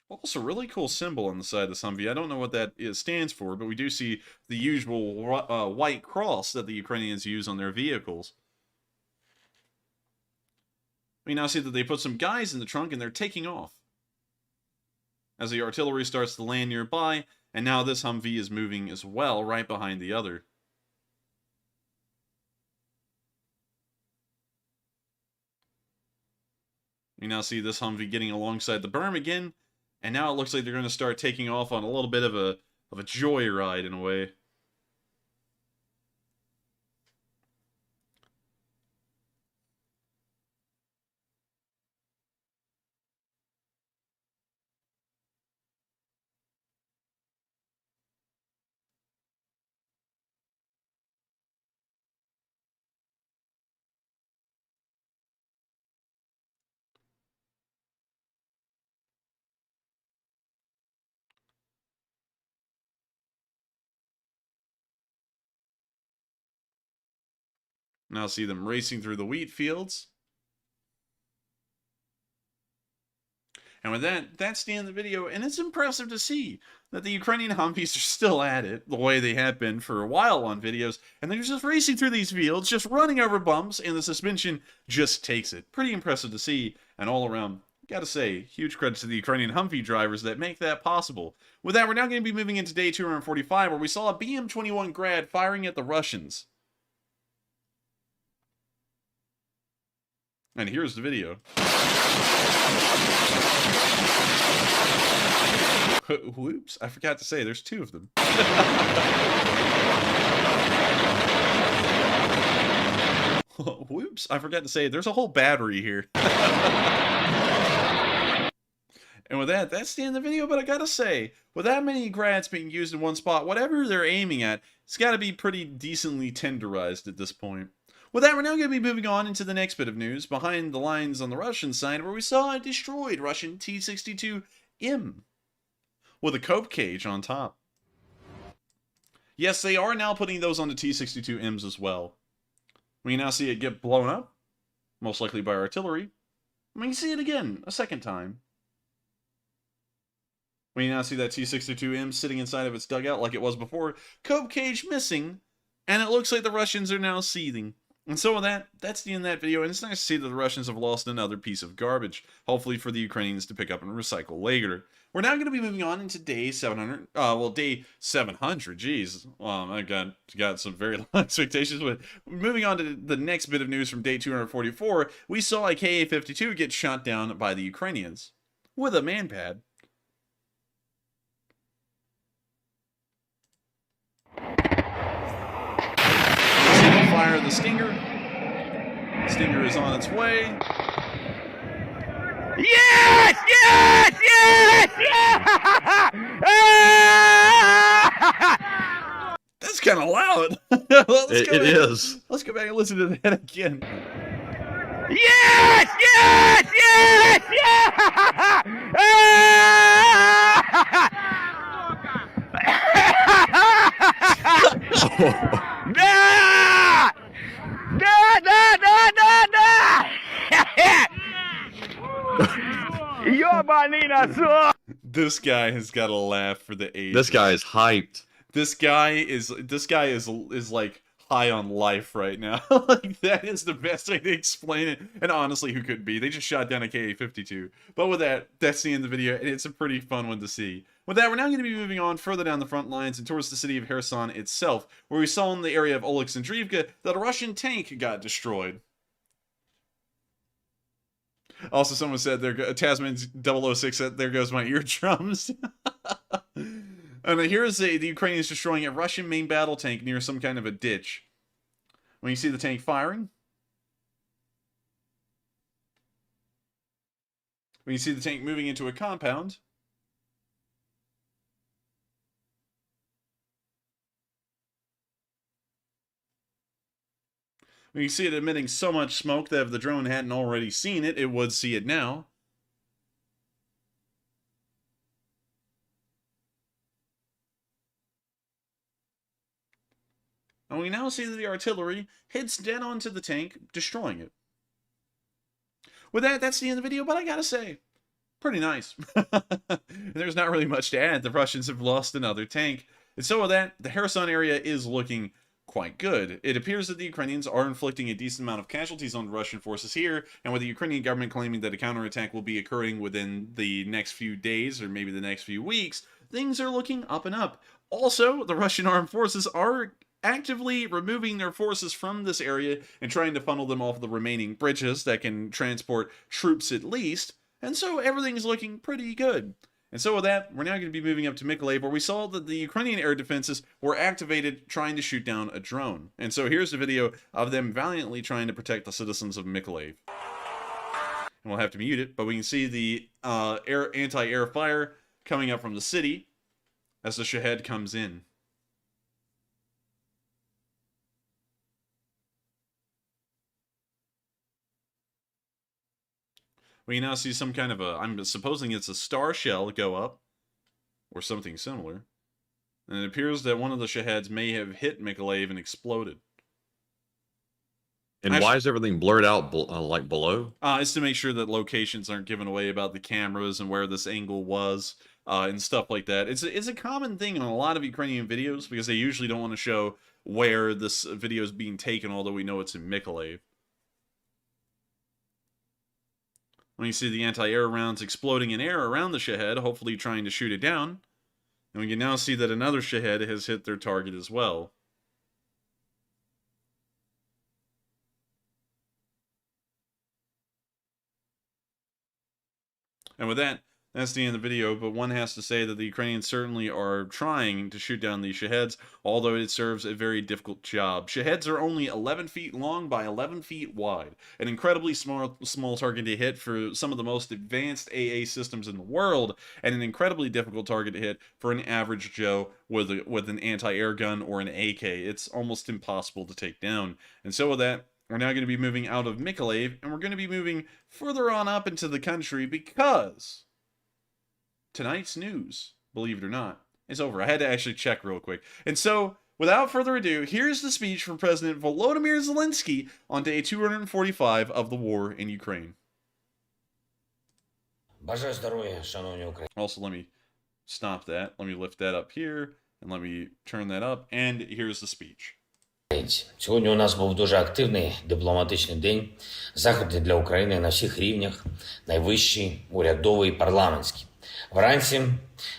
Also, really cool symbol on the side of the Humvee. I don't know what that stands for, but we do see the usual white cross that the Ukrainians use on their vehicles. We now see that they put some guys in the trunk and they're taking off. As the artillery starts to land nearby, and now this Humvee is moving as well, right behind the other. We now see this Humvee getting alongside the berm again, and now it looks like they're going to start taking off on a little bit of a joyride in a way. Now see them racing through the wheat fields. And with that, that's the end of the video, and it's impressive to see that the Ukrainian Humvees are still at it, the way they have been for a while on videos, and they're just racing through these fields, just running over bumps, and the suspension just takes it. Pretty impressive to see, and all around, gotta say, huge credit to the Ukrainian Humvee drivers that make that possible. With that, we're now going to be moving into day 245, where we saw a BM-21 grad firing at the Russians. And here's the video. Whoops, I forgot to say, there's two of them. Whoops, I forgot to say, there's a whole battery here. And with that, that's the end of the video, but I gotta say, with that many grads being used in one spot, whatever they're aiming at, it's gotta be pretty decently tenderized at this point. With that, we're now going to be moving on into the next bit of news, behind the lines on the Russian side, where we saw a destroyed Russian T-62M with a cope cage on top. Yes, they are now putting those on the T-62Ms as well. We now see it get blown up, most likely by artillery. We can see it again, a second time. We now see that T-62M sitting inside of its dugout like it was before, cope cage missing, and it looks like the Russians are now seething. And so with that, that's the end of that video, and it's nice to see that the Russians have lost another piece of garbage, hopefully for the Ukrainians to pick up and recycle later. We're now going to be moving on into day 700, day 700, jeez. I got some very low expectations, but moving on to the next bit of news from day 244, we saw a Ka-52 get shot down by the Ukrainians with a man-pad. Fire the Stinger. The Stinger is on its way. Yes! Yes! Yes! Yes! That's kind of loud. It is. Let's go back and listen to that again. Yes! Yes! Yes! Yes! Да! Да, да, да, да, да! Ёбаный насос! This guy has got a laugh for the ages. This guy is hyped. This guy is like high on life right now. Like, that is the best way to explain it. And honestly, who could be? They just shot down a Ka-52. But with that, that's the end of the video, and it's a pretty fun one to see. With that, we're now going to be moving on further down the front lines and towards the city of Kherson itself, where we saw in the area of Oleksandrivka that a Russian tank got destroyed. Also, someone said, Tasman 006 said, there goes my eardrums. And here's the Ukrainians destroying a Russian main battle tank near some kind of a ditch. When you see the tank firing, when you see the tank moving into a compound, when you see it emitting so much smoke that if the drone hadn't already seen it, it would see it now. And we now see that the artillery hits dead onto the tank, destroying it. With that, that's the end of the video, but I gotta say, pretty nice. There's not really much to add. The Russians have lost another tank. And so with that, the Kherson area is looking quite good. It appears that the Ukrainians are inflicting a decent amount of casualties on the Russian forces here, and with the Ukrainian government claiming that a counterattack will be occurring within the next few days or maybe the next few weeks, things are looking up and up. Also, the Russian armed forces are actively removing their forces from this area and trying to funnel them off the remaining bridges that can transport troops at least, and so everything's looking pretty good. And so with that, we're now going to be moving up to Mykolaiv, where we saw that the Ukrainian air defenses were activated trying to shoot down a drone. And so here's a video of them valiantly trying to protect the citizens of Mykolaiv. And we'll have to mute it, but we can see the anti-air fire coming up from the city as the Shahed comes in. We can now see some kind of I'm supposing it's a star shell go up, or something similar. And it appears that one of the Shaheds may have hit Mykolaiv and exploded. And why is everything blurred out like below? It's to make sure that locations aren't given away about the cameras and where this angle was, and stuff like that. It's a common thing in a lot of Ukrainian videos, because they usually don't want to show where this video is being taken, although we know it's in Mykolaiv. When you see the anti-air rounds exploding in air around the Shahed, hopefully trying to shoot it down. And we can now see that another Shahed has hit their target as well. And with that, that's the end of the video, but one has to say that the Ukrainians certainly are trying to shoot down these Shaheds, although it serves a very difficult job. Shaheds are only 11 feet long by 11 feet wide, an incredibly small target to hit for some of the most advanced AA systems in the world, and an incredibly difficult target to hit for an average Joe with an anti-air gun or an AK. It's almost impossible to take down. And so with that, we're now going to be moving out of Mykolaiv, and we're going to be moving further on up into the country because tonight's news, believe it or not, is over. I had to actually check real quick. And so, without further ado, here's the speech from President Volodymyr Zelensky on day 245 of the war in Ukraine. Also, let me stop that. Let me lift that up here, and let me turn that up, and here's the speech. Сьогодні у нас був дуже активний дипломатичний день. Заходи для України на всіх рівнях, найвищий, урядовий, парламентський. Вранці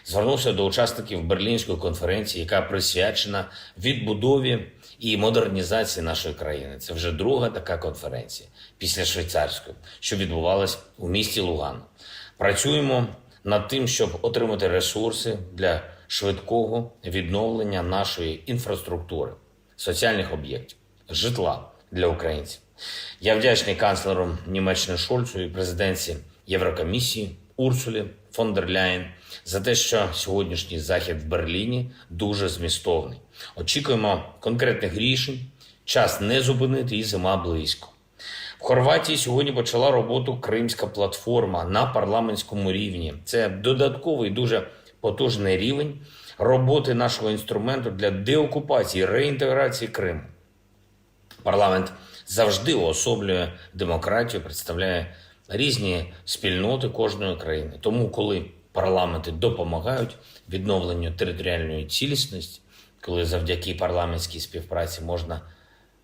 звернувся до учасників Берлінської конференції, яка присвячена відбудові і модернізації нашої країни. Це вже друга така конференція після швейцарської, що відбувалась у місті Лугано. Працюємо над тим, щоб отримати ресурси для швидкого відновлення нашої інфраструктури, соціальних об'єктів, житла для українців. Я вдячний канцлеру Німеччини Шольцу і президентці Єврокомісії Урсулі фон дер Ляєн за те, що сьогоднішній захід в Берліні дуже змістовний. Очікуємо конкретних рішень, час не зупинити і зима близько. В Хорватії сьогодні почала роботу Кримська платформа на парламентському рівні. Це додатковий дуже потужний рівень роботи нашого інструменту для деокупації, реінтеграції Криму. Парламент завжди уособлює демократію, представляє різні спільноти кожної країни. Тому, коли парламенти допомагають відновленню територіальної цілісності, коли завдяки парламентській співпраці можна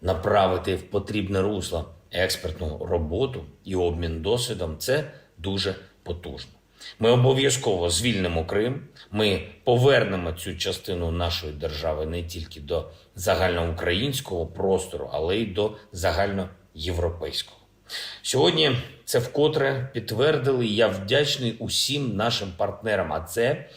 направити в потрібне русло експертну роботу і обмін досвідом, це дуже потужно. Ми обов'язково звільнимо Крим, ми повернемо цю частину нашої держави не тільки до загальноукраїнського простору, але й до загальноєвропейського. Сьогодні це вкотре підтвердили, і я вдячний усім нашим партнерам, а це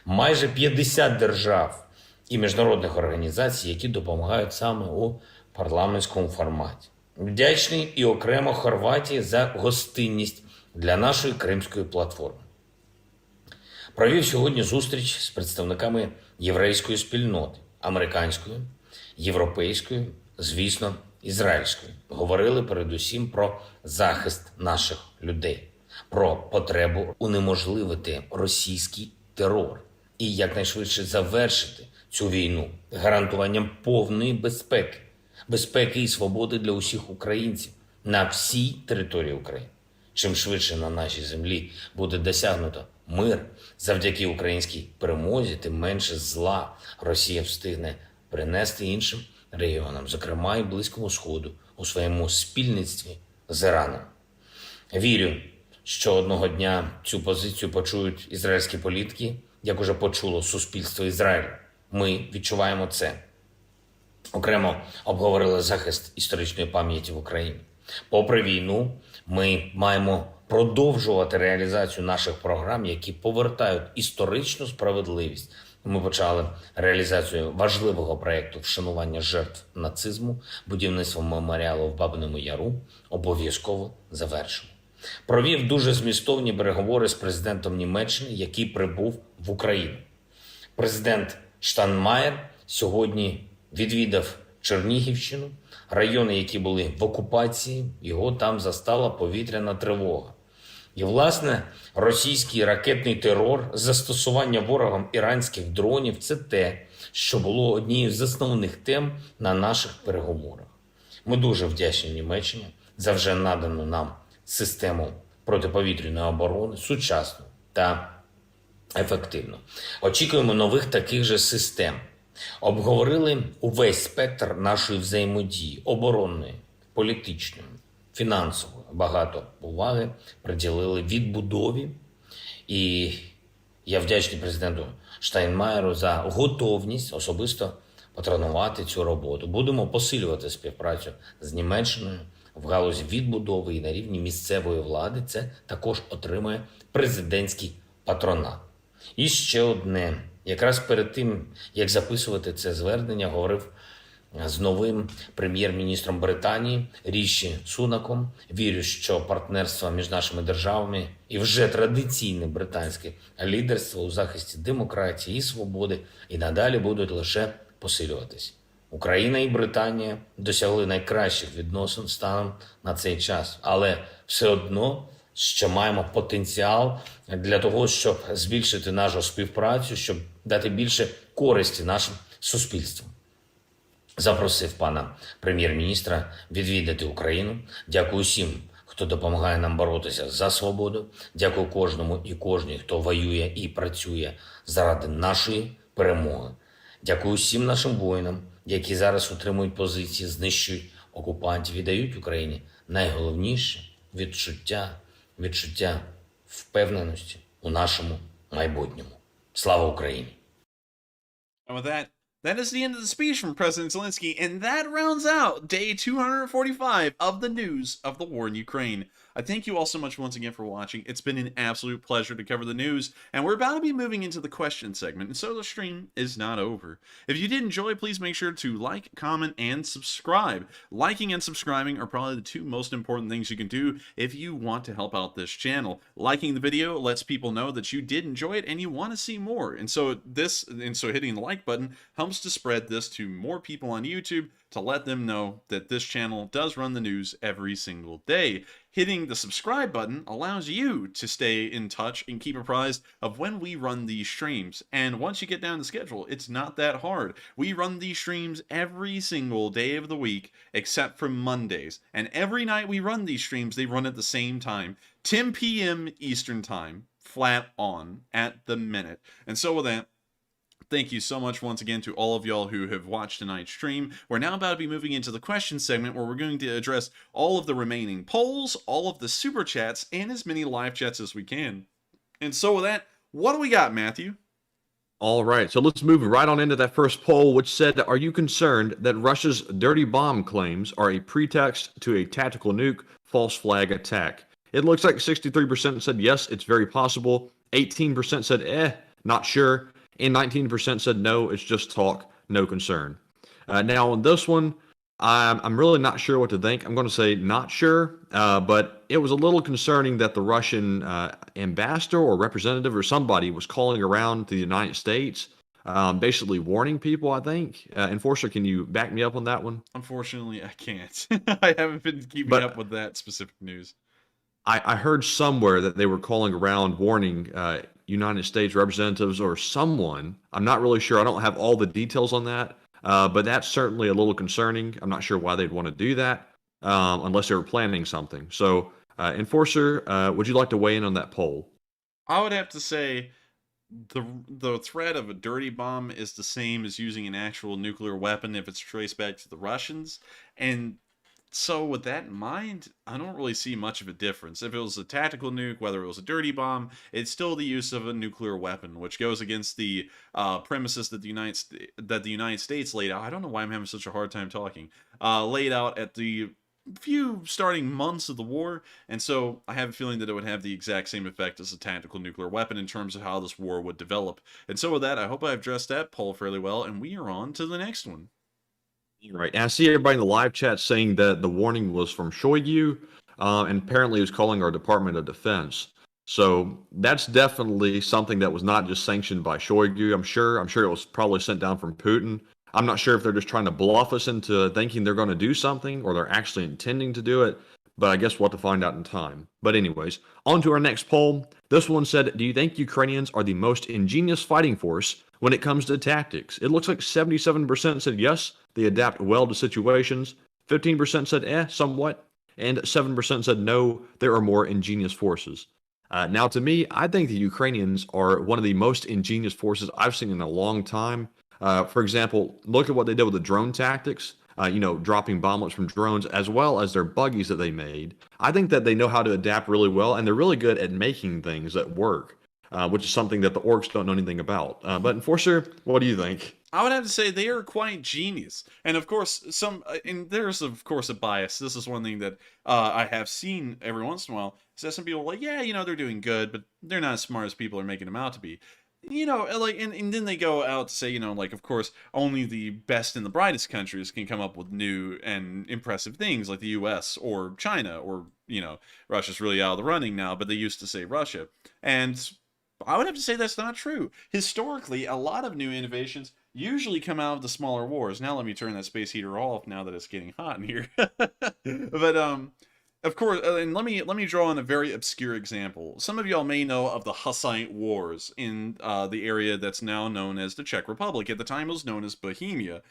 майже 50 держав і міжнародних організацій, які допомагають саме у парламентському форматі. Вдячний і окремо Хорватії за гостинність для нашої Кримської платформи. Провів сьогодні зустріч з представниками єврейської спільноти, американської, європейської, звісно, ізраїльської. Говорили передусім про захист наших людей, про потребу унеможливити російський терор і якнайшвидше завершити цю війну гарантуванням повної безпеки і свободи для усіх українців на всій території України. чим швидше на нашій землі буде досягнуто мир завдяки українській перемозі, тим менше зла Росія встигне принести іншим регіонам, зокрема і Близькому Сходу, у своєму спільництві з Іраном. Вірю, що одного дня цю позицію почують ізраїльські політики, як уже почуло суспільство Ізраїлю. Ми відчуваємо це. Окремо обговорили захист історичної пам'яті в Україні. Попри війну, ми маємо продовжувати реалізацію наших програм, які повертають історичну справедливість. Ми почали реалізацію важливого проєкту вшанування жертв нацизму, будівництво меморіалу в Бабиному Яру, обов'язково завершимо. Провів дуже змістовні переговори з президентом Німеччини, який прибув в Україну. Президент Штайнмаєр сьогодні відвідав Чернігівщину, райони, які були в окупації, його там застала повітряна тривога. І, власне, російський ракетний терор, застосування ворогом іранських дронів – це те, що було однією з основних тем на наших переговорах. Ми дуже вдячні Німеччині за вже надану нам систему протиповітряної оборони, сучасну та ефективну. Очікуємо нових таких же систем. Обговорили увесь спектр нашої взаємодії – оборонної, політичної, фінансової. Багато уваги приділили відбудові. І я вдячний президенту Штайнмаєру за готовність особисто патронувати цю роботу. Будемо посилювати співпрацю з Німеччиною в галузі відбудови і на рівні місцевої влади. Це також отримає президентський патронат. І ще одне. Якраз перед тим, як записувати це звернення, говорив з новим прем'єр-міністром Британії Ріші Сунаком. Вірю, що партнерство між нашими державами і вже традиційне британське лідерство у захисті демократії і свободи і надалі будуть лише посилюватись. Україна і Британія досягли найкращих відносин станом на цей час, але все одно ще маємо потенціал для того, щоб збільшити нашу співпрацю, щоб дати більше користі нашим суспільствам. Запросив пана прем'єр-міністра відвідати Україну. Дякую всім, хто допомагає нам боротися за свободу. Дякую кожному і кожній, хто воює і працює заради нашої перемоги. Дякую всім нашим воїнам, які зараз утримують позиції, знищують окупантів і дають Україні найголовніше відчуття впевненості у нашому майбутньому. Слава Україні! And with that is the end of the speech from President Zelensky, and that rounds out day 245 of the news of the war in Ukraine. I thank you all so much once again for watching. It's been an absolute pleasure to cover the news, and we're about to be moving into the question segment, and so the stream is not over. If you did enjoy, please make sure to like, comment, and subscribe. Liking and subscribing are probably the two most important things you can do if you want to help out this channel. Liking the video lets people know that you did enjoy it and you want to see more, and so hitting the like button helps to spread this to more people on YouTube to let them know that this channel does run the news every single day. Hitting the subscribe button allows you to stay in touch and keep apprised of when we run these streams. And once you get down the schedule, it's not that hard. We run these streams every single day of the week except for Mondays. And every night we run these streams, they run at the same time, 10 p.m. Eastern Time, flat on, at the minute. And so with that, thank you so much once again to all of y'all who have watched tonight's stream. We're now about to be moving into the question segment where we're going to address all of the remaining polls, all of the super chats, and as many live chats as we can. And so with that, what do we got, Matthew? All right, so let's move right on into that first poll, which said, are you concerned that Russia's dirty bomb claims are a pretext to a tactical nuke false flag attack? It looks like 63% said yes, it's very possible. 18% said not sure. And 19% said no, it's just talk, no concern. Now on this one, I'm really not sure what to think. I'm going to say not sure, but it was a little concerning that the Russian ambassador or representative or somebody was calling around to the United States, basically warning people, I think. Enforcer, can you back me up on that one? Unfortunately, I can't. I haven't been keeping up with that specific news. I heard somewhere that they were calling around warning United States representatives or someone. I'm not really sure. I don't have all the details on that, but that's certainly a little concerning. I'm not sure why they'd want to do that unless they were planning something. So Enforcer, would you like to weigh in on that poll? I would have to say the threat of a dirty bomb is the same as using an actual nuclear weapon if it's traced back to the Russians. And so with that in mind, I don't really see much of a difference. If it was a tactical nuke, whether it was a dirty bomb, it's still the use of a nuclear weapon, which goes against the premises that the United States laid out. I don't know why I'm having such a hard time talking. Laid out at the few starting months of the war, and so I have a feeling that it would have the exact same effect as a tactical nuclear weapon in terms of how this war would develop. And so with that, I hope I've addressed that poll fairly well, and we are on to the next one. Right. And I see everybody in the live chat saying that the warning was from Shoigu, and apparently it was calling our Department of Defense. So that's definitely something that was not just sanctioned by Shoigu. I'm sure it was probably sent down from Putin. I'm not sure if they're just trying to bluff us into thinking they're going to do something or they're actually intending to do it, but I guess we'll have to find out in time. But anyways, on to our next poll. This one said, do you think Ukrainians are the most ingenious fighting force when it comes to tactics? It looks like 77% said yes, they adapt well to situations. 15% said somewhat. And 7% said no, there are more ingenious forces. Now, to me, I think the Ukrainians are one of the most ingenious forces I've seen in a long time. For example, look at what they did with the drone tactics, dropping bomblets from drones, as well as their buggies that they made. I think that they know how to adapt really well, and they're really good at making things that work, which is something that the orcs don't know anything about. But Enforcer, what do you think? I would have to say they are quite genius. And of course, there's of course a bias. This is one thing that I have seen every once in a while, is that some people are like, yeah, they're doing good, but they're not as smart as people are making them out to be. And then they go out to say, of course, only the best and the brightest countries can come up with new and impressive things like the US or China or, Russia's really out of the running now, but they used to say Russia. And I would have to say that's not true. Historically, a lot of new innovations usually come out of the smaller wars. Now let me turn that space heater off now that it's getting hot in here. But, of course, and let me draw on a very obscure example. Some of y'all may know of the Hussite Wars in the area that's now known as the Czech Republic. At the time, it was known as Bohemia.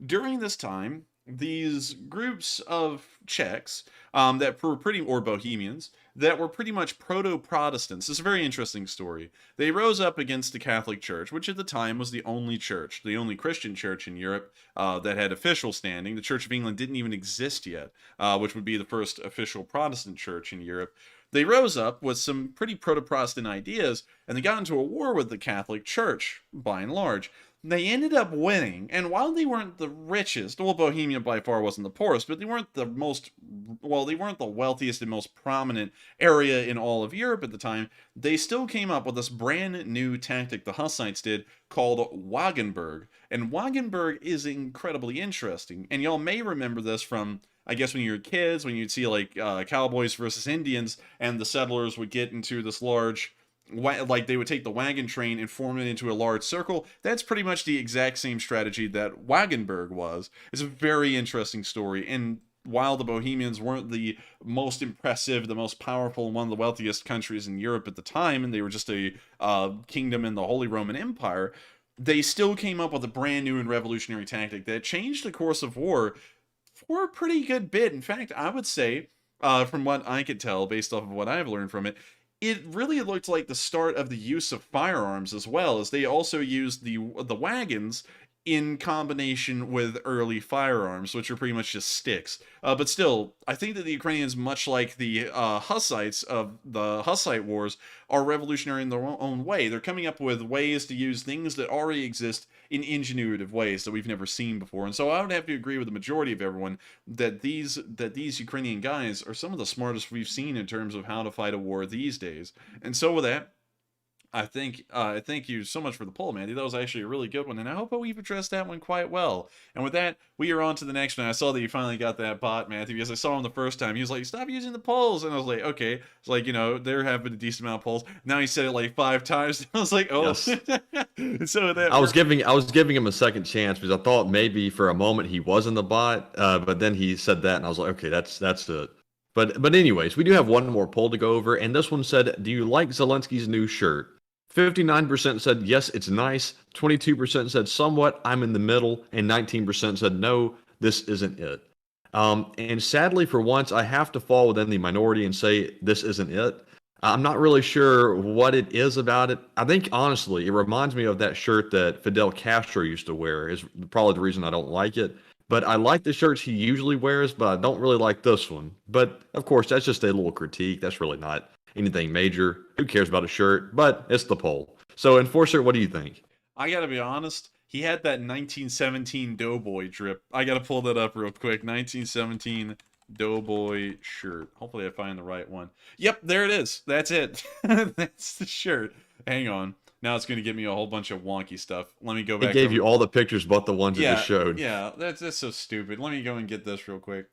During this time, these groups of Czechs that were or Bohemians that were pretty much proto-Protestants. It's a very interesting story. They rose up against the Catholic Church, which at the time was the only church, the only Christian church in Europe that had official standing. The Church of England didn't even exist yet, which would be the first official Protestant church in Europe. They rose up with some pretty proto-Protestant ideas, and they got into a war with the Catholic Church, by and large. They ended up winning, and while they weren't the richest, well, Bohemia by far wasn't the poorest, but they weren't the wealthiest and most prominent area in all of Europe at the time, they still came up with this brand new tactic the Hussites did called Wagenburg. And Wagenburg is incredibly interesting, and y'all may remember this from, I guess, when you were kids, when you'd see, cowboys versus Indians, and the settlers would get into this large, they would take the wagon train and form it into a large circle. That's pretty much the exact same strategy that Wagenburg was. It's a very interesting story, and while the Bohemians weren't the most impressive, the most powerful, one of the wealthiest countries in Europe at the time, and they were just a kingdom in the Holy Roman Empire, they still came up with a brand new and revolutionary tactic that changed the course of war for a pretty good bit. In fact, I would say, from what I could tell, based off of what I've learned from it, it really looked like the start of the use of firearms, as well as they also used the wagons in combination with early firearms, which are pretty much just sticks. But still, I think that the Ukrainians, much like the Hussites of the Hussite Wars, are revolutionary in their own way. They're coming up with ways to use things that already exist in ingenuitive ways that we've never seen before. And so I would have to agree with the majority of everyone that these Ukrainian guys are some of the smartest we've seen in terms of how to fight a war these days. And so with that, I thank you so much for the poll, Mandy. That was actually a really good one, and I hope we've addressed that one quite well. And with that, we are on to the next one. I saw that you finally got that bot, Matthew, because I saw him the first time. He was like, stop using the polls. And I was like, okay. It's like, there have been a decent amount of polls. Now he said it like 5 times. I was like, oh. Yes. So that I was giving him a second chance because I thought maybe for a moment he wasn't the bot, but then he said that, and I was like, okay, that's it. But anyways, we do have one more poll to go over, and this one said, do you like Zelensky's new shirt? 59% said yes, it's nice. 22% said somewhat, I'm in the middle, and 19% said no, this isn't it. And sadly, for once, I have to fall within the minority and say this isn't it. I'm not really sure what it is about it. I think, honestly, it reminds me of that shirt that Fidel Castro used to wear, is probably the reason I don't like it. But I like the shirts he usually wears, but I don't really like this one. But, of course, that's just a little critique. That's really not anything major. Who cares about a shirt? But it's the poll. So, Enforcer, what do you think? I gotta be honest, he had that 1917 Doughboy drip. I gotta pull that up real quick. 1917 Doughboy shirt. Hopefully I find the right one. Yep, there it is. That's it. That's the shirt. Hang on. Now it's going to give me a whole bunch of wonky stuff. Let me go back. It gave you all the pictures but the ones it just showed. Yeah, that's so stupid. Let me go and get this real quick.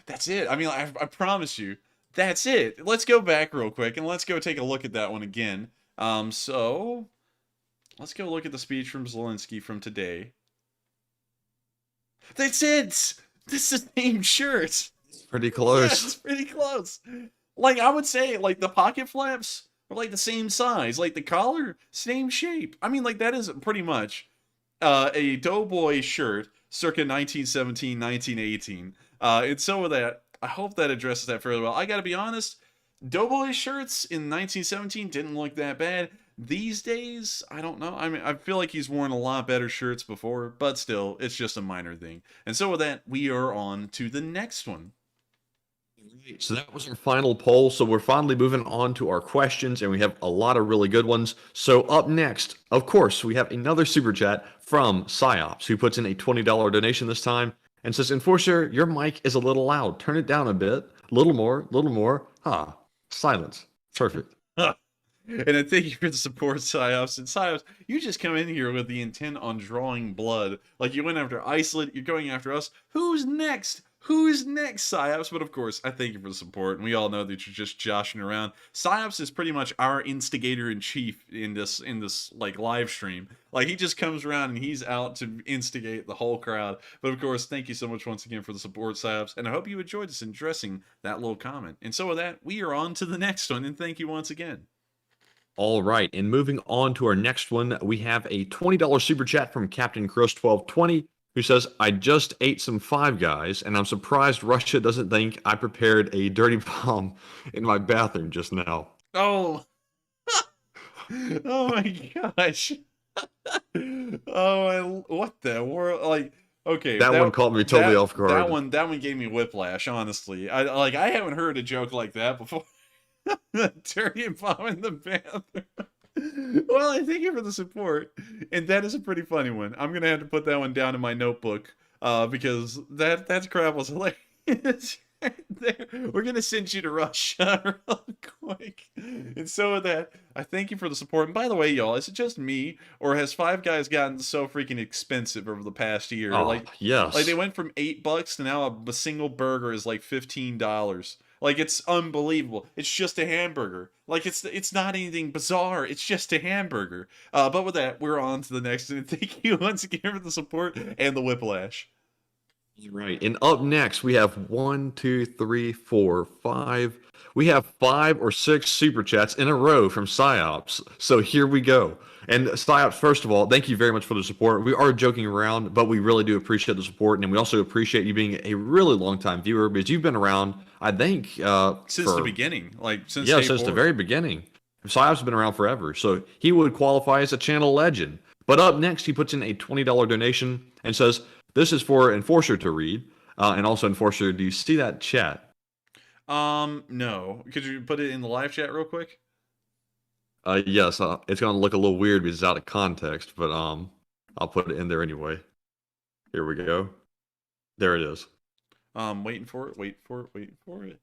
That's it. I mean, I promise you. That's it. Let's go back real quick and let's go take a look at that one again. So let's go look at the speech from Zelensky from today. That's it. This is the same shirt. Pretty close. Yeah, it's pretty close. Like, I would say, like, the pocket flaps are, like, the same size. Like, the collar, same shape. I mean, like, that is pretty much a Doughboy shirt circa 1917, 1918. And so with that, I hope that addresses that fairly well. I gotta be honest, Doughboy shirts in 1917 didn't look that bad. These days, I don't know. I mean, I feel like he's worn a lot better shirts before, but still, it's just a minor thing. And so with that, we are on to the next one. So that was our final poll. So we're finally moving on to our questions, and we have a lot of really good ones. So up next, of course, we have another super chat from Psyops, who puts in a $20 donation this time and says, Enforcer, your mic is a little loud. Turn it down a bit. Little more, little more. Silence. Perfect. And I thank you for the support, Psyops. And Psyops, you just come in here with the intent on drawing blood. Like, you went after Iceland, you're going after us. Who's next? Who's next, Psyops? But of course, I thank you for the support, and we all know that you're just joshing around. Psyops is pretty much our instigator-in-chief in this like live stream. Like, he just comes around and he's out to instigate the whole crowd. But of course, thank you so much once again for the support, Psyops, and I hope you enjoyed us addressing that little comment. And so with that, we are on to the next one, and thank you once again. All right, and moving on to our next one, we have a $20 super chat from Captain Chris 1220, who says, I just ate some Five Guys, and I'm surprised Russia doesn't think I prepared a dirty bomb in my bathroom just now. Oh. Oh my gosh. What the world? Like, okay. That one caught me totally off guard. That one gave me whiplash, honestly. I haven't heard a joke like that before. Dirty bomb in the bathroom. Well, I thank you for the support, and that is a pretty funny one. I'm gonna have to put that one down in my notebook because that crap was hilarious. There. We're gonna send you to Russia real quick. And so with that, I thank you for the support. And by the way, y'all, is it just me, or has Five Guys gotten so freaking expensive over the past year? Yes. Like they went from $8 to now a single burger is like $15. Like, it's unbelievable. It's just a hamburger. Like, it's not anything bizarre. It's just a hamburger. But with that, we're on to the next. And thank you once again for the support and the whiplash. Right. And up next, we have 1, 2, 3, 4, 5. We have 5 or 6 super chats in a row from Psyops. So here we go. And Psyops, first of all, thank you very much for the support. We are joking around, but we really do appreciate the support. And we also appreciate you being a really long-time viewer, because you've been around, I think, since the beginning. Like, since the very beginning. Psyops has been around forever. So he would qualify as a channel legend. But up next, he puts in a $20 donation and says, this is for Enforcer to read. And also, Enforcer, do you see that chat? No. Could you put it in the live chat real quick? Yes. It's going to look a little weird because it's out of context, but I'll put it in there anyway. Here we go. There it is. Waiting for it.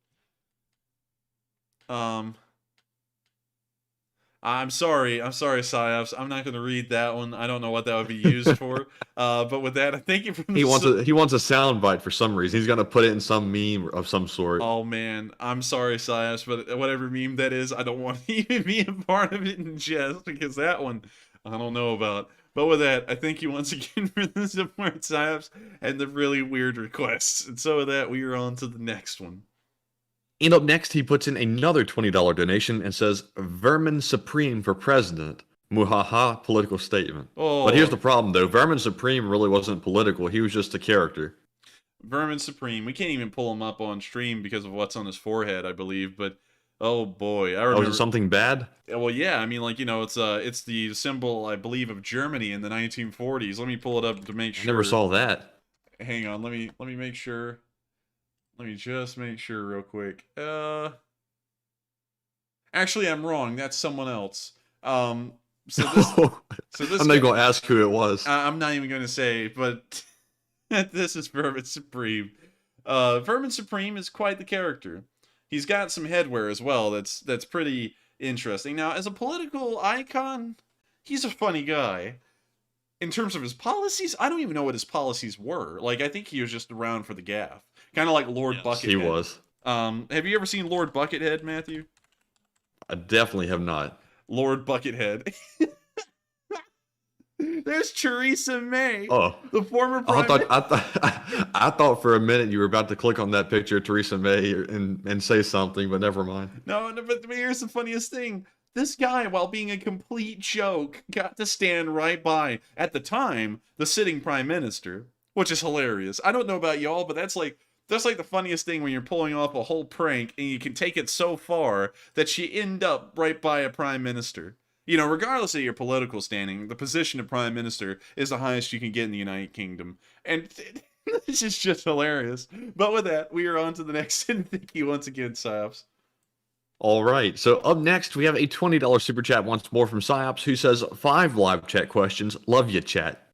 I'm sorry, Psyops. I'm not going to read that one. I don't know what that would be used for. But with that, I thank you for he wants a sound bite for some reason. He's going to put it in some meme of some sort. Oh man, I'm sorry, Psyops, but whatever meme that is, I don't want to even be a part of it in jest, because that one I don't know about. But with that, I thank you once again for the support, Psyops, and the really weird requests. And so with that, we are on to the next one. And up next, he puts in another $20 donation and says, Vermin Supreme for President. Muhaha, political statement. Oh. But here's the problem, though. Vermin Supreme really wasn't political. He was just a character. Vermin Supreme. We can't even pull him up on stream because of what's on his forehead, I believe. But oh boy, I remember. Oh, is it something bad? Well, yeah. I mean, like, you know, it's the symbol, I believe, of Germany in the 1940s. Let me pull it up to make sure. I never saw that. Hang on. Let me make sure. Let me just make sure real quick. Actually, I'm wrong. That's someone else. So this I'm not going to ask who it was. I'm not even going to say, but this is Vermin Supreme. Vermin Supreme is quite the character. He's got some headwear as well. That's pretty interesting. Now, as a political icon, he's a funny guy. In terms of his policies, I don't even know what his policies were. Like, I think he was just around for the gaff. Kind of like Lord Buckethead. He was. Have you ever seen Lord Buckethead, Matthew? I definitely have not. Lord Buckethead. There's Theresa May. Oh, the former prime. I thought for a minute you were about to click on that picture of Theresa May and say something, but never mind. No, but here's the funniest thing. This guy, while being a complete joke, got to stand right by, at the time, the sitting prime minister, which is hilarious. I don't know about y'all, but that's like the funniest thing when you're pulling off a whole prank and you can take it so far that you end up right by a prime minister. You know, regardless of your political standing, the position of prime minister is the highest you can get in the United Kingdom. And this is just hilarious. But with that, we are on to the next. And thank you once again, Psyops. All right. So up next, we have a $20 super chat once more from Psyops, who says 5 live chat questions. Love you, chat.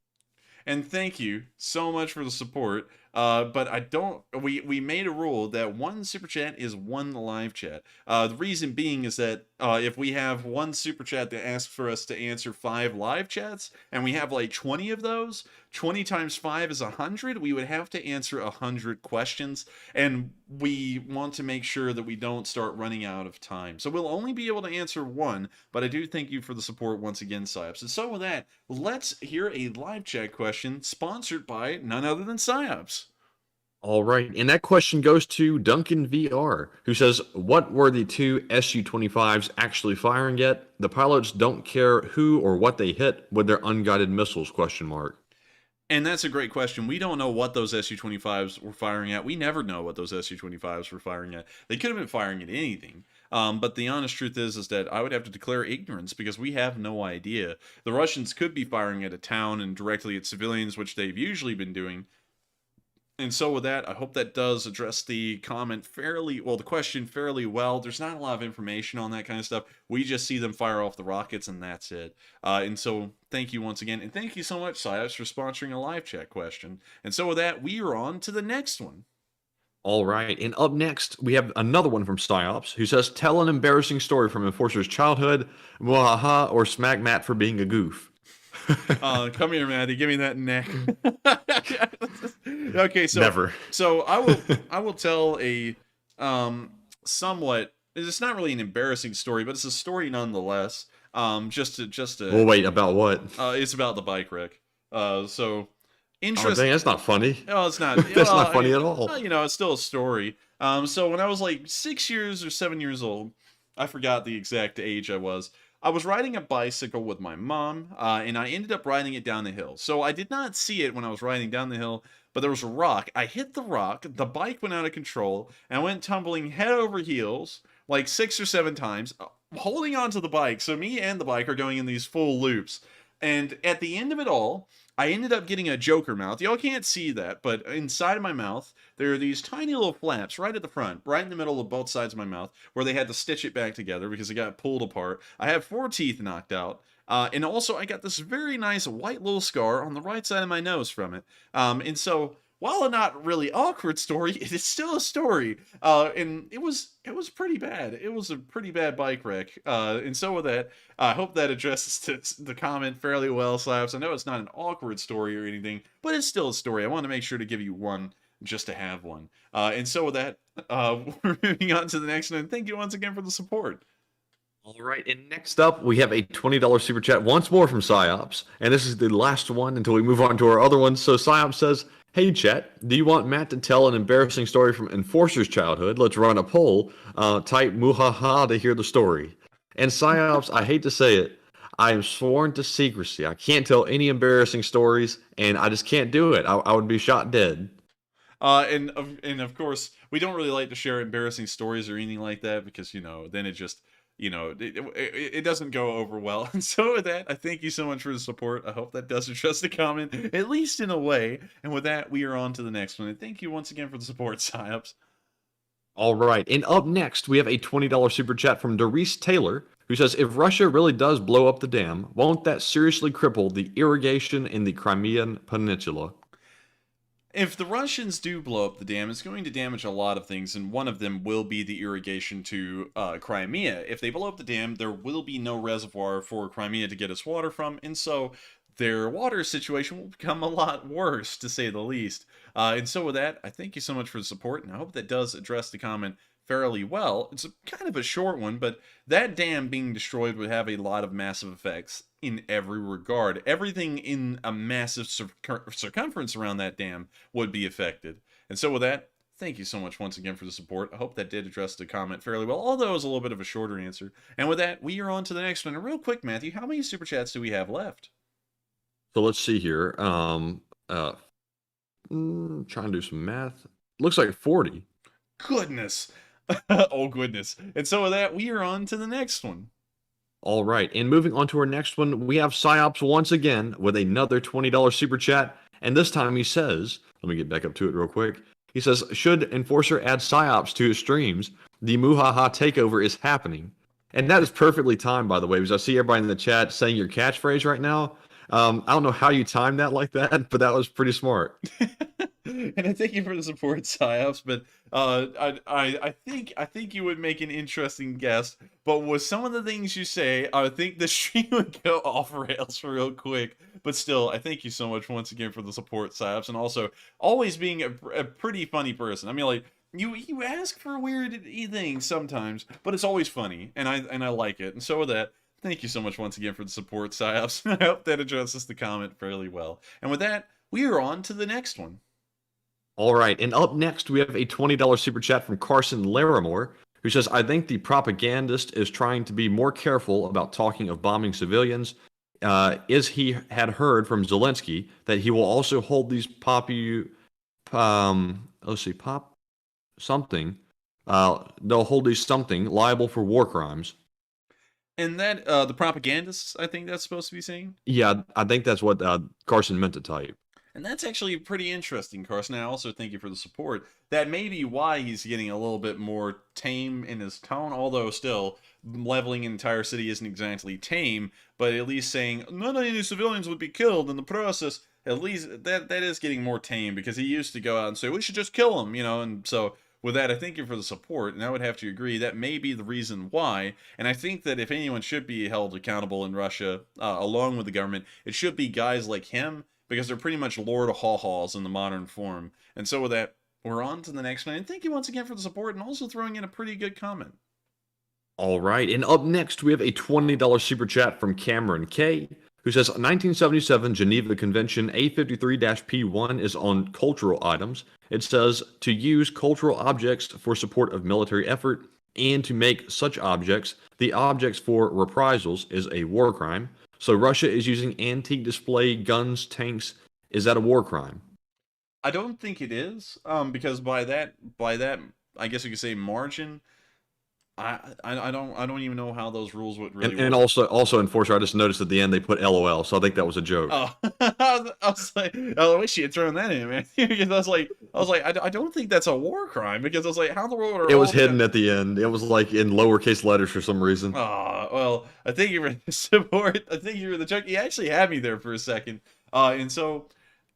And thank you so much for the support. But I don't. We made a rule that 1 super chat is 1 live chat. The reason being is that if we have 1 super chat that asks for us to answer 5 live chats, and we have like 20 of those, 20 times 5 is 100. We would have to answer 100 questions, and we want to make sure that we don't start running out of time. So we'll only be able to answer 1. But I do thank you for the support once again, Psyops. And so with that, let's hear a live chat question sponsored by none other than Psyops. All right, and that question goes to Duncan VR, who says, what were the 2 Su-25s actually firing at? The pilots don't care who or what they hit with their unguided missiles, ? And that's a great question. We don't know what those Su-25s were firing at. We never know what those Su-25s were firing at. They could have been firing at anything. But the honest truth is that I would have to declare ignorance because we have no idea. The Russians could be firing at a town and directly at civilians, which they've usually been doing. And so with that, I hope that does address the question fairly well. There's not a lot of information on that kind of stuff. We just see them fire off the rockets, and that's it. And so thank you once again. And thank you so much, Psyops, for sponsoring a live chat question. And so with that, we are on to the next one. All right, and up next, we have another one from Psyops, who says, tell an embarrassing story from Enforcer's childhood, mwahaha, or smack Matt for being a goof. Come here, Maddie. Give me that neck. Okay, so never. So I will tell a somewhat. It's not really an embarrassing story, but it's a story nonetheless. Just to. Well, wait. About what? It's about the bike wreck. So interesting. Oh, dang, that's not funny. No, it's not. That's not funny at all. You know, it's still a story. So when I was like 6 years or 7 years old, I forgot the exact age I was riding a bicycle with my mom, and I ended up riding it down the hill. So I did not see it when I was riding down the hill, but there was a rock. I hit the rock, the bike went out of control, and I went tumbling head over heels like 6 or 7 times, holding onto the bike. So me and the bike are going in these full loops. And at the end of it all, I ended up getting a Joker mouth. Y'all can't see that, but inside of my mouth, there are these tiny little flaps right at the front, right in the middle of both sides of my mouth, where they had to stitch it back together because it got pulled apart. I have 4 teeth knocked out. And also, I got this very nice white little scar on the right side of my nose from it. And so, while a not really awkward story, it is still a story. And it was pretty bad. It was a pretty bad bike wreck. And so with that, I hope that addresses the comment fairly well, Slabs. I know it's not an awkward story or anything, but it's still a story. I want to make sure to give you one just to have one. And so with that, we're moving on to the next one. And thank you once again for the support. All right, and next up, we have a $20 super chat once more from Psyops. And this is the last one until we move on to our other ones. So Psyops says, hey, chat, do you want Matt to tell an embarrassing story from Enforcer's childhood? Let's run a poll. Type muhaha to hear the story. And Psyops, I hate to say it, I am sworn to secrecy. I can't tell any embarrassing stories, and I just can't do it. I would be shot dead. And of course, we don't really like to share embarrassing stories or anything like that because, then it just, it doesn't go over well. And so with that, I thank you so much for the support. I hope that does address the comment, at least in a way. And with that, we are on to the next one. And thank you once again for the support, Psyops. All right. And up next, we have a $20 super chat from Doris Taylor, who says, if Russia really does blow up the dam, won't that seriously cripple the irrigation in the Crimean Peninsula? If the Russians do blow up the dam, it's going to damage a lot of things, and one of them will be the irrigation to Crimea. If they blow up the dam, there will be no reservoir for Crimea to get its water from, and so their water situation will become a lot worse, to say the least. And so with that, I thank you so much for the support, and I hope that does address the comment fairly well. It's kind of a short one, but that dam being destroyed would have a lot of massive effects in every regard. Everything in a massive circumference around that dam would be affected. And so with that, thank you so much once again for the support. I hope that did address the comment fairly well, although it was a little bit of a shorter answer. And with that, we are on to the next one. And real quick, Matthew, how many super chats do we have left? So let's see here. Trying to do some math. Looks like 40. Goodness. Oh, goodness. And so with that, we are on to the next one. All right. And moving on to our next one, we have Psyops once again with another $20 super chat. And this time he says, let me get back up to it real quick. He says, should Enforcer add Psyops to his streams? The Muhaha takeover is happening. And that is perfectly timed, by the way, because I see everybody in the chat saying your catchphrase right now. I don't know how you timed that like that, but that was pretty smart. And I thank you for the support, Psyops, but I think you would make an interesting guest. But with some of the things you say, I think the stream would go off rails real quick. But still, I thank you so much once again for the support, Psyops, and also always being a pretty funny person. I mean, like, you ask for weird things sometimes, but it's always funny, and I like it. And so with that, thank you so much once again for the support, Psyops. I hope that addresses the comment fairly well. And with that, we are on to the next one. All right, and up next, we have a $20 super chat from Carson Larimore, who says, I think the propagandist is trying to be more careful about talking of bombing civilians. Is he had heard from Zelensky that he will also hold these they'll hold these something liable for war crimes. And that, the propagandists, I think that's supposed to be saying? Yeah, I think that's what Carson meant to type. And that's actually pretty interesting, Carson. I also thank you for the support. That may be why he's getting a little bit more tame in his tone, although still, leveling an entire city isn't exactly tame, but at least saying, none of any civilians would be killed in the process, at least that is getting more tame, because he used to go out and say, we should just kill them, and so with that, I thank you for the support, and I would have to agree that may be the reason why, and I think that if anyone should be held accountable in Russia, along with the government, it should be guys like him, because they're pretty much Lord of Haw-Haws in the modern form. And so with that, we're on to the next one. And thank you once again for the support and also throwing in a pretty good comment. All right. And up next, we have a $20 super chat from Cameron K, who says, 1977 Geneva Convention A53-P1 is on cultural items. It says to use cultural objects for support of military effort and to make such objects the objects for reprisals is a war crime. So Russia is using antique display guns, tanks. Is that a war crime? I don't think it is, because by that, I guess you could say margin. I don't even know how those rules would really. And also Enforcer, I just noticed at the end they put LOL, so I think that was a joke. Oh, I was like, I wish she had thrown that in, man. Because I was like, I don't think that's a war crime, because I was like, how in the world are it was hidden at the end. It was like in lowercase letters for some reason. Well, I thank you for the support. I think you were the joke. You actually had me there for a second. And so,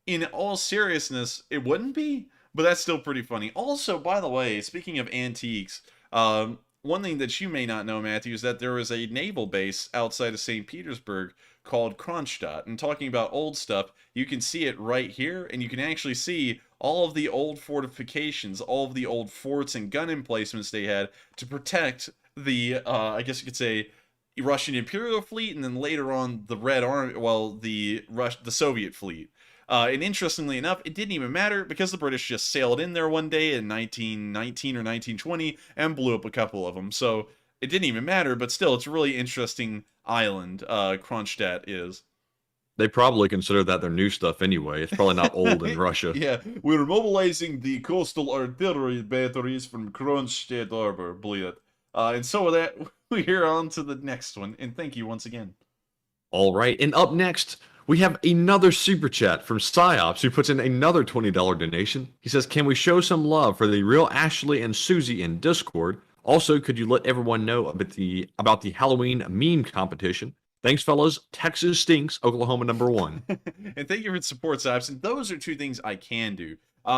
in all seriousness, it wouldn't be, but that's still pretty funny. Also, by the way, speaking of antiques, one thing that you may not know, Matthew, is that there is a naval base outside of St. Petersburg called Kronstadt. And talking about old stuff, you can see it right here, and you can actually see all of the old fortifications, all of the old forts and gun emplacements they had to protect the, I guess you could say, Russian Imperial fleet, and then later on the Red Army, the Soviet fleet. And interestingly enough, it didn't even matter because the British just sailed in there one day in 1919 or 1920 and blew up a couple of them. So it didn't even matter, but still, it's a really interesting island, Kronstadt is. They probably consider that their new stuff anyway. It's probably not old in Russia. Yeah, we're mobilizing the coastal artillery batteries from Kronstadt Harbor, believe it. And so with that, we're on to the next one. And thank you once again. All right, and up next, we have another super chat from Psyops, who puts in another $20 donation. He says, "Can we show some love for the real Ashley and Susie in Discord? Also, could you let everyone know about the Halloween meme competition? Thanks, fellas. Texas stinks. Oklahoma #1." And thank you for the support, Saps. And those are two things I can do.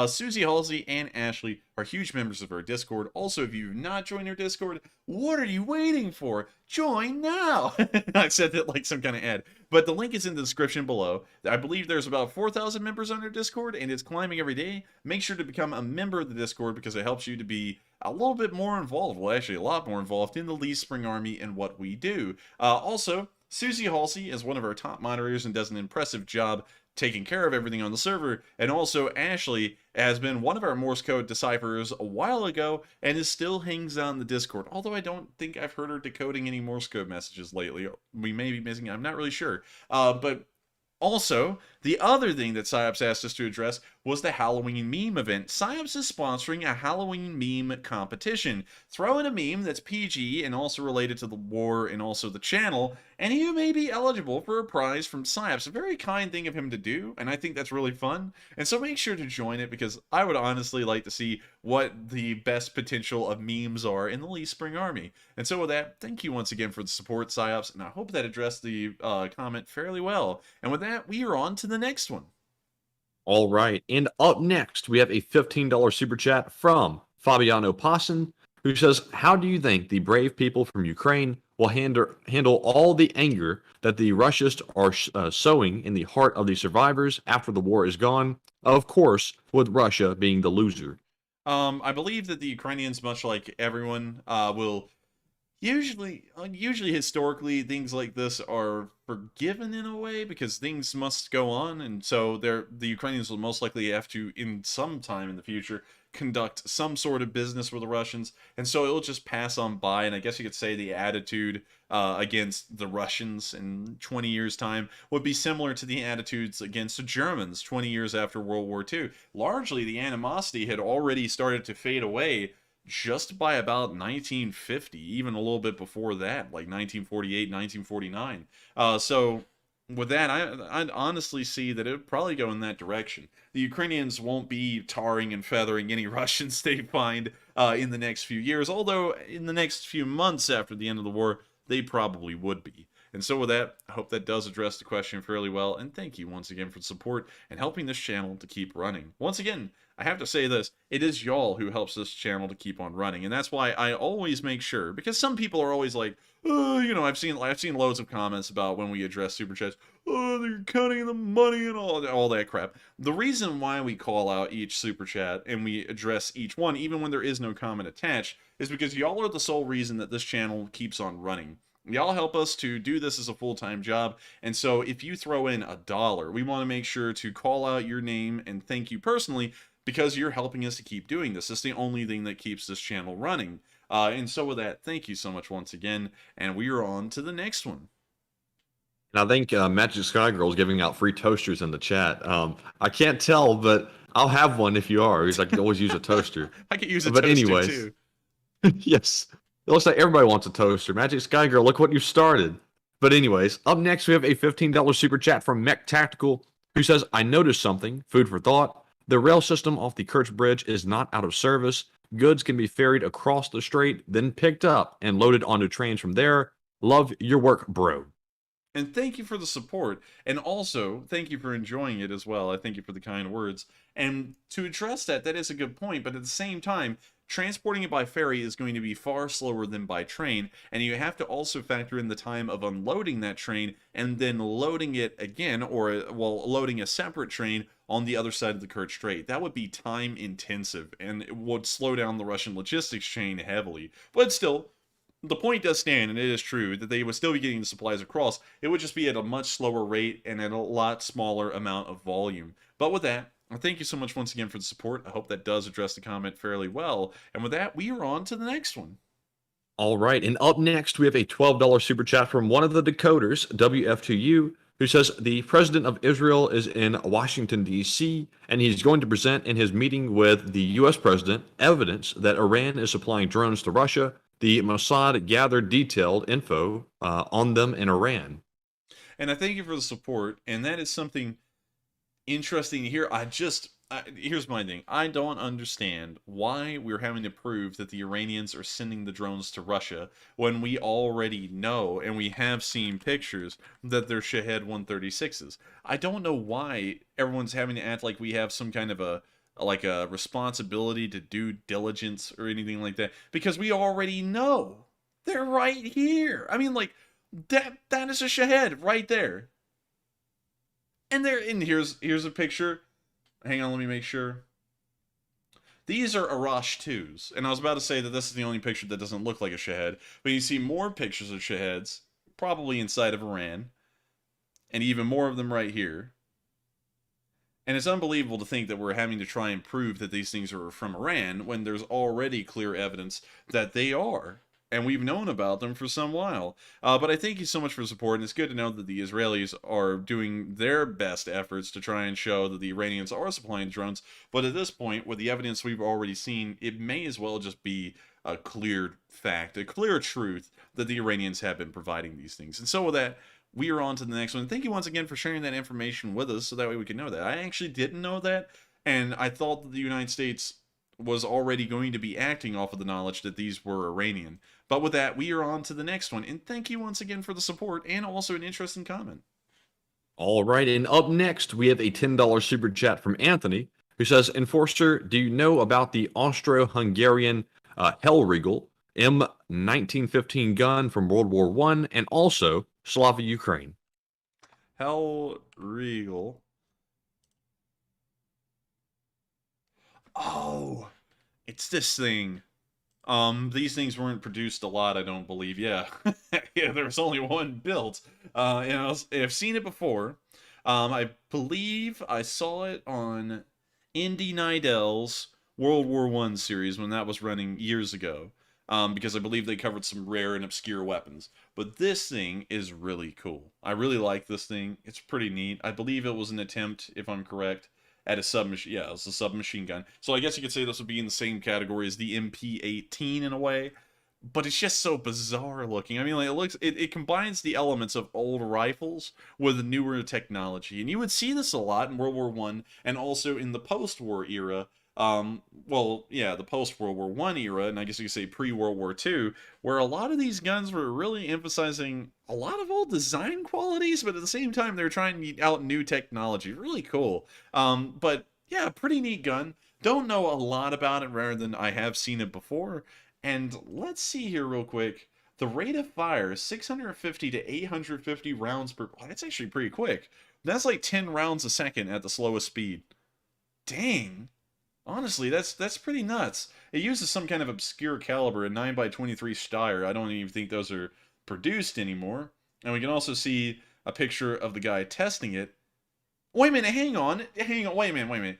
Susie Halsey and Ashley are huge members of our Discord. Also, if you've not joined our Discord, what are you waiting for? Join now! I said that like some kind of ad. But the link is in the description below. I believe there's about 4,000 members on our Discord, and it's climbing every day. Make sure to become a member of the Discord because it helps you to be a little bit more involved. Well, actually, a lot more involved in the Lee Spring Army and what we do. Also, Susie Halsey is one of our top moderators and does an impressive job taking care of everything on the server, and also Ashley has been one of our Morse code decipherers a while ago and is still hangs out in the Discord, although I don't think I've heard her decoding any Morse code messages lately. We may be missing, I'm not really sure. But also, the other thing that Psyops asked us to address was the Halloween meme event. Psyops is sponsoring a Halloween meme competition. Throw in a meme that's PG and also related to the war and also the channel, and you may be eligible for a prize from Psyops. A very kind thing of him to do, and I think that's really fun. And so make sure to join it because I would honestly like to see what the best potential of memes are in the Lee Spring Army. And so with that, thank you once again for the support, Psyops, and I hope that addressed the comment fairly well. And with that, we are on to the next one. All right, and up next, we have a $15 super chat from Fabiano Passon, who says, "How do you think the brave people from Ukraine will handle all the anger that the Russians are sowing in the heart of the survivors after the war is gone? Of course, with Russia being the loser." I believe that the Ukrainians, much like everyone, will usually historically things like this are forgiven in a way because things must go on, and so the Ukrainians will most likely have to, in some time in the future, conduct some sort of business with the Russians, and so it'll just pass on by. And I guess you could say the attitude against the Russians in 20 years' time would be similar to the attitudes against the Germans 20 years after World War II. Largely, the animosity had already started to fade away just by about 1950, even a little bit before that, like 1948, 1949. So with that, I honestly see that it would probably go in that direction. The Ukrainians won't be tarring and feathering any Russians they find in the next few years, although in the next few months after the end of the war, they probably would be. And so with that, I hope that does address the question fairly well, and thank you once again for the support and helping this channel to keep running. Once again, I have to say this, it is y'all who helps this channel to keep on running, and that's why I always make sure, because some people are always like, oh, you know, I've seen loads of comments about when we address super chats, oh, they're cutting the money and all that crap. The reason why we call out each super chat and we address each one, even when there is no comment attached, is because y'all are the sole reason that this channel keeps on running. Y'all help us to do this as a full-time job, and so if you throw in $1, we want to make sure to call out your name and thank you personally, because you're helping us to keep doing this. It's the only thing that keeps this channel running. And so with that, thank you so much once again, and we are on to the next one. And I think Magic Sky Girl is giving out free toasters in the chat. I can't tell, but I'll have one if you are, because I can always use a toaster. I could use a toaster too. Yes. It looks like everybody wants a toaster. Magic Sky Girl, look what you started. But anyways, up next we have a $15 super chat from Mech Tactical, who says, "I noticed something, food for thought. The rail system off the Kerch Bridge is not out of service. Goods can be ferried across the strait, then picked up and loaded onto trains from there. Love your work, bro." And thank you for the support, and also thank you for enjoying it as well. I thank you for the kind words. And to address that is a good point, but at the same time, transporting it by ferry is going to be far slower than by train, and you have to also factor in the time of unloading that train and then loading it again, or loading a separate train on the other side of the Kerch Strait. That would be time intensive, and it would slow down the Russian logistics chain heavily. But still, the point does stand, and it is true, that they would still be getting the supplies across. It would just be at a much slower rate and at a lot smaller amount of volume. But with that, thank you so much once again for the support. I hope that does address the comment fairly well. And with that, we are on to the next one. All right, and up next, we have a $12 super chat from one of the decoders, WF2U, who says the president of Israel is in Washington, D.C., and he's going to present in his meeting with the U.S. president evidence that Iran is supplying drones to Russia. The Mossad gathered detailed info on them in Iran. And I thank you for the support, and that is something interesting to hear. Here's my thing. I don't understand why we're having to prove that the Iranians are sending the drones to Russia when we already know, and we have seen pictures, that they're Shahed 136s. I don't know why everyone's having to act like we have some kind of a responsibility to due diligence or anything like that, because we already know. They're right here. I mean, like, that is a Shahed right there. And here's a picture. Hang on, let me make sure. These are Arash 2s. And I was about to say that this is the only picture that doesn't look like a Shahed. But you see more pictures of Shaheds, probably inside of Iran. And even more of them right here. And it's unbelievable to think that we're having to try and prove that these things are from Iran when there's already clear evidence that they are. And we've known about them for some while. But I thank you so much for the support, and it's good to know that the Israelis are doing their best efforts to try and show that the Iranians are supplying drones. But at this point, with the evidence we've already seen, it may as well just be a clear fact, a clear truth, that the Iranians have been providing these things. And so with that, we are on to the next one. Thank you once again for sharing that information with us, so that way we can know that. I actually didn't know that, and I thought that the United States was already going to be acting off of the knowledge that these were Iranian. But with that, we are on to the next one. And thank you once again for the support and also an interesting comment. All right. And up next, we have a $10 super chat from Anthony, who says, Enforcer, do you know about the Austro-Hungarian Hellriegel M1915 gun from World War I and also Slava Ukraine? Hellriegel. Oh, it's this thing. These things weren't produced a lot, I don't believe. Yeah, yeah, there was only one built. And I've seen it before. I believe I saw it on Indy Nidell's World War I series when that was running years ago. Because I believe they covered some rare and obscure weapons. But this thing is really cool. I really like this thing. It's pretty neat. I believe it was an attempt, if I'm correct, at a submachine. Yeah, it was a submachine gun. So I guess you could say this would be in the same category as the MP-18 in a way. But it's just so bizarre looking. I mean, like, it combines the elements of old rifles with newer technology. And you would see this a lot in World War I and also in the post-war era. Well, yeah, the post-World War I era, and I guess you could say pre-World War II, where a lot of these guns were really emphasizing a lot of old design qualities, but at the same time, they're trying out new technology. Really cool. But yeah, pretty neat gun. Don't know a lot about it rather than I have seen it before. And let's see here real quick. The rate of fire, 650 to 850 rounds per... Oh, that's actually pretty quick. That's like 10 rounds a second at the slowest speed. Dang. Honestly, that's pretty nuts. It uses some kind of obscure caliber, a 9x23 Steyr. I don't even think those are produced anymore. And we can also see a picture of the guy testing it. Wait a minute, hang on, wait a minute.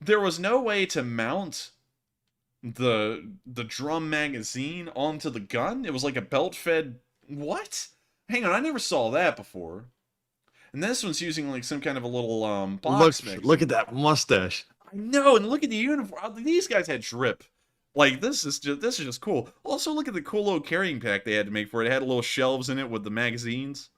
There was no way to mount the drum magazine onto the gun? It was like a belt-fed... What? Hang on, I never saw that before. And this one's using like some kind of a little box mix. Look at that mustache. I know, and look at the uniform. These guys had drip. Like, this is just cool. Also, look at the cool little carrying pack they had to make for it. It had little shelves in it with the magazines.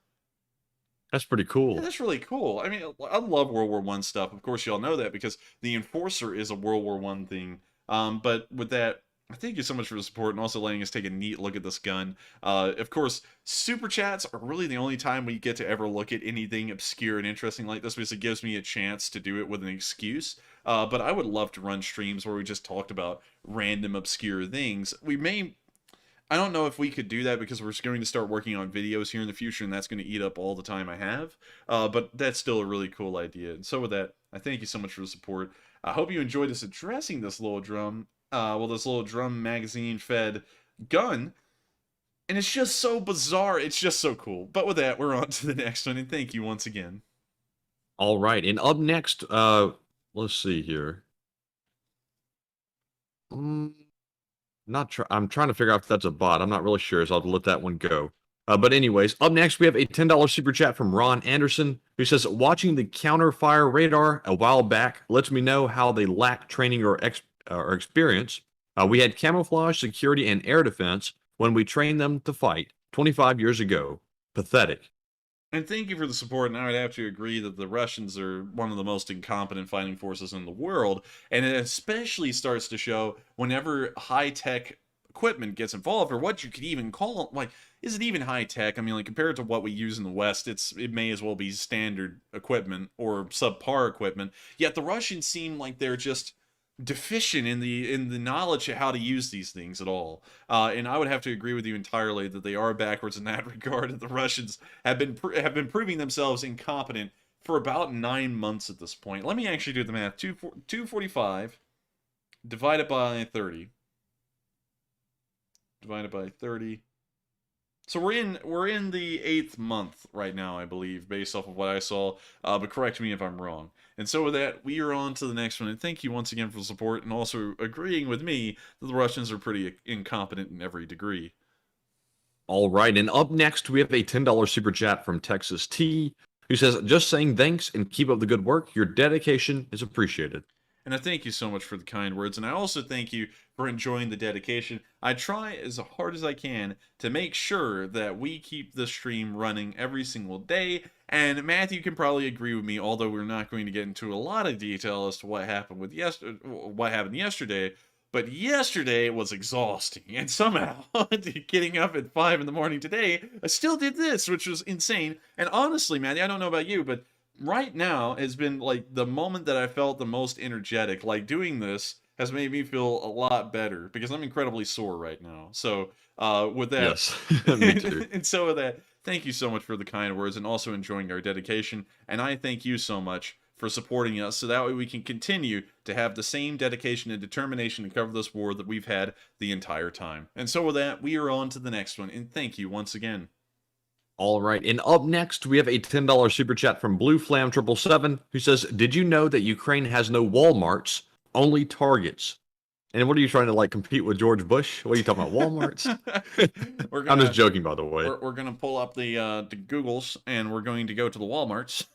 That's pretty cool. Yeah, that's really cool. I mean, I love World War I stuff. Of course, y'all know that because the Enforcer is a World War I thing. But with that, thank you so much for the support and also letting us take a neat look at this gun. Of course, super chats are really the only time we get to ever look at anything obscure and interesting like this because it gives me a chance to do it with an excuse. But I would love to run streams where we just talked about random obscure things. I don't know if we could do that because we're going to start working on videos here in the future and that's going to eat up all the time I have. But that's still a really cool idea. And so with that, I thank you so much for the support. I hope you enjoyed us addressing this little drum. This little drum magazine fed gun. And it's just so bizarre. It's just so cool. But with that, we're on to the next one. And thank you once again. All right. And up next, let's see here. I'm trying to figure out if that's a bot. I'm not really sure, so I'll let that one go. But anyways, up next we have a $10 super chat from Ron Anderson, who says, watching the counter-fire radar a while back lets me know how they lack training or experience. We had camouflage, security, and air defense when we trained them to fight 25 years ago. Pathetic. And thank you for the support, and I would have to agree that the Russians are one of the most incompetent fighting forces in the world, and it especially starts to show whenever high-tech equipment gets involved, or what you could even call, like, is it even high-tech? I mean, like, compared to what we use in the West, it may as well be standard equipment or subpar equipment, yet the Russians seem like they're just deficient in the knowledge of how to use these things at all. And I would have to agree with you entirely that they are backwards in that regard. That the Russians have been proving themselves incompetent for about 9 months at this point. Let me actually do the math. 245 divided by 30. Divided by 30. So we're in the 8th month right now, I believe, based off of what I saw. But correct me if I'm wrong. And so with that, we are on to the next one. And thank you once again for the support, and also agreeing with me that the Russians are pretty incompetent in every degree. All right, and up next we have a $10 super chat from Texas T, who says, just saying thanks and keep up the good work. Your dedication is appreciated. And I thank you so much for the kind words, and I also thank you for enjoying the dedication. I try as hard as I can to make sure that we keep the stream running every single day, and Matthew can probably agree with me, although we're not going to get into a lot of detail as to what happened yesterday, but yesterday was exhausting, and somehow, getting up at 5 in the morning today, I still did this, which was insane. And honestly, Matthew, I don't know about you, but right now has been like the moment that I felt the most energetic. Like, doing this has made me feel a lot better because I'm incredibly sore right now. So with that, yes, me too. And so with that, thank you so much for the kind words and also enjoying our dedication. And I thank you so much for supporting us, so that way we can continue to have the same dedication and determination to cover this war that we've had the entire time. And so with that, we are on to the next one, and thank you once again. All right, and up next, we have a $10 super chat from Blue Flam 777, who says, did you know that Ukraine has no Walmarts, only Targets? And what are you trying to, like, compete with George Bush? What are you talking about, Walmarts? I'm just joking, by the way. We're going to pull up the Googles, and we're going to go to the Walmarts.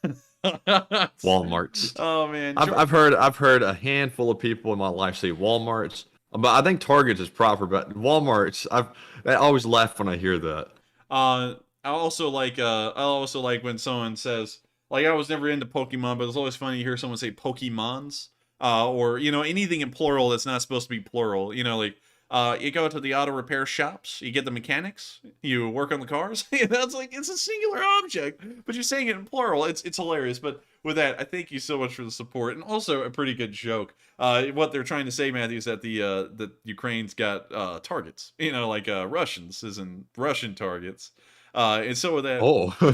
Walmarts. Oh, man. I've heard a handful of people in my life say Walmarts, but I think Targets is proper, but Walmarts, I always laugh when I hear that. I also like when someone says, like, I was never into Pokemon, but it's always funny to hear someone say Pokemons, or, you know, anything in plural that's not supposed to be plural. You know, like, you go to the auto repair shops, you get the mechanics, you work on the cars. That's like, it's a singular object, but you're saying it in plural. It's hilarious. But with that, I thank you so much for the support, and also a pretty good joke. What they're trying to say, Matthew, is that that Ukraine's got targets. You know, like Russians, as in Russian targets. And so with that,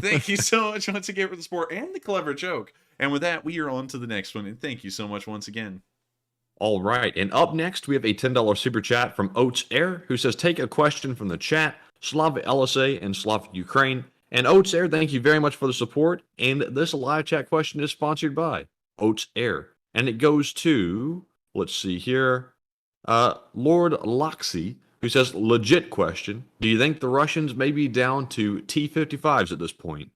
thank you so much once again for the support and the clever joke. And with that, we are on to the next one. And thank you so much once again. All right. And up next, we have a $10 super chat from Oats Air, who says, take a question from the chat, Slava LSA and Slava Ukraine. And Oats Air, thank you very much for the support. And this live chat question is sponsored by Oats Air. And it goes to, let's see here, Lord Loxy, who says, legit question, do you think the Russians may be down to T-55s at this point?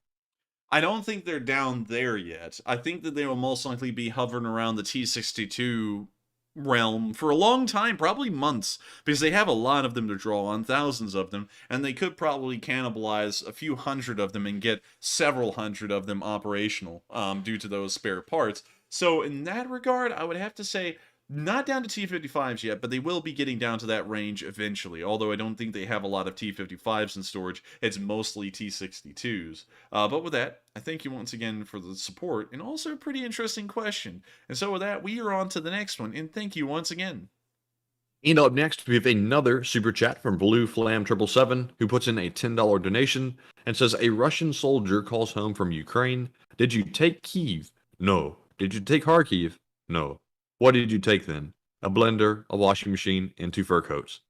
I don't think they're down there yet. I think that they will most likely be hovering around the T-62 realm for a long time, probably months, because they have a lot of them to draw on, thousands of them, and they could probably cannibalize a few hundred of them and get several hundred of them operational due to those spare parts. So in that regard, I would have to say, not down to T-55s yet, but they will be getting down to that range eventually, although I don't think they have a lot of T-55s in storage. It's mostly T-62s. But with that, I thank you once again for the support, and also a pretty interesting question. And so with that, we are on to the next one, and thank you once again. And up next, we have another super chat from Blue Flam 777, who puts in a $10 donation and says, a Russian soldier calls home from Ukraine. Did you take Kyiv? No. Did you take Kharkiv? No. What did you take then? A blender, a washing machine, and 2 fur coats.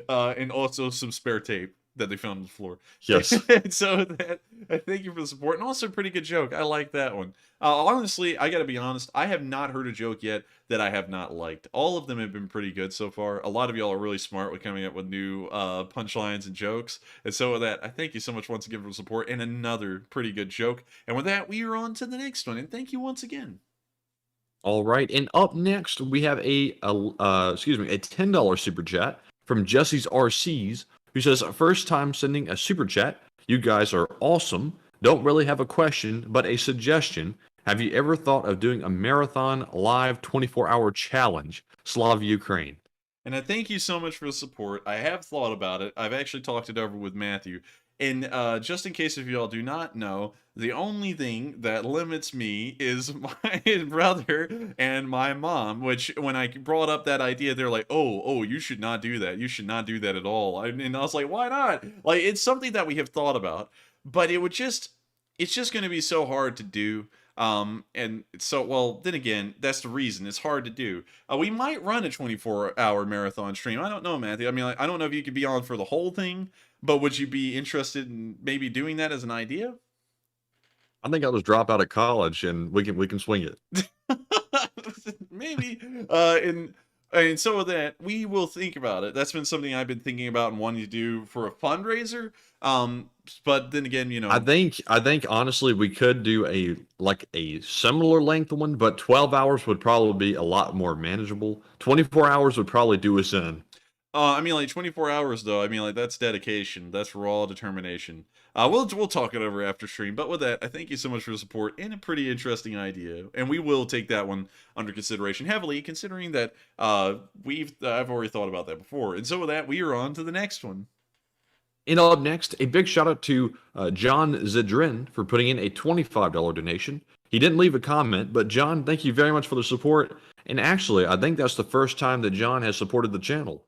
And also some spare tape. that they found on the floor. Yes. So that thank you for the support, and also a pretty good joke. I like that one. Honestly, I gotta be honest. I have not heard a joke yet that I have not liked. All of them have been pretty good so far. A lot of y'all are really smart with coming up with new punchlines and jokes. And so with that, I thank you so much once again for the support and another pretty good joke. And with that, we are on to the next one. And thank you once again. All right, and up next we have a $10 super chat from Jesse's RCs, who says, first time sending a super chat. You guys are awesome. Don't really have a question, but a suggestion. Have you ever thought of doing a marathon live 24-hour challenge? Slava Ukraine. And I thank you so much for the support. I have thought about it. I've actually talked it over with Matthew. And just in case if y'all do not know, the only thing that limits me is my brother and my mom, which when I brought up that idea, they're like, oh, you should not do that. You should not do that at all. And I was like, why not? Like, it's something that we have thought about, but it's just going to be so hard to do. And so, well, then again, that's the reason it's hard to do. We might run a 24-hour marathon stream. I don't know, Matthew. I mean, like, I don't know if you could be on for the whole thing, but would you be interested in maybe doing that as an idea? I think I'll just drop out of college and we can swing it. Maybe. And so with that, we will think about it. That's been something I've been thinking about and wanting to do for a fundraiser. But then again, you know, I think honestly we could do a similar length one, but 12 hours would probably be a lot more manageable. 24 hours would probably do us in. I mean, like 24 hours though. I mean, like that's dedication. That's raw determination. We'll talk it over after stream. But with that, I thank you so much for the support and a pretty interesting idea, and we will take that one under consideration heavily, considering that I've already thought about that before. And so with that, we are on to the next one. And up next, a big shout out to John Zedrin for putting in a $25 donation. He didn't leave a comment, but John, thank you very much for the support. And actually, I think that's the first time that John has supported the channel.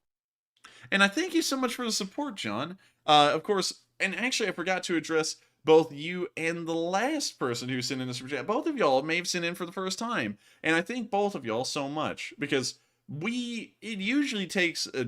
And I thank you so much for the support, John. Of course, and actually I forgot to address both you and the last person who sent in a super chat. Both of y'all may have sent in for the first time. And I thank both of y'all so much, because it usually takes a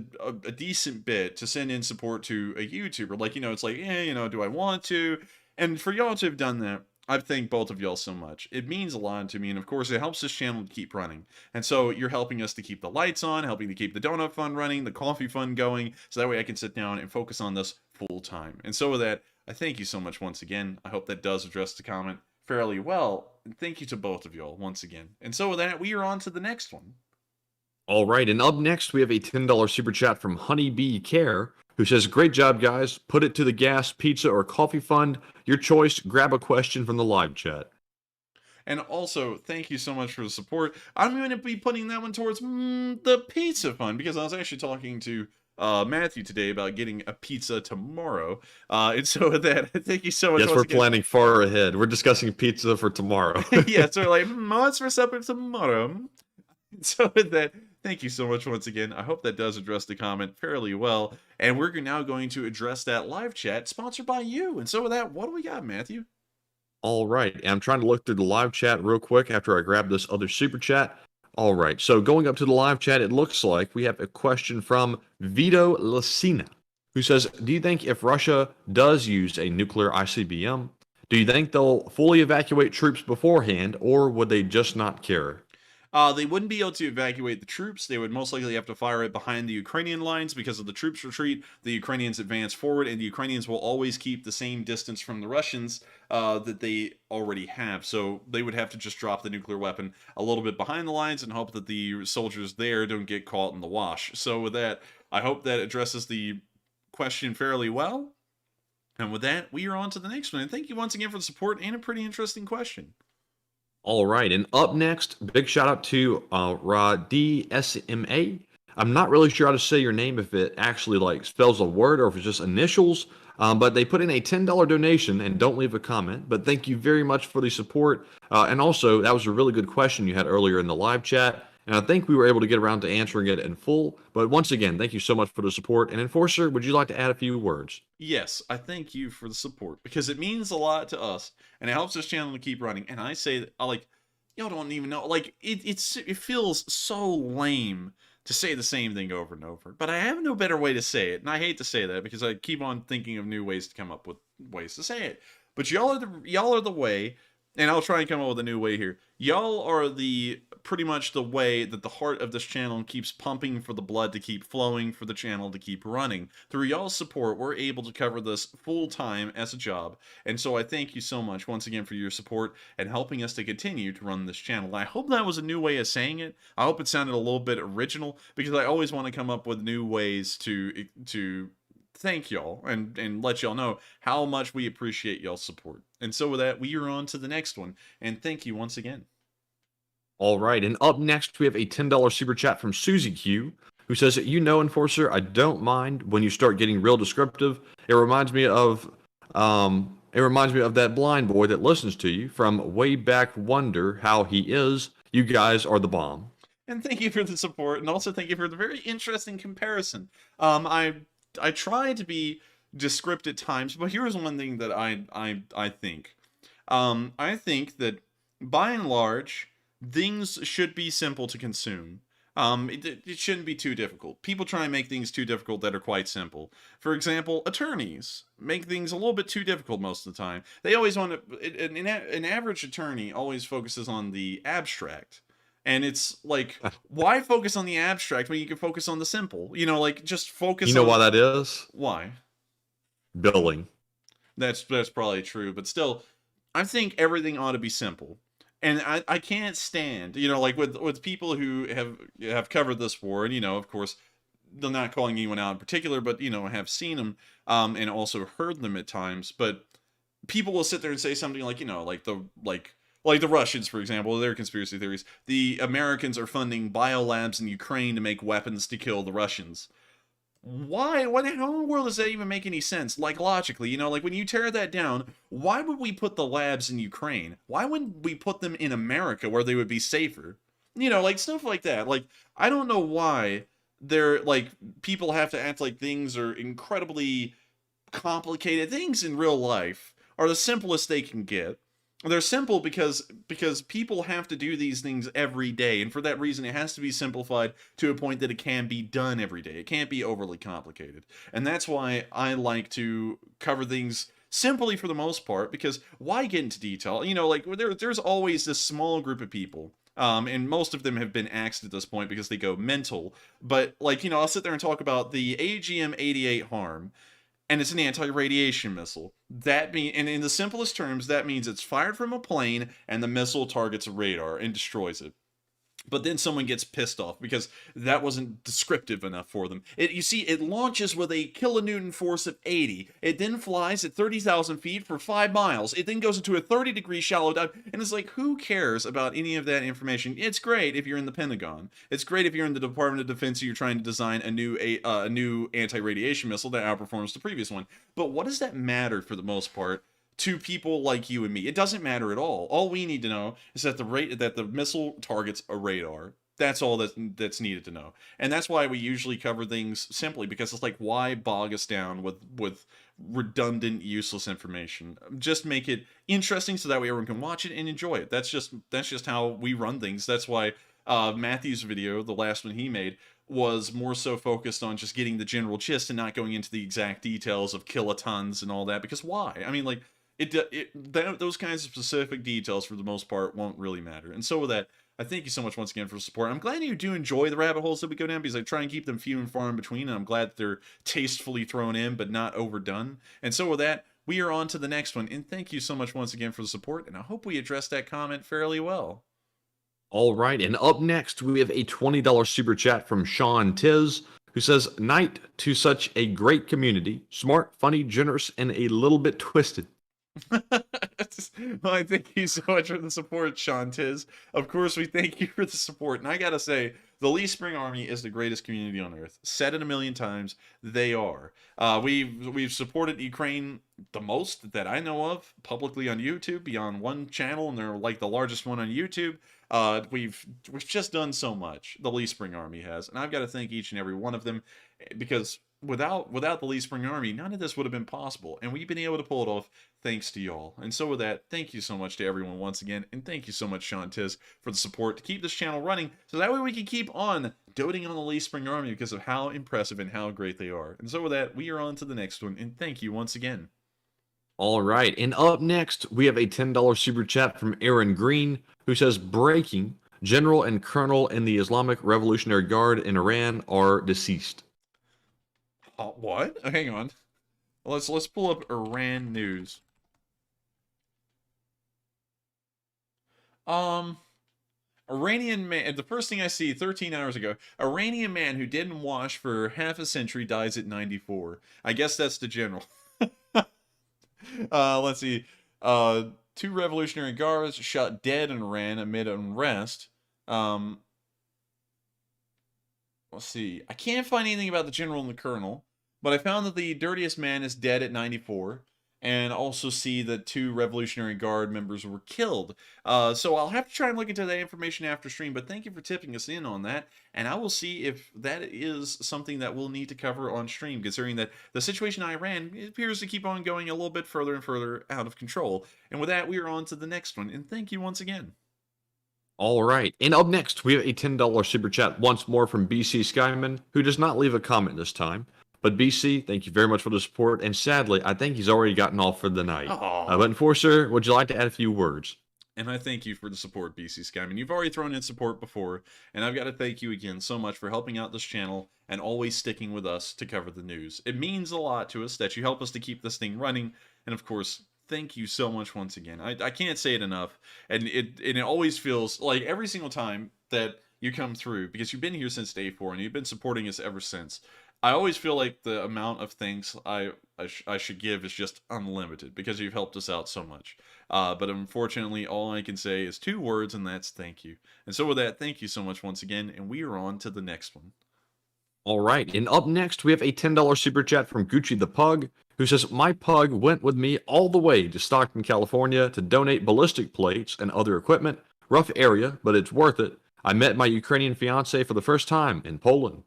decent bit to send in support to a YouTuber. Like, you know, it's like, do I want to? And for y'all to have done that, I thank both of y'all so much. It means a lot to me, and of course, it helps this channel to keep running. And so you're helping us to keep the lights on, helping to keep the donut fund running, the coffee fund going, so that way I can sit down and focus on this full time. And so with that, I thank you so much once again. I hope that does address the comment fairly well. And thank you to both of y'all once again. And so with that, we are on to the next one. All right, and up next, we have a $10 super chat from Honeybee Care, who says, great job, guys. Put it to the gas, pizza, or coffee fund. Your choice. Grab a question from the live chat. And also, thank you so much for the support. I'm going to be putting that one towards the pizza fund, because I was actually talking to Matthew today about getting a pizza tomorrow. And so with that, thank you so much. Yes, we're planning far ahead. We're discussing pizza for tomorrow. Yeah, so we're like, what's for supper tomorrow? So with that, thank you so much once again. I hope that does address the comment fairly well. And we're now going to address that live chat sponsored by you. And so with that, what do we got, Matthew? All right. And I'm trying to look through the live chat real quick after I grab this other super chat. All right. So going up to the live chat, it looks like we have a question from Vito Lucina, who says, do you think if Russia does use a nuclear ICBM, do you think they'll fully evacuate troops beforehand, or would they just not care? They wouldn't be able to evacuate the troops. They would most likely have to fire it behind the Ukrainian lines because of the troops retreat. The Ukrainians advance forward, and the Ukrainians will always keep the same distance from the Russians that they already have. So they would have to just drop the nuclear weapon a little bit behind the lines and hope that the soldiers there don't get caught in the wash. So with that, I hope that addresses the question fairly well. And with that, we are on to the next one. And thank you once again for the support and a pretty interesting question. All right, and up next, big shout out to DSMA. I'm not really sure how to say your name, if it actually like spells a word or if it's just initials, but they put in a $10 donation, and don't leave a comment, but thank you very much for the support. And also, that was a really good question you had earlier in the live chat, and I think we were able to get around to answering it in full. But once again, thank you so much for the support. And Enforcer, would you like to add a few words? Yes, I thank you for the support, because it means a lot to us, and it helps this channel to keep running. And I say that, like, y'all don't even know, like, it feels so lame to say the same thing over and over. But I have no better way to say it, and I hate to say that because I keep on thinking of new ways to come up with ways to say it. But y'all are the way, and I'll try and come up with a new way here. Y'all are pretty much the way that the heart of this channel keeps pumping for the blood to keep flowing, for the channel to keep running. Through y'all's support, we're able to cover this full time as a job. And so I thank you so much once again for your support and helping us to continue to run this channel. I hope that was a new way of saying it. I hope it sounded a little bit original, because I always want to come up with new ways to thank y'all and let y'all know how much we appreciate y'all's support. And so with that, we are on to the next one, and thank you once again. All right, and up next we have a $10 super chat from Susie Q, who says, Enforcer, I don't mind when you start getting real descriptive. It reminds me of that blind boy that listens to you from way back. Wonder how he is. You guys are the bomb. And thank you for the support, and also thank you for the very interesting comparison. I try to be descriptive at times, but here's one thing that I think. I think that by and large, things should be simple to consume. It shouldn't be too difficult. People try and make things too difficult that are quite simple. For example, attorneys make things a little bit too difficult most of the time. They always want to. An average attorney always focuses on the abstract. And it's like, why focus on the abstract when you can focus on the simple? You know, like, just focus on... You know why that is? Why? Billing. That's probably true, but still, I think everything ought to be simple. And I can't stand, you know, like with people who have covered this war, and, you know, of course, they're not calling anyone out in particular, but, you know, have seen them and also heard them at times. But people will sit there and say something like, you know, like the Russians, for example, their conspiracy theories. The Americans are funding biolabs in Ukraine to make weapons to kill the Russians. Why? How in the world does that even make any sense? Like, logically, you know, like, when you tear that down, why would we put the labs in Ukraine? Why wouldn't we put them in America where they would be safer? You know, like, stuff like that. Like, I don't know why people have to act like things are incredibly complicated. Things in real life are the simplest they can get. They're simple because people have to do these things every day, and for that reason it has to be simplified to a point that it can be done every day. It can't be overly complicated. And that's why I like to cover things simply for the most part, because why get into detail? You know, like, there's always this small group of people, and most of them have been axed at this point because they go mental, but, like, you know, I'll sit there and talk about the AGM-88 harm, and it's an anti-radiation missile. And in the simplest terms, that means it's fired from a plane, and the missile targets a radar and destroys it. But then someone gets pissed off because that wasn't descriptive enough for them. You see, it launches with a kilonewton force of 80. It then flies at 30,000 feet for 5 miles. It then goes into a 30-degree shallow dive. And it's like, who cares about any of that information? It's great if you're in the Pentagon. It's great if you're in the Department of Defense and you're trying to design a new anti-radiation missile that outperforms the previous one. But what does that matter for the most part to people like you and me? It doesn't matter at all. All we need to know is that the missile targets a radar. That's all that's needed to know. And that's why we usually cover things simply, because it's like, why bog us down with redundant, useless information? Just make it interesting so that way everyone can watch it and enjoy it. That's just how we run things. That's why Matthew's video, the last one he made, was more so focused on just getting the general gist and not going into the exact details of kilotons and all that, because why? I mean, like, those kinds of specific details for the most part won't really matter. And so with that, I thank you so much once again for the support. I'm glad you do enjoy the rabbit holes that we go down, because I try and keep them few and far in between, and I'm glad that they're tastefully thrown in but not overdone. And so with that, we are on to the next one, and thank you so much once again for the support, and I hope we addressed that comment fairly well. All right, and up next we have a $20 super chat from Sean Tiz, who says, "Night to such a great community, smart, funny, generous, and a little bit twisted." Well, I thank you so much for the support, Sean Tiz. Of course, we thank you for the support. And I gotta say, the Lee Spring Army is the greatest community on earth. Said it a million times, they are. We've supported Ukraine the most that I know of publicly on YouTube, beyond one channel, and they're like the largest one on YouTube. We've just done so much, the Lee Spring Army has, and I've got to thank each and every one of them, because without the Lee Spring Army, none of this would have been possible. And we've been able to pull it off thanks to y'all. And so with that, thank you so much to everyone once again. And thank you so much, Sean Tiz, for the support to keep this channel running. So that way we can keep on doting on the Lee Spring Army because of how impressive and how great they are. And so with that, we are on to the next one. And thank you once again. All right. And up next, we have a $10 super chat from Aaron Green, who says, breaking, General and Colonel in the Islamic Revolutionary Guard in Iran are deceased. What? Hang on. Let's pull up Iran news. Iranian man, the first thing I see 13 hours ago, Iranian man who didn't wash for half a century dies at 94. I guess that's the general. Let's see. 2 Revolutionary Guards shot dead in Iran amid unrest. Let's see. I can't find anything about the general and the colonel, but I found that the dirtiest man is dead at 94, and also see that 2 Revolutionary Guard members were killed. So I'll have to try and look into that information after stream, but thank you for tipping us in on that, and I will see if that is something that we'll need to cover on stream, considering that the situation in Iran appears to keep on going a little bit further and further out of control. And with that, we are on to the next one, and thank you once again. All right. And up next, we have a $10 super chat once more from BC Skyman, who does not leave a comment this time. But BC, thank you very much for the support. And sadly, I think he's already gotten off for the night. But Enforcer, would you like to add a few words? And I thank you for the support, BC Skyman. You've already thrown in support before, and I've got to thank you again so much for helping out this channel and always sticking with us to cover the news. It means a lot to us that you help us to keep this thing running, and of course, thank you so much once again. I can't say it enough, and it always feels like every single time that you come through, because you've been here since day 4, and you've been supporting us ever since, I always feel like the amount of thanks I should give is just unlimited, because you've helped us out so much. But unfortunately, all I can say is 2 words, and that's thank you. And so with that, thank you so much once again, and we are on to the next one. All right. And up next, we have a $10 super chat from Gucci the Pug, who says, my pug went with me all the way to Stockton, California to donate ballistic plates and other equipment. Rough area, but it's worth it. I met my Ukrainian fiance for the first time in Poland.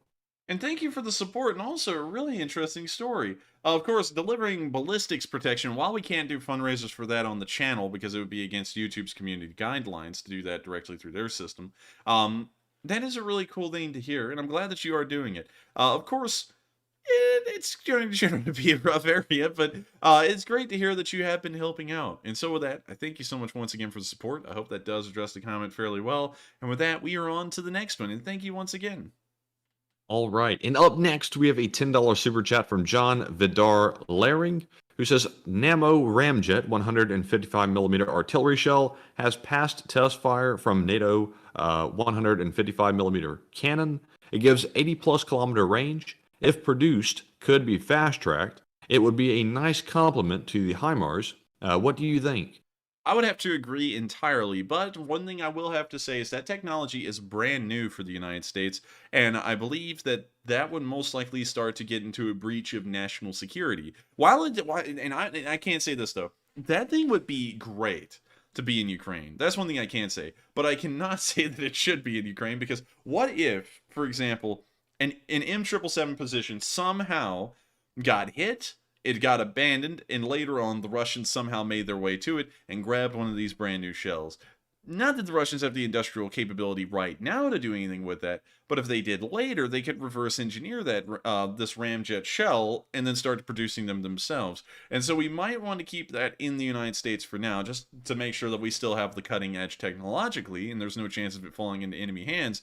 And thank you for the support, and also a really interesting story. Of course, delivering ballistics protection, while we can't do fundraisers for that on the channel because it would be against YouTube's community guidelines to do that directly through their system, that is a really cool thing to hear, and I'm glad that you are doing it. Of course, it's going to be a rough area, but it's great to hear that you have been helping out. And so with that, I thank you so much once again for the support. I hope that does address the comment fairly well. And with that, we are on to the next one, and thank you once again. All right. And up next, we have a $10 super chat from John Vidar Laring, who says, Namo Ramjet 155mm artillery shell has passed test fire from NATO 155mm cannon. It gives 80+ kilometer range. If produced, could be fast-tracked. It would be a nice complement to the HIMARS. What do you think? I would have to agree entirely, but one thing I will have to say is that technology is brand new for the United States, and I believe that that would most likely start to get into a breach of national security. And I can't say this though, that thing would be great to be in Ukraine. That's one thing I can say, but I cannot say that it should be in Ukraine, because what if, for example, an M777 position somehow got hit, it got abandoned, and later on the Russians somehow made their way to it and grabbed one of these brand new shells. Not that the Russians have the industrial capability right now to do anything with that, but if they did later, they could reverse engineer that this ramjet shell and then start producing them themselves. And so we might want to keep that in the United States for now, just to make sure that we still have the cutting edge technologically, and there's no chance of it falling into enemy hands.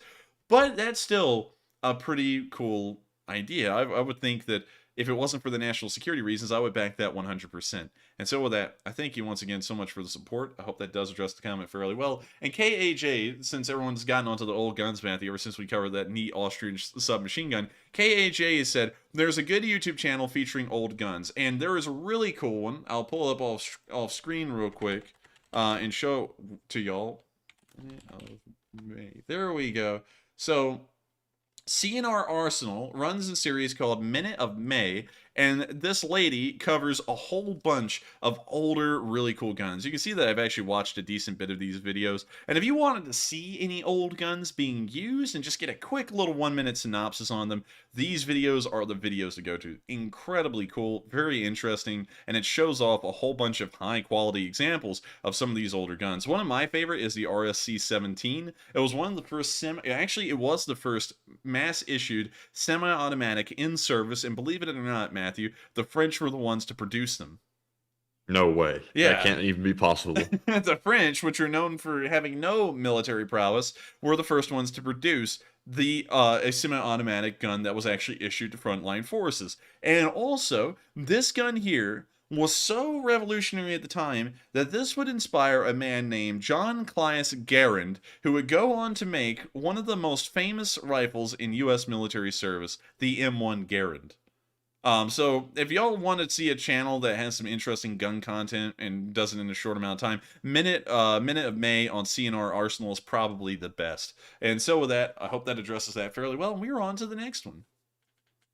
But that's still a pretty cool idea. I would think that if it wasn't for the national security reasons, I would back that 100%. And so with that, I thank you once again so much for the support. I hope that does address the comment fairly well. And KAJ, since everyone's gotten onto the old guns, Matthew, ever since we covered that neat Austrian submachine gun, KAJ has said, there's a good YouTube channel featuring old guns. And there is a really cool one. I'll pull it up off screen real quick and show to y'all. There we go. So CNR Arsenal runs a series called Minute of May, and this lady covers a whole bunch of older, really cool guns. You can see that I've actually watched a decent bit of these videos, and if you wanted to see any old guns being used and just get a quick little 1-minute synopsis on them, these videos are the videos to go to. Incredibly cool, very interesting, and it shows off a whole bunch of high-quality examples of some of these older guns. One of my favorite is the RSC-17. It was one of the first actually, it was the first mass-issued semi-automatic in service, and believe it or not, Matthew, the French were the ones to produce them. No way. Yeah. That can't even be possible. The French, which are known for having no military prowess, were the first ones to produce a semi-automatic gun that was actually issued to frontline forces. And also, this gun here was so revolutionary at the time that this would inspire a man named John Claes Garand, who would go on to make one of the most famous rifles in U.S. military service, the M1 Garand. So if y'all want to see a channel that has some interesting gun content and does it in a short amount of time, Minute of May on CNR Arsenal is probably the best. And so with that, I hope that addresses that fairly well, and we're on to the next one.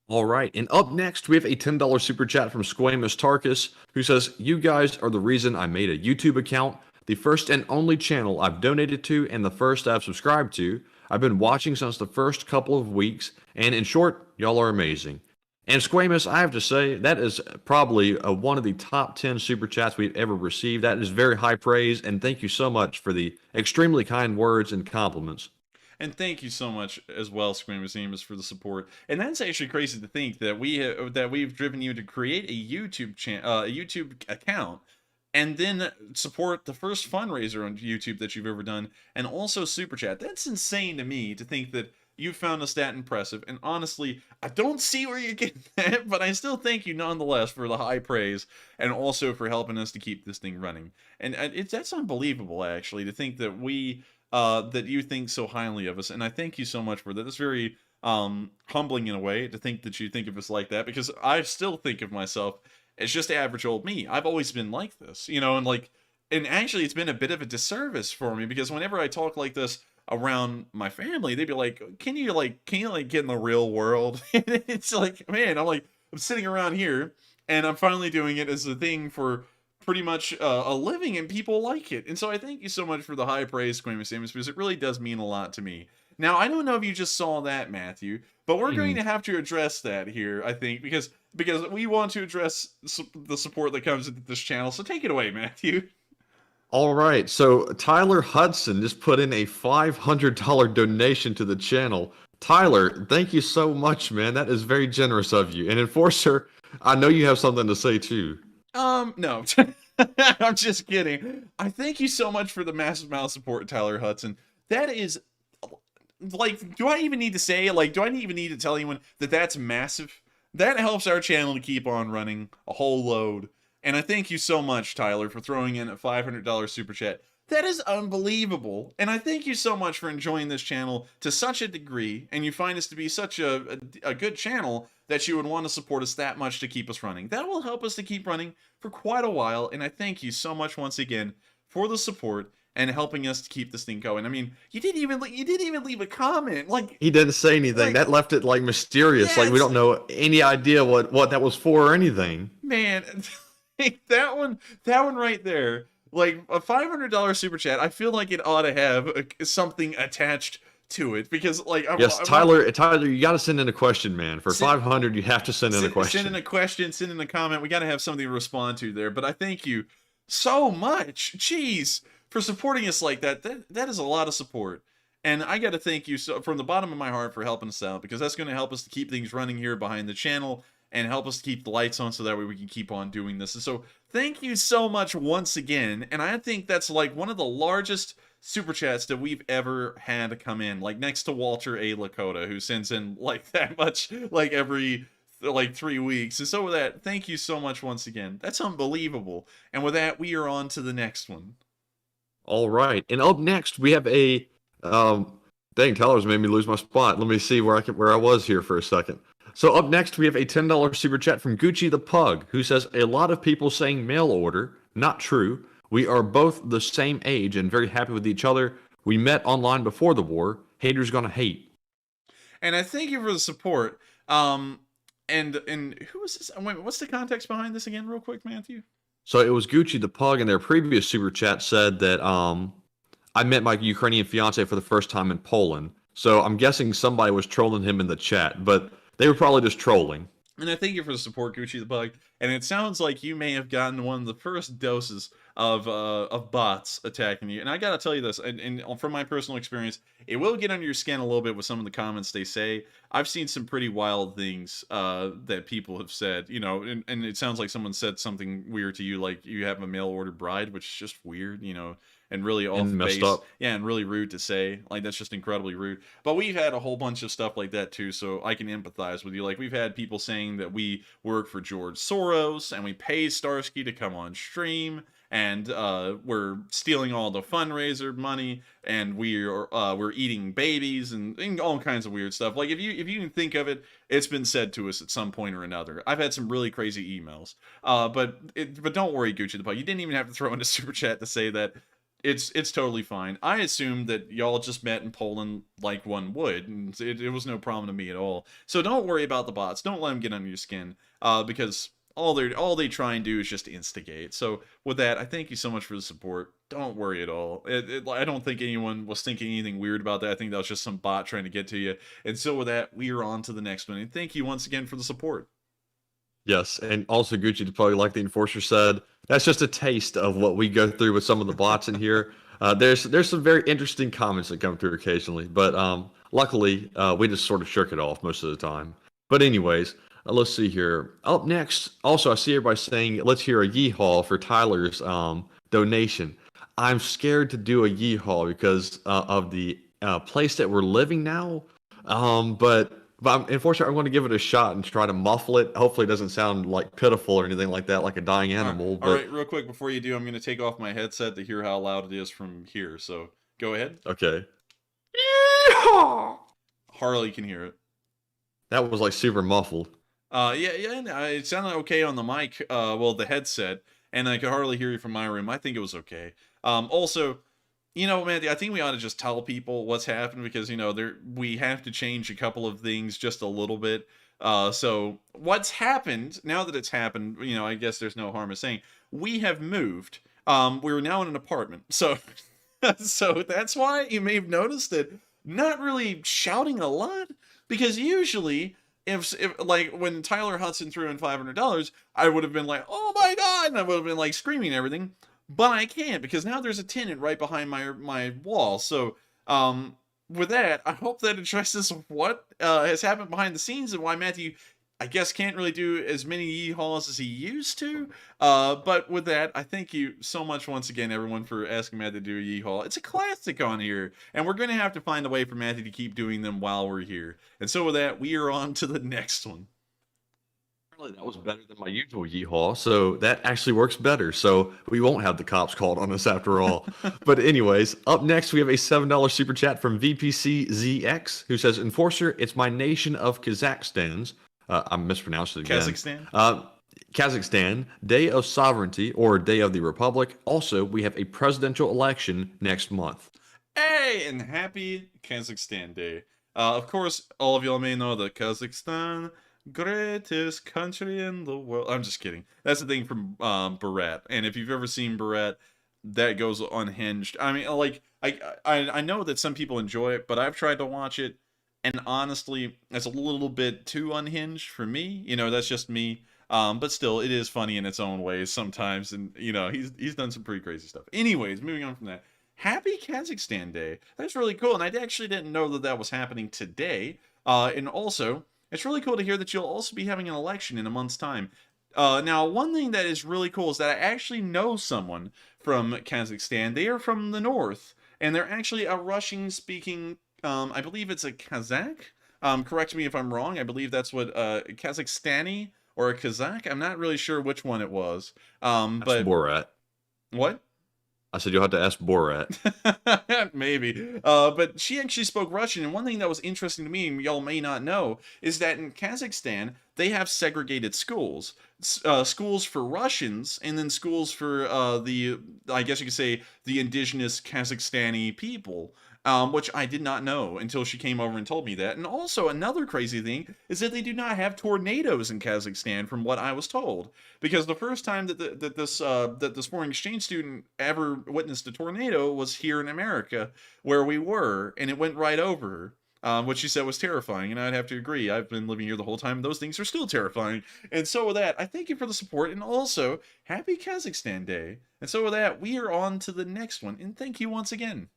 All right, and up next, we have a $10 super chat from Squamous Tarkus, who says, "You guys are the reason I made a YouTube account, the first and only channel I've donated to, and the first I've subscribed to. I've been watching since the first couple of weeks, and in short, y'all are amazing." And Squamous, I have to say, that is probably one of the top 10 super chats we've ever received. That is very high praise, and thank you so much for the extremely kind words and compliments. And thank you so much as well, Squamous Amos, for the support. And that's actually crazy to think that we've driven you to create a YouTube account, and then support the first fundraiser on YouTube that you've ever done, and also super chat. That's insane to me to think that you found us that impressive. And honestly, I don't see where you're getting that, but I still thank you nonetheless for the high praise, and also for helping us to keep this thing running. And that's unbelievable, actually, to think that that you think so highly of us, and I thank you so much for that. It's very humbling in a way to think that you think of us like that, because I still think of myself as just average old me. I've always been like this, and actually it's been a bit of a disservice for me, because whenever I talk like this around my family, they'd be like, can you get in the real world? And it's like, man, I'm sitting around here and I'm finally doing it as a thing for pretty much a living, and people like it. And so I thank you so much for the high praise, Squamous Amos, because it really does mean a lot to me. Now, I don't know if you just saw that, Matthew, but we're going to have to address that here, I think, because we want to address the support that comes into this channel. So take it away, Matthew. All right, so Tyler Hudson just put in a $500 donation to the channel. Tyler, thank you so much, man. That is very generous of you. And Enforcer, I know you have something to say too. No. I'm just kidding. I thank you so much for the massive amount of support, Tyler Hudson. That is, do I even need to say, do I even need to tell anyone that that's massive? That helps our channel to keep on running a whole load. And I thank you so much, Tyler, for throwing in a $500 super chat. That is unbelievable. And I thank you so much for enjoying this channel to such a degree, and you find us to be such a good channel that you would want to support us that much to keep us running. That will help us to keep running for quite a while, and I thank you so much once again for the support and helping us to keep this thing going. I mean, you didn't even leave a comment. He didn't say anything. That left it mysterious. Yeah, we don't know any idea what that was for or anything. Man, that one right there, a $500 super chat, I feel like it ought to have something attached to it, because yes, Tyler, you got to send in a question, man. For 500, you have to send in a question. Send in a question, send in a comment. We got to have something to respond to there. But I thank you so much, jeez, for supporting us like that. That is a lot of support, and I got to thank you from the bottom of my heart for helping us out, because that's going to help us to keep things running here behind the channel, and help us to keep the lights on, so that way we can keep on doing this. And so thank you so much once again. And I think that's one of the largest super chats that we've ever had come in, next to Walter A. Lakota, who sends in that much every 3 weeks. And so with that, thank you so much once again. That's unbelievable. And with that, we are on to the next one. All right, and up next we have a dang, Tyler's made me lose my spot. Let me see where I was here for a second. So up next, we have a $10 super chat from Gucci the Pug, who says, "A lot of people saying mail order. Not true. We are both the same age and very happy with each other. We met online before the war. Haters gonna hate." and I thank you for the support. And who is this? Wait, what's the context behind this again, real quick, Matthew? So it was Gucci the Pug in their previous super chat said that I met my Ukrainian fiance for the first time in Poland. So I'm guessing somebody was trolling him in the chat, but they were probably just trolling. And I thank you for the support, Gucci the Bug. And it sounds like you may have gotten one of the first doses of bots attacking you. And I gotta tell you this, and from my personal experience, it will get under your skin a little bit with some of the comments they say. I've seen some pretty wild things that people have said, you know, and it sounds like someone said something weird to you, like you have a mail order bride, which is just weird, you know, and really off base. Yeah, and really rude to say. Like, that's just incredibly rude. But we've had a whole bunch of stuff like that too, so I can empathize with you. Like, we've had people saying that we work for George Soros and we pay Starsky to come on stream, and we're stealing all the fundraiser money, and we're eating babies and all kinds of weird stuff. Like, if you can think of it, it's been said to us at some point or another. I've had some really crazy emails. But don't worry, Gucci the Pug. You didn't even have to throw in a super chat to say that. It's totally fine. I assumed that y'all just met in Poland like one would, and it was no problem to me at all. So don't worry about the bots. Don't let them get under your skin, because all they try and do is just instigate. So with that, I thank you so much for the support. Don't worry at all. I don't think anyone was thinking anything weird about that. I think that was just some bot trying to get to you. And so with that, we are on to the next one. And thank you once again for the support. Yes, and also Gucci the Pug, like the Enforcer said, that's just a taste of what we go through with some of the bots in here. There's some very interesting comments that come through occasionally, but luckily we just sort of shirk it off most of the time. But anyways, let's see here. Up next, also I see everybody saying, let's hear a yeehaw for Tyler's donation. I'm scared to do a yeehaw because of the place that we're living now, but unfortunately, I'm going to give it a shot and try to muffle it. Hopefully, it doesn't sound like pitiful or anything like that, like a dying animal. All right, real quick before you do, I'm going to take off my headset to hear how loud it is from here. So go ahead. Okay. Harley can hear it. That was like super muffled. Yeah, it sounded okay on the mic. Well, the headset, and I could hardly hear you from my room. I think it was okay. Also, you know, man, I think we ought to just tell people what's happened, because, you know, we have to change a couple of things just a little bit. So what's happened, now that it's happened, you know, I guess there's no harm in saying, we have moved. We're now in an apartment. So, so that's why you may have noticed it. Not really shouting a lot, because usually if like when Tyler Hudson threw in $500, I would have been like, oh my God, and I would have been like screaming and everything. But I can't, because now there's a tenant right behind my wall. So, with that, I hope that addresses what has happened behind the scenes and why Matthew, I guess, can't really do as many yeehaws as he used to. But with that, I thank you so much once again, everyone, for asking Matthew to do a yeehaw. It's a classic on here, and we're going to have to find a way for Matthew to keep doing them while we're here. And so with that, we are on to the next one. That was better than my usual yeehaw, so that actually works better. So we won't have the cops called on us after all. But anyways, up next we have a $7 super chat from VPCZX, who says, Enforcer, it's my nation of Kazakhstan's. I mispronounced it again. Kazakhstan? Kazakhstan, Day of Sovereignty, or Day of the Republic. Also, we have a presidential election next month. Hey, and happy Kazakhstan Day. Of course, all of y'all may know that Kazakhstan, greatest country in the world. I'm just kidding. That's the thing from Borat. And if you've ever seen Borat, that goes unhinged. I mean, like, I know that some people enjoy it, but I've tried to watch it, and honestly, it's a little bit too unhinged for me. You know, that's just me. But still, it is funny in its own ways sometimes, and, you know, he's done some pretty crazy stuff. Anyways, moving on from that. Happy Kazakhstan Day. That's really cool, and I actually didn't know that was happening today. And also, it's really cool to hear that you'll also be having an election in a month's time. Now, one thing that is really cool is that I actually know someone from Kazakhstan. They are from the north, and they're actually a Russian-speaking, I believe it's a Kazakh. Correct me if I'm wrong. I believe that's what Kazakhstani or a Kazakh. I'm not really sure which one it was. That's but Borat. What? I said you'll have to ask Borat. Maybe. But she actually spoke Russian, and one thing that was interesting to me, and y'all may not know, is that in Kazakhstan, they have segregated schools. Schools for Russians, and then schools for I guess you could say, the indigenous Kazakhstani people. which I did not know until she came over and told me that. And also, another crazy thing is that they do not have tornadoes in Kazakhstan, from what I was told. Because the first time that this foreign exchange student ever witnessed a tornado was here in America, where we were, and it went right over her. What she said was terrifying, and I'd have to agree. I've been living here the whole time, and those things are still terrifying. And so with that, I thank you for the support, and also, happy Kazakhstan Day. And so with that, we are on to the next one, and thank you once again.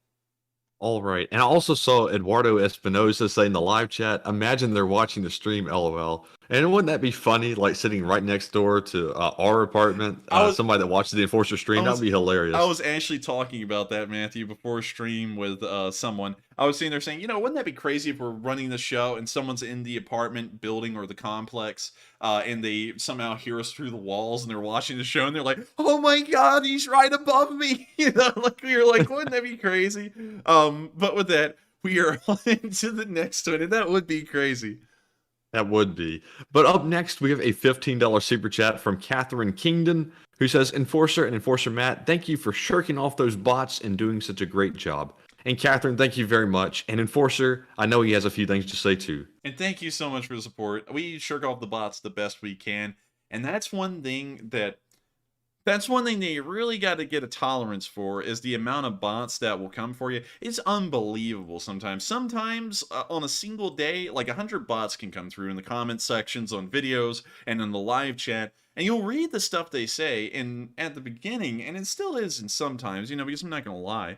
All right. And I also saw Eduardo Espinosa say in the live chat, imagine they're watching the stream, LOL. And wouldn't that be funny, like sitting right next door to our apartment, somebody that watches the Enforcer stream? That would be hilarious. I was actually talking about that, Matthew, before stream with someone. I was sitting there saying, wouldn't that be crazy if we're running the show and someone's in the apartment building or the complex, and they somehow hear us through the walls and they're watching the show and they're like, oh my God, he's right above me. Like we were like, wouldn't that be crazy? But with that, we are on to the next one, and that would be crazy. That would be. But up next, we have a $15 super chat from Catherine Kingdon, who says, Enforcer and Enforcer Matt, thank you for shirking off those bots and doing such a great job. And Catherine, thank you very much. And Enforcer, I know he has a few things to say too. And thank you so much for the support. We shirk off the bots the best we can. And that's one thing that you really got to get a tolerance for, is the amount of bots that will come for you. It's unbelievable sometimes. Sometimes on a single day, like 100 bots can come through in the comment sections on videos and in the live chat. And you'll read the stuff they say at the beginning, and it still is in sometimes, because I'm not going to lie.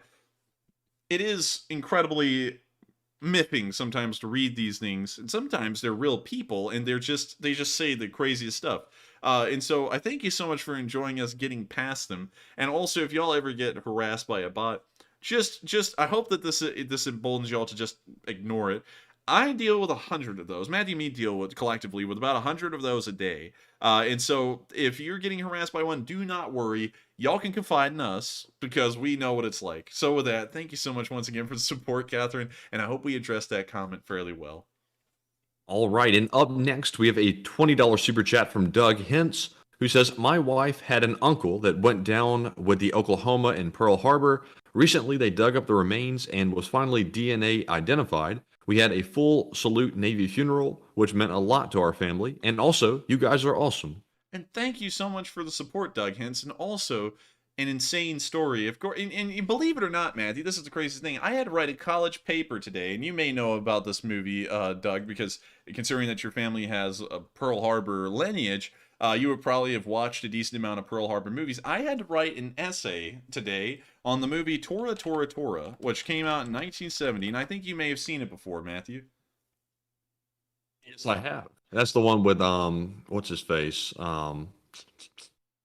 It is incredibly miffing sometimes to read these things, and sometimes they're real people, and they just say the craziest stuff. And so I thank you so much for enjoying us getting past them. And also, if y'all ever get harassed by a bot, just I hope that this emboldens y'all to just ignore it. I deal with 100 of those. Matthew and me deal with collectively with about 100 of those a day. And so if you're getting harassed by one, do not worry. Y'all can confide in us because we know what it's like. So with that, thank you so much once again for the support, Catherine. And I hope we addressed that comment fairly well. All right. And up next, we have a $20 super chat from Doug Hintz, who says, my wife had an uncle that went down with the Oklahoma and Pearl Harbor. Recently, they dug up the remains and was finally DNA identified. We had a full salute Navy funeral, which meant a lot to our family. And also, you guys are awesome. And thank you so much for the support, Doug Hintz. And also, an insane story. Of course, and believe it or not, Matthew, this is the craziest thing. I had to write a college paper today, and you may know about this movie, Doug, because considering that your family has a Pearl Harbor lineage, you would probably have watched a decent amount of Pearl Harbor movies. I had to write an essay today on the movie Tora, Tora, Tora, which came out in 1970, and I think you may have seen it before, Matthew. Yes, I have. That's the one with, what's his face?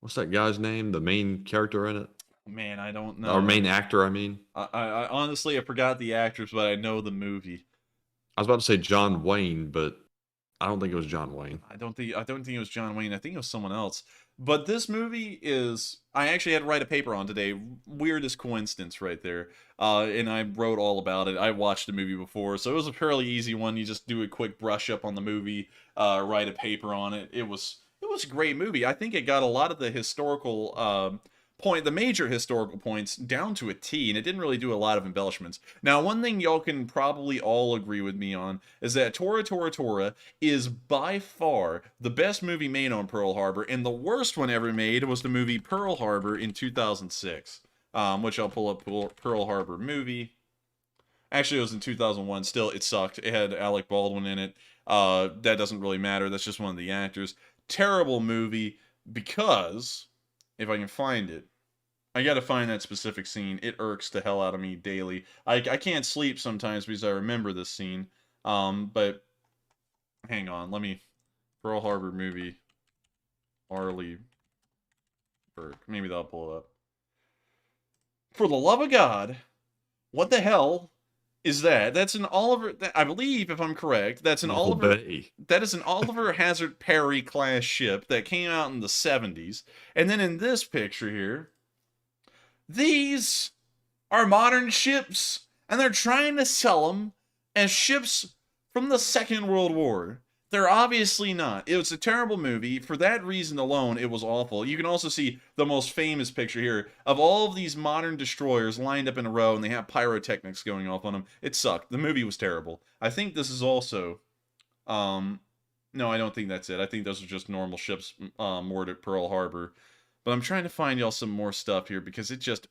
What's that guy's name? The main character in it? Man, I don't know. Or main actor, I mean. I honestly, I forgot the actors, but I know the movie. I was about to say John Wayne, but I don't think it was John Wayne. I don't think it was John Wayne. I think it was someone else. But this movie is, I actually had to write a paper on today. Weirdest coincidence right there. And I wrote all about it. I watched the movie before, so it was a fairly easy one. You just do a quick brush up on the movie, write a paper on it. It was a great movie. I think it got a lot of the historical the major historical points down to a T, and it didn't really do a lot of embellishments. Now, one thing y'all can probably all agree with me on is that Tora, Tora, Tora is by far the best movie made on Pearl Harbor, and the worst one ever made was the movie Pearl Harbor in 2006, which I'll pull up Pearl Harbor movie. Actually, it was in 2001. Still, it sucked. It had Alec Baldwin in it. That doesn't really matter. That's just one of the actors. Terrible movie because, if I can find it, I gotta find that specific scene. It irks the hell out of me daily. I can't sleep sometimes because I remember this scene. But hang on, let me Pearl Harbor movie. Arleigh Burke. Maybe that'll pull it up. For the love of God, what the hell is that? That's an Oliver. I believe, if I'm correct, that's an Oliver. That is an Oliver Hazard Perry class ship that came out in the 70s. And then in this picture here, these are modern ships, and they're trying to sell them as ships from the Second World War. They're obviously not. It was a terrible movie. For that reason alone, it was awful. You can also see the most famous picture here of all of these modern destroyers lined up in a row, and they have pyrotechnics going off on them. It sucked. The movie was terrible. I think this is also... no, I don't think that's it. I think those are just normal ships moored at Pearl Harbor. But I'm trying to find y'all some more stuff here, because it just...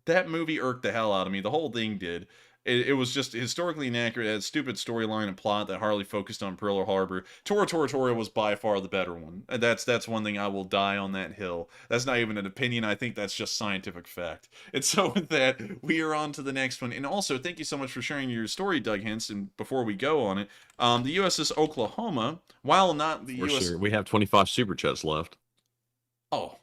That movie irked the hell out of me. The whole thing did. It was just historically inaccurate. It had a stupid storyline and plot that hardly focused on Pearl Harbor. Tora Tora Tora was by far the better one. And that's one thing I will die on that hill. That's not even an opinion. I think that's just scientific fact. And so with that, we are on to the next one. And also, thank you so much for sharing your story, Doug Hintz. And before we go on it, the USS Oklahoma, while not the US... Sure. We have 25 super chats left. Oh.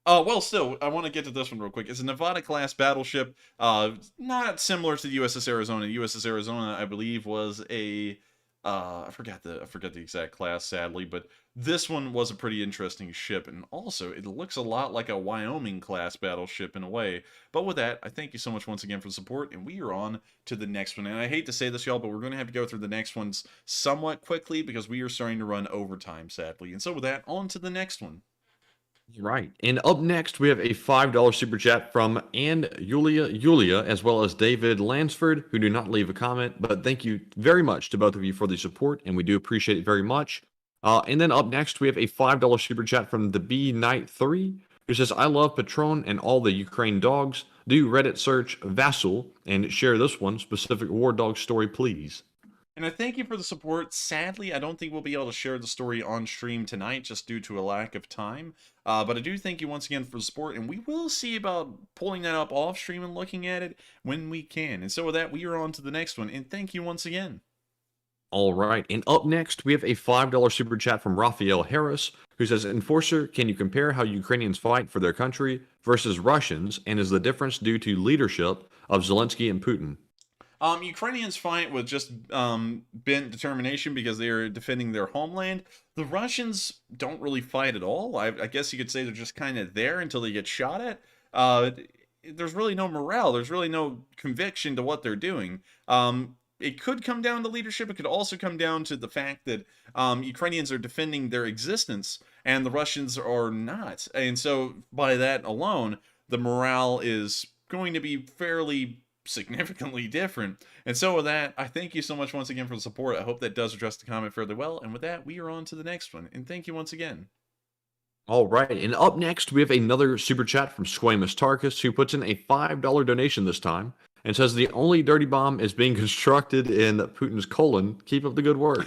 Well, still, I want to get to this one real quick. It's a Nevada-class battleship, not similar to the USS Arizona. The USS Arizona, I believe, was a, I forgot the exact class, sadly, but this one was a pretty interesting ship, and also, it looks a lot like a Wyoming-class battleship in a way. But with that, I thank you so much once again for the support, and we are on to the next one. And I hate to say this, y'all, but we're going to have to go through the next ones somewhat quickly, because we are starting to run overtime, sadly. And so with that, on to the next one. Right. And up next, we have a $5 super chat from Julia, as well as David Lansford, who do not leave a comment. But thank you very much to both of you for the support, and we do appreciate it very much. And then up next, we have a $5 super chat from the B Knight 3, who says, I love Patron and all the Ukraine dogs. Do Reddit search Vassal and share this one specific war dog story, please. And I thank you for the support. Sadly, I don't think we'll be able to share the story on stream tonight just due to a lack of time. But I do thank you once again for the support, and we will see about pulling that up off stream and looking at it when we can. And so with that, we are on to the next one, and thank you once again. All right, and up next, we have a $5 super chat from Raphael Harris, who says, Enforcer, can you compare how Ukrainians fight for their country versus Russians, and is the difference due to leadership of Zelensky and Putin? Ukrainians fight with just bent determination because they are defending their homeland. The Russians don't really fight at all. I guess you could say they're just kind of there until they get shot at. There's really no morale. There's really no conviction to what they're doing. It could come down to leadership. It could also come down to the fact that Ukrainians are defending their existence and the Russians are not. And so by that alone, the morale is going to be fairly significantly different. And so with that, I thank you so much once again for the support. I hope that does address the comment fairly well. And with that, we are on to the next one. And thank you once again. All right, and up next, we have another super chat from Squamous Tarkus, who puts in a $5 donation this time and says the only dirty bomb is being constructed in Putin's colon. Keep up the good work.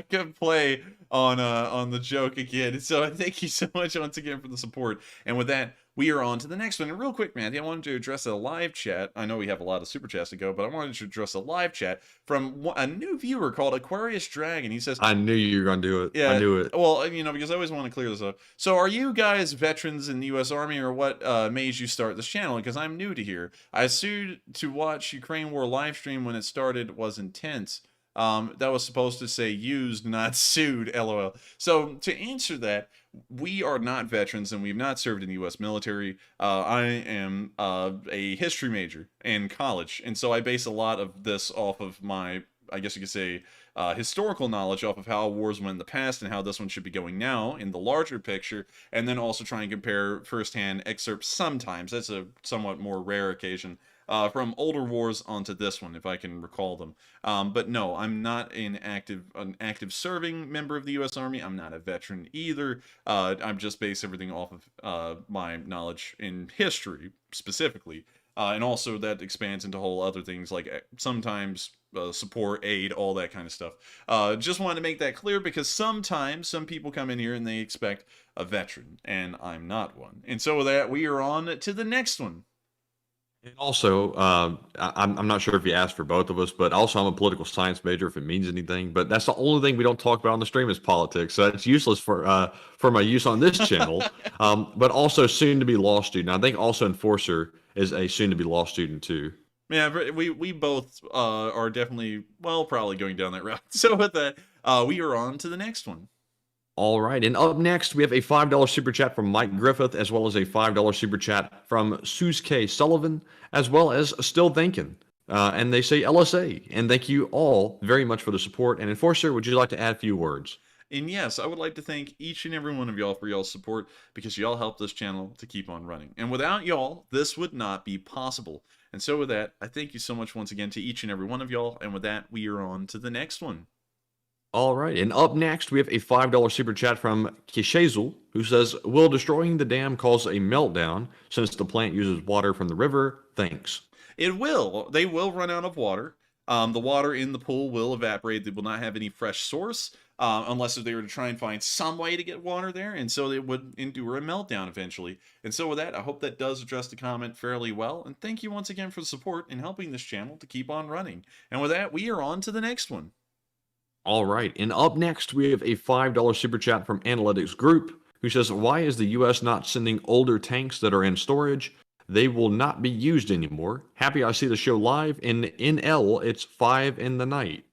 Good play on the joke again. So thank you so much once again for the support. And with that, we are on to the next one. And real quick, Matthew, I wanted to address a live chat. I know we have a lot of super chats to go, but I wanted to address a live chat from a new viewer called Aquarius Dragon. He says, I knew you were going to do it. Yeah, I knew it. Well, because I always want to clear this up. So are you guys veterans in the U.S. Army, or what made you start this channel? Because I'm new to here. I sued to watch Ukraine War live stream when it started was intense. That was supposed to say used, not sued, LOL. So to answer that, we are not veterans and we've not served in the U.S. military. I am a history major in college, and so I base a lot of this off of my, I guess you could say, historical knowledge off of how wars went in the past and how this one should be going now in the larger picture, and then also try and compare firsthand excerpts sometimes. That's a somewhat more rare occasion. From older wars onto this one, if I can recall them. But no, I'm not an active serving member of the U.S. Army. I'm not a veteran either. I'm just based everything off of my knowledge in history, specifically. And also that expands into whole other things like sometimes support, aid, all that kind of stuff. Just wanted to make that clear because sometimes some people come in here and they expect a veteran, and I'm not one. And so with that, we are on to the next one. And also, I'm not sure if you asked for both of us, but also I'm a political science major, if it means anything. But that's the only thing we don't talk about on the stream is politics. So it's useless for my use on this channel. But also soon to be law student. I think also Enforcer is a soon to be law student too. Yeah, we both are definitely, well, probably going down that route. So with that, we are on to the next one. All right, and up next, we have a $5 super chat from Mike Griffith, as well as a $5 super chat from Suzuki Sullivan, as well as Still Thinking. And they say LSA. And thank you all very much for the support. And Enforcer, would you like to add a few words? And yes, I would like to thank each and every one of y'all for y'all's support, because y'all help this channel to keep on running. And without y'all, this would not be possible. And so with that, I thank you so much once again to each and every one of y'all. And with that, we are on to the next one. All right, and up next, we have a $5 super chat from Kishezel, who says, will destroying the dam cause a meltdown since the plant uses water from the river? Thanks. It will. They will run out of water. The water in the pool will evaporate. They will not have any fresh source, unless they were to try and find some way to get water there, and so they would endure a meltdown eventually. And so with that, I hope that does address the comment fairly well, and thank you once again for the support in helping this channel to keep on running. And with that, we are on to the next one. All right, and up next, we have a $5 super chat from Analytics Group, who says, why is the U.S. not sending older tanks that are in storage? They will not be used anymore. Happy I see the show live. In NL, it's 5 in the night.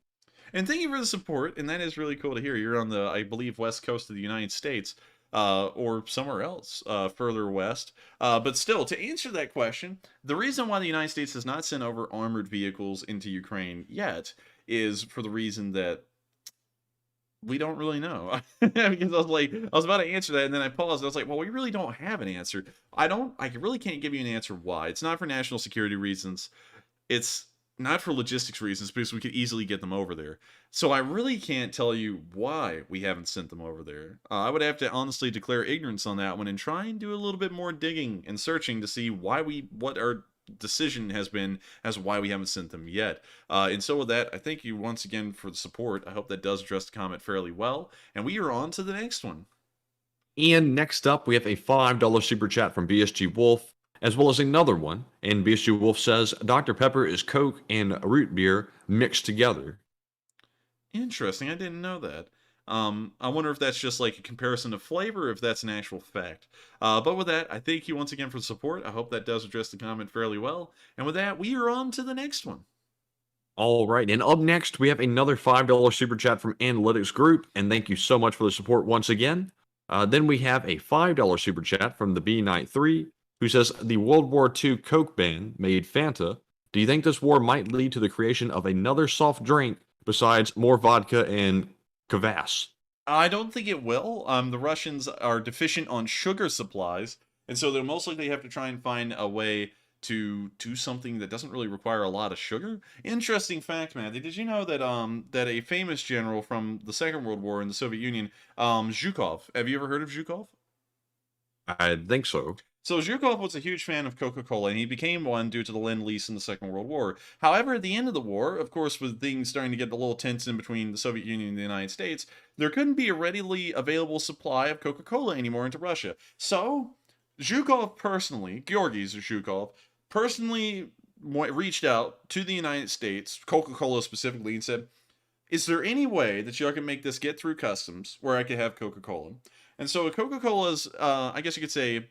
And thank you for the support, and that is really cool to hear. You're on the, I believe, west coast of the United States, or somewhere else, further west. But still, to answer that question, the reason why the United States has not sent over armored vehicles into Ukraine yet is for the reason that we don't really know. Because I was about to answer that, and then I paused. And I was like, well, we really don't have an answer. I really can't give you an answer why. It's not for national security reasons. It's not for logistics reasons, because we could easily get them over there. So I really can't tell you why we haven't sent them over there. I would have to honestly declare ignorance on that one and try and do a little bit more digging and searching to see what our decision has been as to why we haven't sent them yet. And so with that, I thank you once again for the support. I hope that does address the comment fairly well. And we are on to the next one. And next up, we have a $5 super chat from BSG Wolf, as well as another one. And BSG Wolf says, Dr. Pepper is Coke and root beer mixed together. Interesting. I didn't know that. I wonder if that's just like a comparison of flavor, or if that's an actual fact. But with that, I thank you once again for the support. I hope that does address the comment fairly well. And with that, we are on to the next one. All right, and up next, we have another $5 super chat from Analytics Group, and thank you so much for the support once again. Then we have a $5 super chat from the B93, who says, the World War II Coke ban made Fanta. Do you think this war might lead to the creation of another soft drink besides more vodka and kvass? I don't think it will. The Russians are deficient on sugar supplies, and so they'll most likely have to try and find a way to do something that doesn't really require a lot of sugar. Interesting fact, man. Did you know that that a famous general from the Second World War in the Soviet Union, Zhukov, have you ever heard of Zhukov? I think so. So Zhukov was a huge fan of Coca-Cola, and he became one due to the Lend-Lease in the Second World War. However, at the end of the war, of course, with things starting to get a little tense in between the Soviet Union and the United States, there couldn't be a readily available supply of Coca-Cola anymore into Russia. So Zhukov personally, Georgy Zhukov, personally reached out to the United States, Coca-Cola specifically, and said, is there any way that y'all can make this get through customs where I could have Coca-Cola? And so Coca-Cola's, I guess you could say,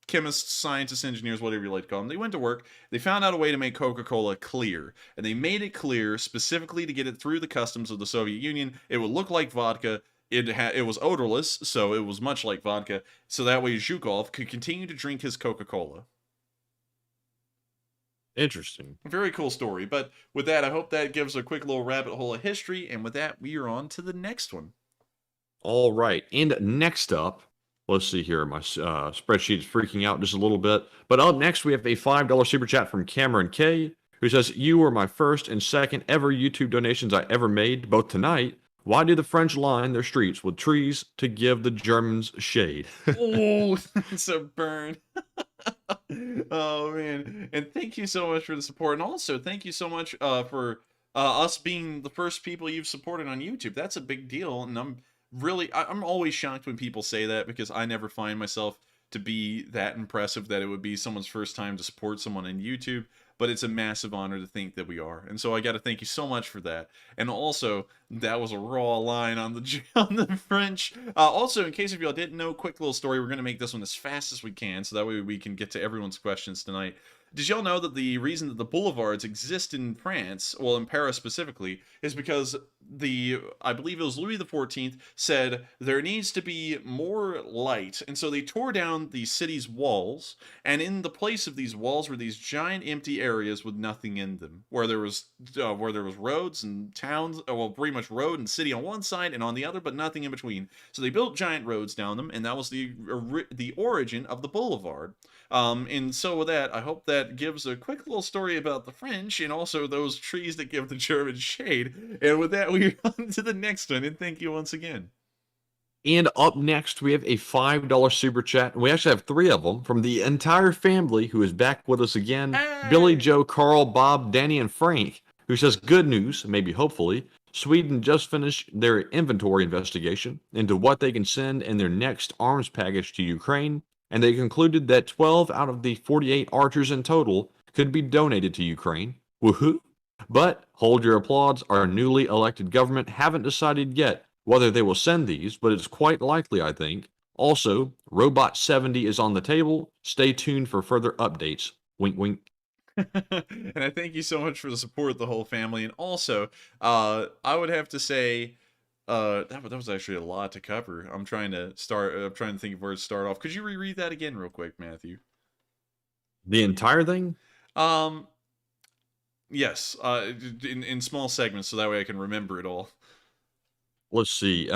chemists, scientists, engineers, whatever you like to call them, they went to work, they found out a way to make Coca-Cola clear, and they made it clear specifically to get it through the customs of the Soviet Union. It would look like vodka, it was odorless, so it was much like vodka, so that way Zhukov could continue to drink his Coca-Cola. Interesting. Very cool story, but with that, I hope that gives a quick little rabbit hole of history, and with that, we are on to the next one. All right, and next up, let's see here. My spreadsheet is freaking out just a little bit. But up next, we have a $5 super chat from Cameron K, who says, you were my first and second ever YouTube donations I ever made, both tonight. Why do the French line their streets with trees to give the Germans shade? Oh, that's a burn. Oh, man. And thank you so much for the support. And also, thank you so much for us being the first people you've supported on YouTube. That's a big deal. And I'm always shocked when people say that, because I never find myself to be that impressive that it would be someone's first time to support someone on YouTube, but it's a massive honor to think that we are. And so I got to thank you so much for that. And also, that was a raw line on the French. Also, in case of y'all didn't know, quick little story, we're going to make this one as fast as we can, so that way we can get to everyone's questions tonight. Did y'all know that the reason that the boulevards exist in France, well, in Paris specifically, is because I believe it was Louis XIV said there needs to be more light, and so they tore down the city's walls, and in the place of these walls were these giant empty areas with nothing in them, where there was roads and towns, well, pretty much road and city on one side and on the other, but nothing in between. So they built giant roads down them, and that was the origin of the boulevard. And so with that, I hope that gives a quick little story about the French and also those trees that give the German shade. And with that, we're on to the next one, and thank you once again. And up next, we have a $5 super chat. We actually have 3 of them from the entire family who is back with us again. Hey! Billy, Joe, Carl, Bob, Danny, and Frank, who says, good news, maybe hopefully. Sweden just finished their inventory investigation into what they can send in their next arms package to Ukraine, and they concluded that 12 out of the 48 archers in total could be donated to Ukraine. Woohoo! But hold your applause, our newly elected government haven't decided yet whether they will send these, but it's quite likely, I think. Also, Robot 70 is on the table. Stay tuned for further updates. Wink, wink. And I thank you so much for the support, the whole family. And also, I would have to say, that was actually a lot to cover. I'm trying to think of where to start off. Could you reread that again real quick, Matthew? The entire thing? Yes, in small segments, so that way I can remember it all. Let's see.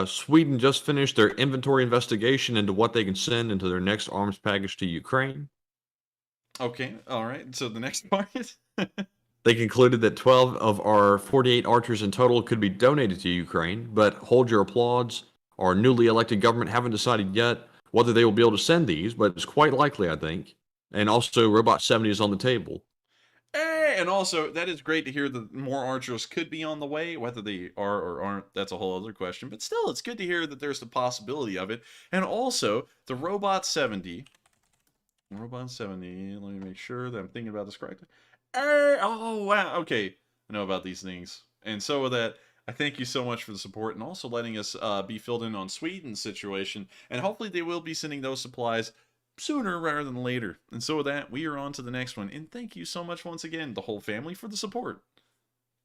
Sweden just finished their inventory investigation into what they can send into their next arms package to Ukraine. Okay, all right. So the next part is... They concluded that 12 of our 48 archers in total could be donated to Ukraine, but hold your applause. Our newly elected government haven't decided yet whether they will be able to send these, but it's quite likely, I think. And also, Robot 70 is on the table. And also, that is great to hear that more archers could be on the way. Whether they are or aren't, that's a whole other question. But still, it's good to hear that there's the possibility of it. And also, the Robot 70. Robot 70, let me make sure that I'm thinking about this correctly. Oh, wow. Okay, I know about these things. And so with that, I thank you so much for the support and also letting us be filled in on Sweden's situation. And hopefully they will be sending those supplies sooner rather than later. And so with that, we are on to the next one. And thank you so much once again, the whole family, for the support.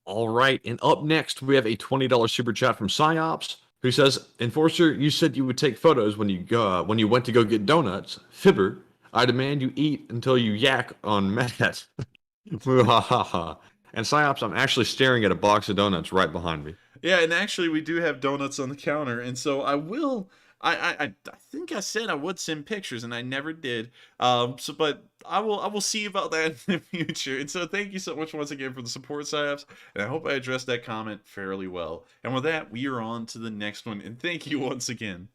All right, and up next, we have a $20 super chat from Psyops, who says, Enforcer, you said you would take photos when you went to go get donuts. Fibber, I demand you eat until you yak on Matt. And Psyops, I'm actually staring at a box of donuts right behind me. Yeah, and actually we do have donuts on the counter, and so I will... I think I said I would send pictures, and I never did. But I will see about that in the future. And so thank you so much once again for the support, Psyops, and I hope I addressed that comment fairly well. And with that, we are on to the next one, and thank you once again.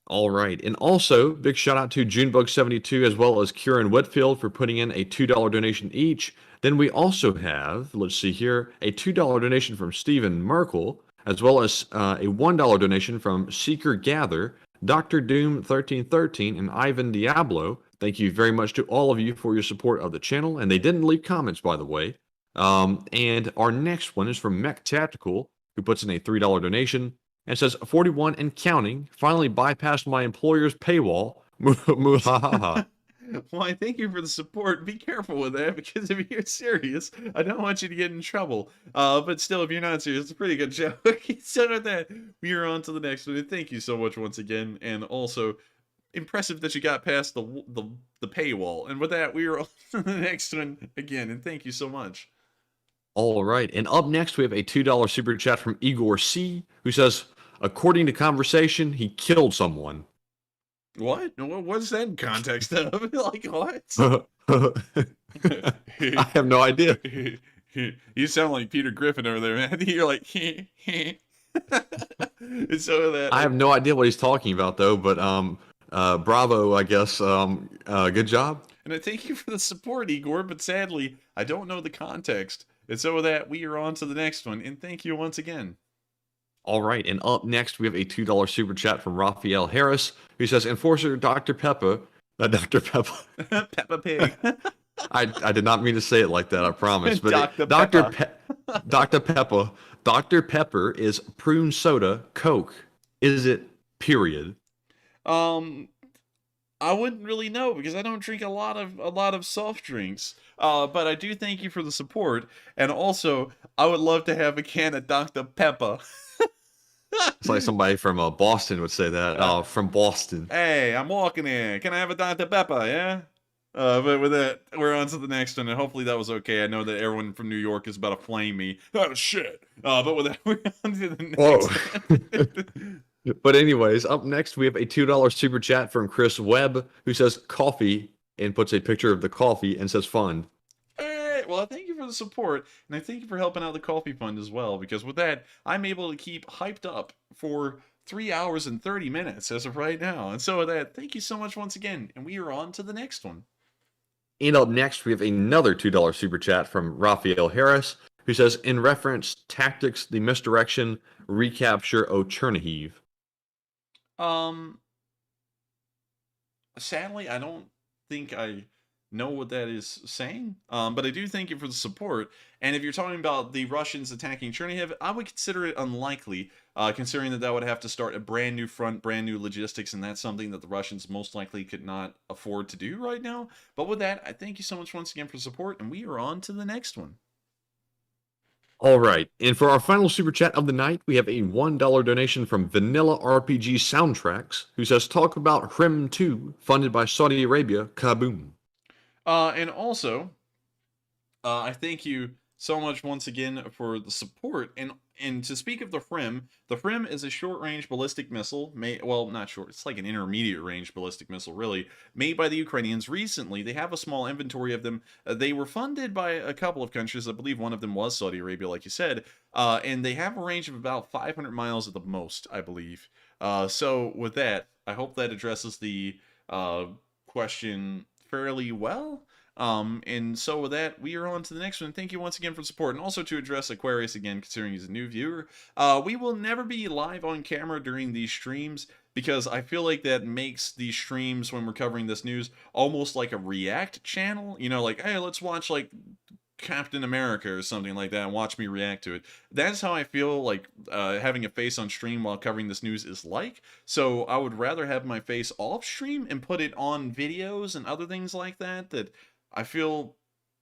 All right, and also big shout out to Junebug72 as well as Kieran Whitfield for putting in a $2 donation each. Then we also have, let's see here, a $2 donation from Stephen Merkel, as well as a $1 donation from Seeker Gather, Dr. Doom 1313, and Ivan Diablo. Thank you very much to all of you for your support of the channel, and they didn't leave comments, by the way. And our next one is from Mech Tactical, who puts in a $3 donation and says, 41 and counting, finally bypassed my employer's paywall. Well, I thank you for the support. Be careful with that, because if you're serious, I don't want you to get in trouble. But still, if you're not serious, it's a pretty good joke. So with that, we are on to the next one. And thank you so much once again. And also, impressive that you got past the paywall. And with that, we are on to the next one again. And thank you so much. All right. And up next, we have a $2 super chat from Igor C., who says, according to conversation, he killed someone. What? What's that in context of? Like, what? I have no idea. You sound like Peter Griffin over there, man. You're like, so that I have no idea what he's talking about, though, but bravo, I guess. Good job. And I thank you for the support, Igor, but sadly, I don't know the context. And so with that, we are on to the next one, and thank you once again. All right, and up next, we have a $2 super chat from Raphael Harris, who says, Enforcer Dr. Peppa, Dr. Peppa. Peppa Pig. I did not mean to say it like that, I promise. But Dr. Peppa. Dr. Pepper is prune soda, Coke. Is it, period? I wouldn't really know, because I don't drink a lot of soft drinks. But I do thank you for the support, and also I would love to have a can of Dr. Pepper. It's like somebody from Boston would say that. From Boston. Hey, I'm walking in. Can I have a Dr. Pepper? Yeah. But with that, we're on to the next one, and hopefully that was okay. I know that everyone from New York is about to flame me. Oh shit! But with that, we're on to the next. Whoa. But anyways, up next we have a $2 super chat from Chris Webb, who says coffee and puts a picture of the coffee and says fund. Well, I thank you for the support, and I thank you for helping out the coffee fund as well, because with that, I'm able to keep hyped up for 3 hours and 30 minutes as of right now. And so with that, thank you so much once again, and we are on to the next one. And up next, we have another $2 super chat from Raphael Harris, who says, in reference, tactics, the misdirection, recapture Chernihiv. Sadly, I don't think I know what that is saying, but I do thank you for the support. And if you're talking about the Russians attacking Chernihiv, I would consider it unlikely, considering that would have to start a brand new front, brand new logistics, and that's something that the Russians most likely could not afford to do right now. But with that, I thank you so much once again for support, and we are on to the next one. All right, and for our final super chat of the night, we have a $1 donation from Vanilla RPG Soundtracks, who says, talk about Krim 2, funded by Saudi Arabia, kaboom. And also, I thank you so much once again for the support. And to speak of the FRIM is a short-range ballistic missile, well, not short, it's like an intermediate-range ballistic missile, really, made by the Ukrainians recently. They have a small inventory of them. They were funded by a couple of countries. I believe one of them was Saudi Arabia, like you said, and they have a range of about 500 miles at the most, I believe. So with that, I hope that addresses the question fairly well. And so with that, we are on to the next one. Thank you once again for support. And also to address Aquarius again, considering he's a new viewer, we will never be live on camera during these streams, because I feel like that makes these streams when we're covering this news almost like a react channel. You know, like, hey, let's watch like Captain America or something like that and watch me react to it. That's how I feel like having a face on stream while covering this news is like. So I would rather have my face off stream and put it on videos and other things like that I feel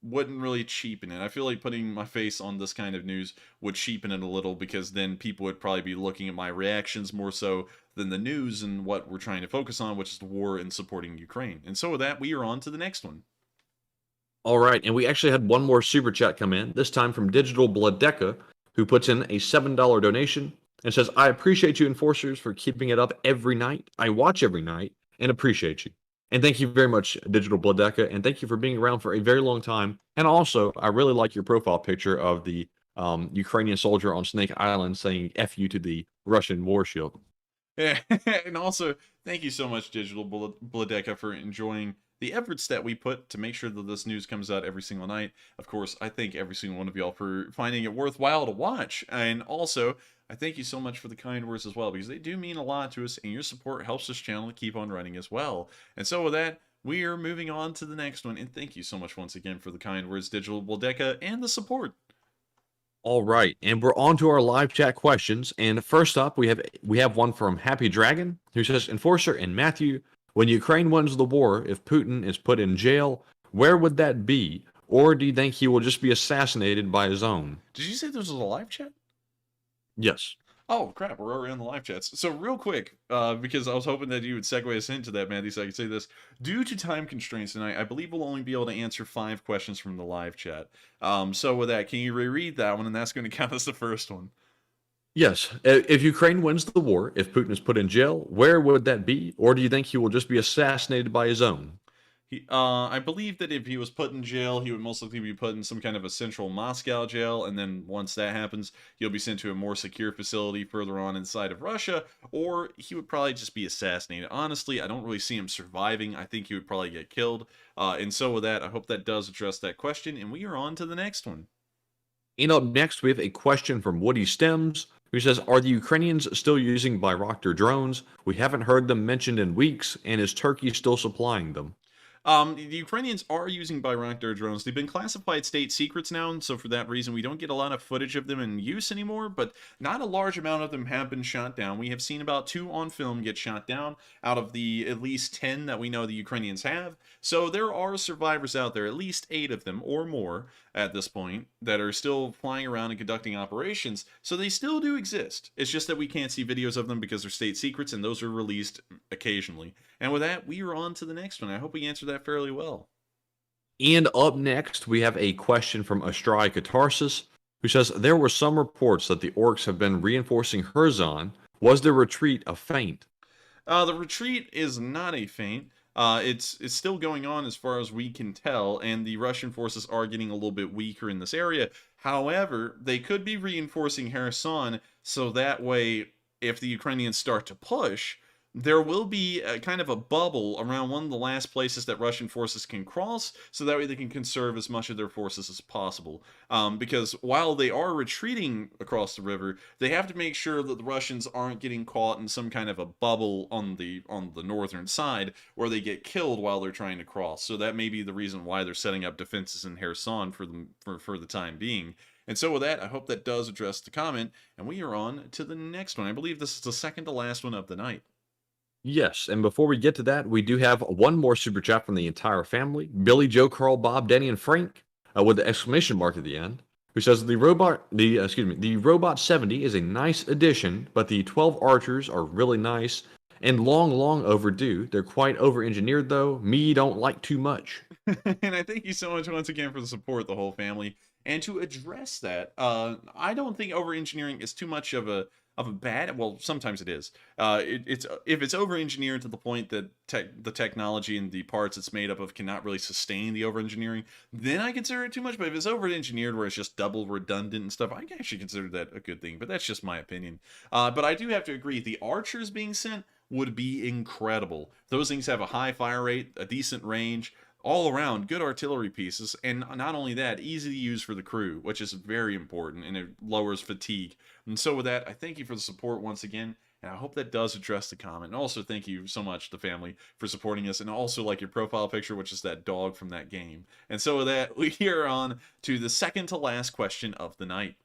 wouldn't really cheapen it. I feel like putting my face on this kind of news would cheapen it a little, because then people would probably be looking at my reactions more so than the news and what we're trying to focus on, which is the war and supporting Ukraine. And so with that, we are on to the next one. All right, and we actually had one more super chat come in, this time from Digital Bladeka, who puts in a $7 donation and says, I appreciate you enforcers for keeping it up every night. I watch every night and appreciate you. And thank you very much, Digital Bladeka, and thank you for being around for a very long time. And also, I really like your profile picture of the Ukrainian soldier on Snake Island saying F you to the Russian war shield. Yeah, and also, thank you so much, Digital Bladeka, for enjoying the efforts that we put to make sure that this news comes out every single night. Of course, I thank every single one of y'all for finding it worthwhile to watch. And also, I thank you so much for the kind words as well, because they do mean a lot to us, and your support helps this channel to keep on running as well. And so with that, we are moving on to the next one. And thank you so much once again for the kind words, Digital Bladeka, and the support. All right, and we're on to our live chat questions. And first up, we have one from Happy Dragon, who says, Enforcer and Matthew, when Ukraine wins the war, if Putin is put in jail, where would that be? Or do you think he will just be assassinated by his own? Did you say this was a live chat? Yes. Oh, crap, we're already on the live chats. So real quick, because I was hoping that you would segue us into that, Matthew, so I could say this. Due to time constraints tonight, I believe we'll only be able to answer 5 questions from the live chat. So with that, can you reread that one? And that's going to count as the first one. Yes. If Ukraine wins the war, if Putin is put in jail, where would that be? Or do you think he will just be assassinated by his own? I believe that if he was put in jail, he would most likely be put in some kind of a central Moscow jail, and then once that happens, he'll be sent to a more secure facility further on inside of Russia, or he would probably just be assassinated. Honestly, I don't really see him surviving. I think he would probably get killed. And so with that, I hope that does address that question, and we are on to the next one. And up next, we have a question from Woody Stems, who says, are the Ukrainians still using Bayraktar drones? We haven't heard them mentioned in weeks, and is Turkey still supplying them? The Ukrainians are using Bayraktar drones. They've been classified state secrets now, and so for that reason, we don't get a lot of footage of them in use anymore, but not a large amount of them have been shot down. We have seen about 2 on film get shot down out of the at least 10 that we know the Ukrainians have. So there are survivors out there, at least 8 of them or more at this point, that are still flying around and conducting operations. So they still do exist. It's just that we can't see videos of them because they're state secrets, and those are released occasionally. And with that, we are on to the next one. I hope we answered that fairly well. And up next, we have a question from Astrai Catharsis, who says, there were some reports that the orcs have been reinforcing Kherson. Was the retreat a feint? The retreat is not a feint. It's still going on as far as we can tell, and the Russian forces are getting a little bit weaker in this area. However, they could be reinforcing Kherson, so that way, if the Ukrainians start to push, there will be a kind of a bubble around one of the last places that Russian forces can cross, so that way they can conserve as much of their forces as possible. Because while they are retreating across the river, they have to make sure that the Russians aren't getting caught in some kind of a bubble on the northern side where they get killed while they're trying to cross. So that may be the reason why they're setting up defenses in Kherson for the time being. And so with that, I hope that does address the comment, and we are on to the next one. I believe this is the second to last one of the night. Yes, and before we get to that, we do have one more super chat from the entire family. Billy, Joe, Carl, Bob, Danny, and Frank, with the exclamation mark at the end, who says the Robot 70 is a nice addition, but the 12 archers are really nice and long overdue. They're quite over-engineered though. Me don't like too much. And I thank you so much once again for the support, the whole family. And to address that, I don't think over-engineering is too much of a bad, well, sometimes it is. It's if it's over-engineered to the point that the technology and the parts it's made up of cannot really sustain the over-engineering, then I consider it too much. But if it's over-engineered where it's just double redundant and stuff, I actually consider that a good thing. But that's just my opinion. But I do have to agree, the archers being sent would be incredible. Those things have a high fire rate, a decent range, all around good artillery pieces, and not only that, easy to use for the crew, which is very important, and it lowers fatigue. And so with that, I thank you for the support once again, and I hope that does address the comment. And also thank you so much, the family, for supporting us, and also like your profile picture, which is that dog from that game. And so with that, we are on to the second to last question of the night.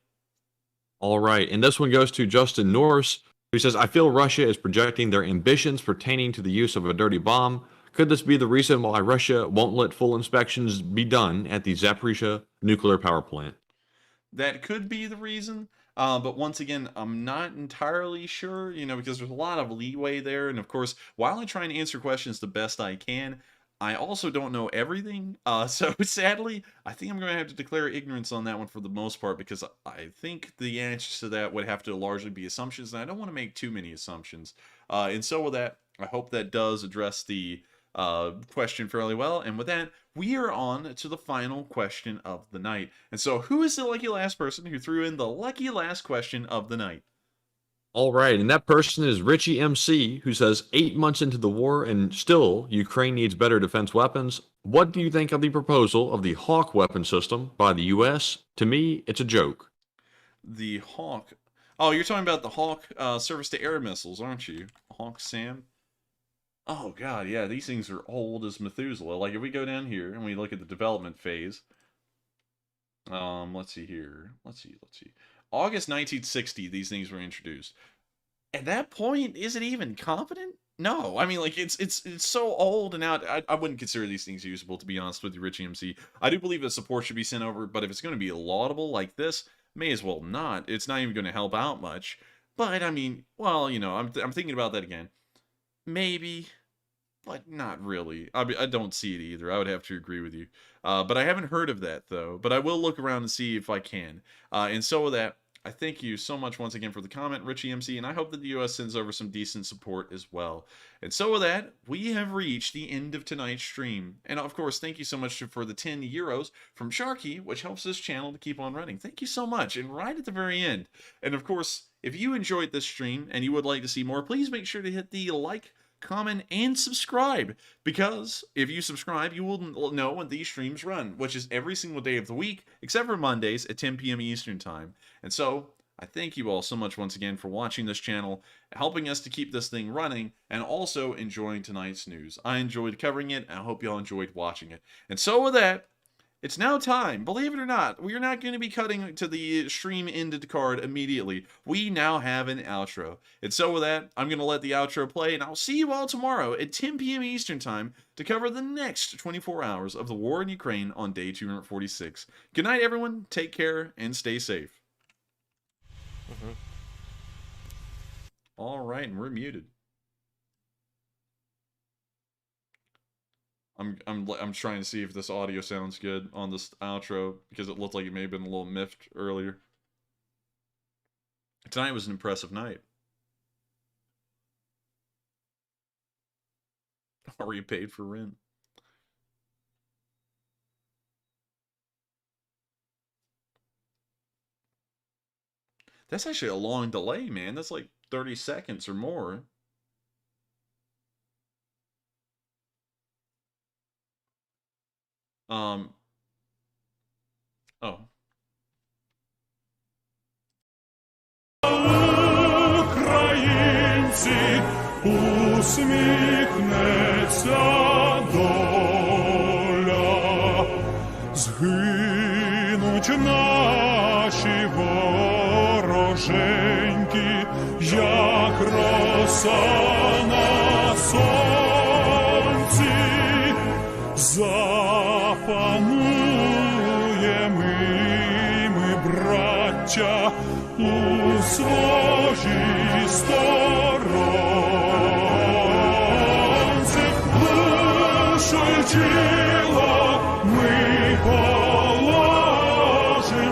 All right, and this one goes to Justin Norris, who says, I feel Russia is projecting their ambitions pertaining to the use of a dirty bomb. Could this be the reason why Russia won't let full inspections be done at the Zaporizhzhia nuclear power plant? That could be the reason, but once again, I'm not entirely sure, because there's a lot of leeway there, and of course, while I try and answer questions the best I can, I also don't know everything, so sadly, I think I'm going to have to declare ignorance on that one for the most part, because I think the answers to that would have to largely be assumptions, and I don't want to make too many assumptions. And so with that, I hope that does address the question fairly well. And with that, we are on to the final question of the night. And so, who is the lucky last person who threw in the lucky last question of the night? All right, and that person is Richie MC, who says 8 months into the war and still Ukraine needs better defense weapons. What do you think of the proposal of the Hawk weapon system by the U.S.? To me, it's a joke. The Hawk. Oh, you're talking about the Hawk surface-to-air missiles, aren't you? Hawk SAM. Oh god, yeah, these things are old as Methuselah. Like, if we go down here and we look at the development phase, let's see here. Let's see. August 1960, these things were introduced. At that point, is it even competent? No, I mean, like, it's so old and out. I wouldn't consider these things usable, to be honest with you, Richie MC. I do believe that support should be sent over, but if it's going to be laudable like this, may as well not. It's not even going to help out much. But I mean, well, I'm thinking about that again. Maybe, but not really. I don't see it either. I would have to agree with you. But I haven't heard of that, though. But I will look around and see if I can. And so with that, I thank you so much once again for the comment, Richie MC, and I hope that the U.S. sends over some decent support as well. And so with that, we have reached the end of tonight's stream. And of course, thank you so much for the 10 euros from Sharky, which helps this channel to keep on running. Thank you so much. And right at the very end, and of course, if you enjoyed this stream and you would like to see more, please make sure to hit the like, comment, and subscribe, because if you subscribe, you will know when these streams run, which is every single day of the week, except for Mondays at 10 p.m. Eastern Time. And so, I thank you all so much once again for watching this channel, helping us to keep this thing running, and also enjoying tonight's news. I enjoyed covering it, and I hope y'all enjoyed watching it. And so with that, it's now time. Believe it or not, we are not going to be cutting to the stream ended card immediately. We now have an outro. And so with that, I'm going to let the outro play, and I'll see you all tomorrow at 10 p.m. Eastern Time to cover the next 24 hours of the war in Ukraine on day 246. Good night, everyone. Take care and stay safe. All right, and we're muted. I'm trying to see if this audio sounds good on this outro because it looked like it may have been a little miffed earlier. Tonight was an impressive night. Are you paid for rent? That's actually a long delay, man. That's like 30 seconds or more. Oh. Українці, усміхнеться доля, згинуть наші вороженьки, як роса на сонці, запануємо ми, браття, у своїй сторонці, душу й тіло ми положим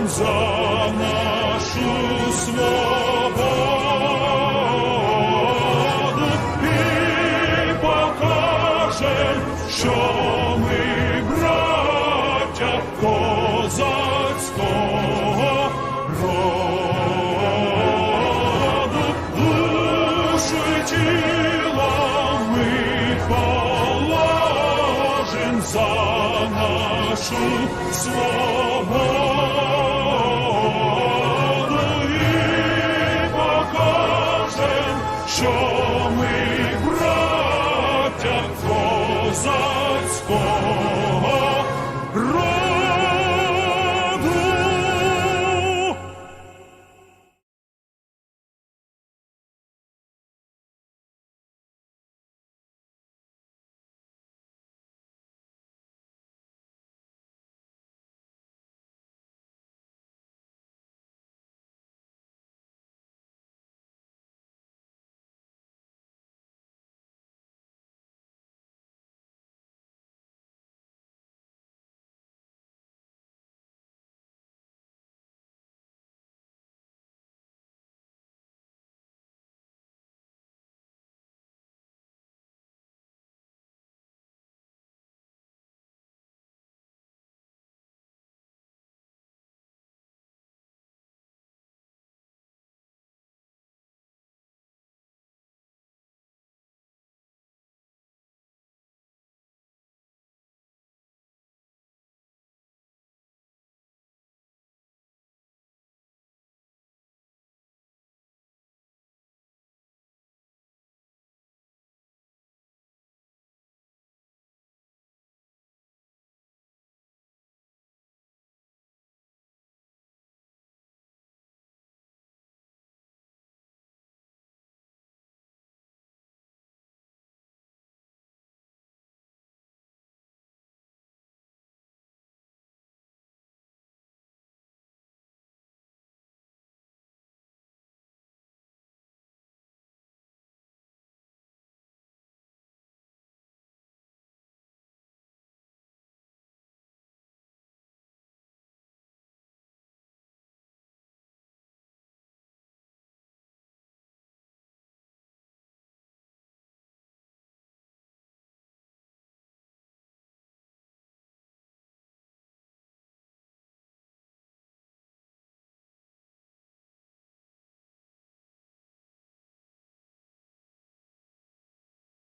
за нашу свободу і покажем, що ми браття козацького роду, душу й тіло ми положим за нашу свободу.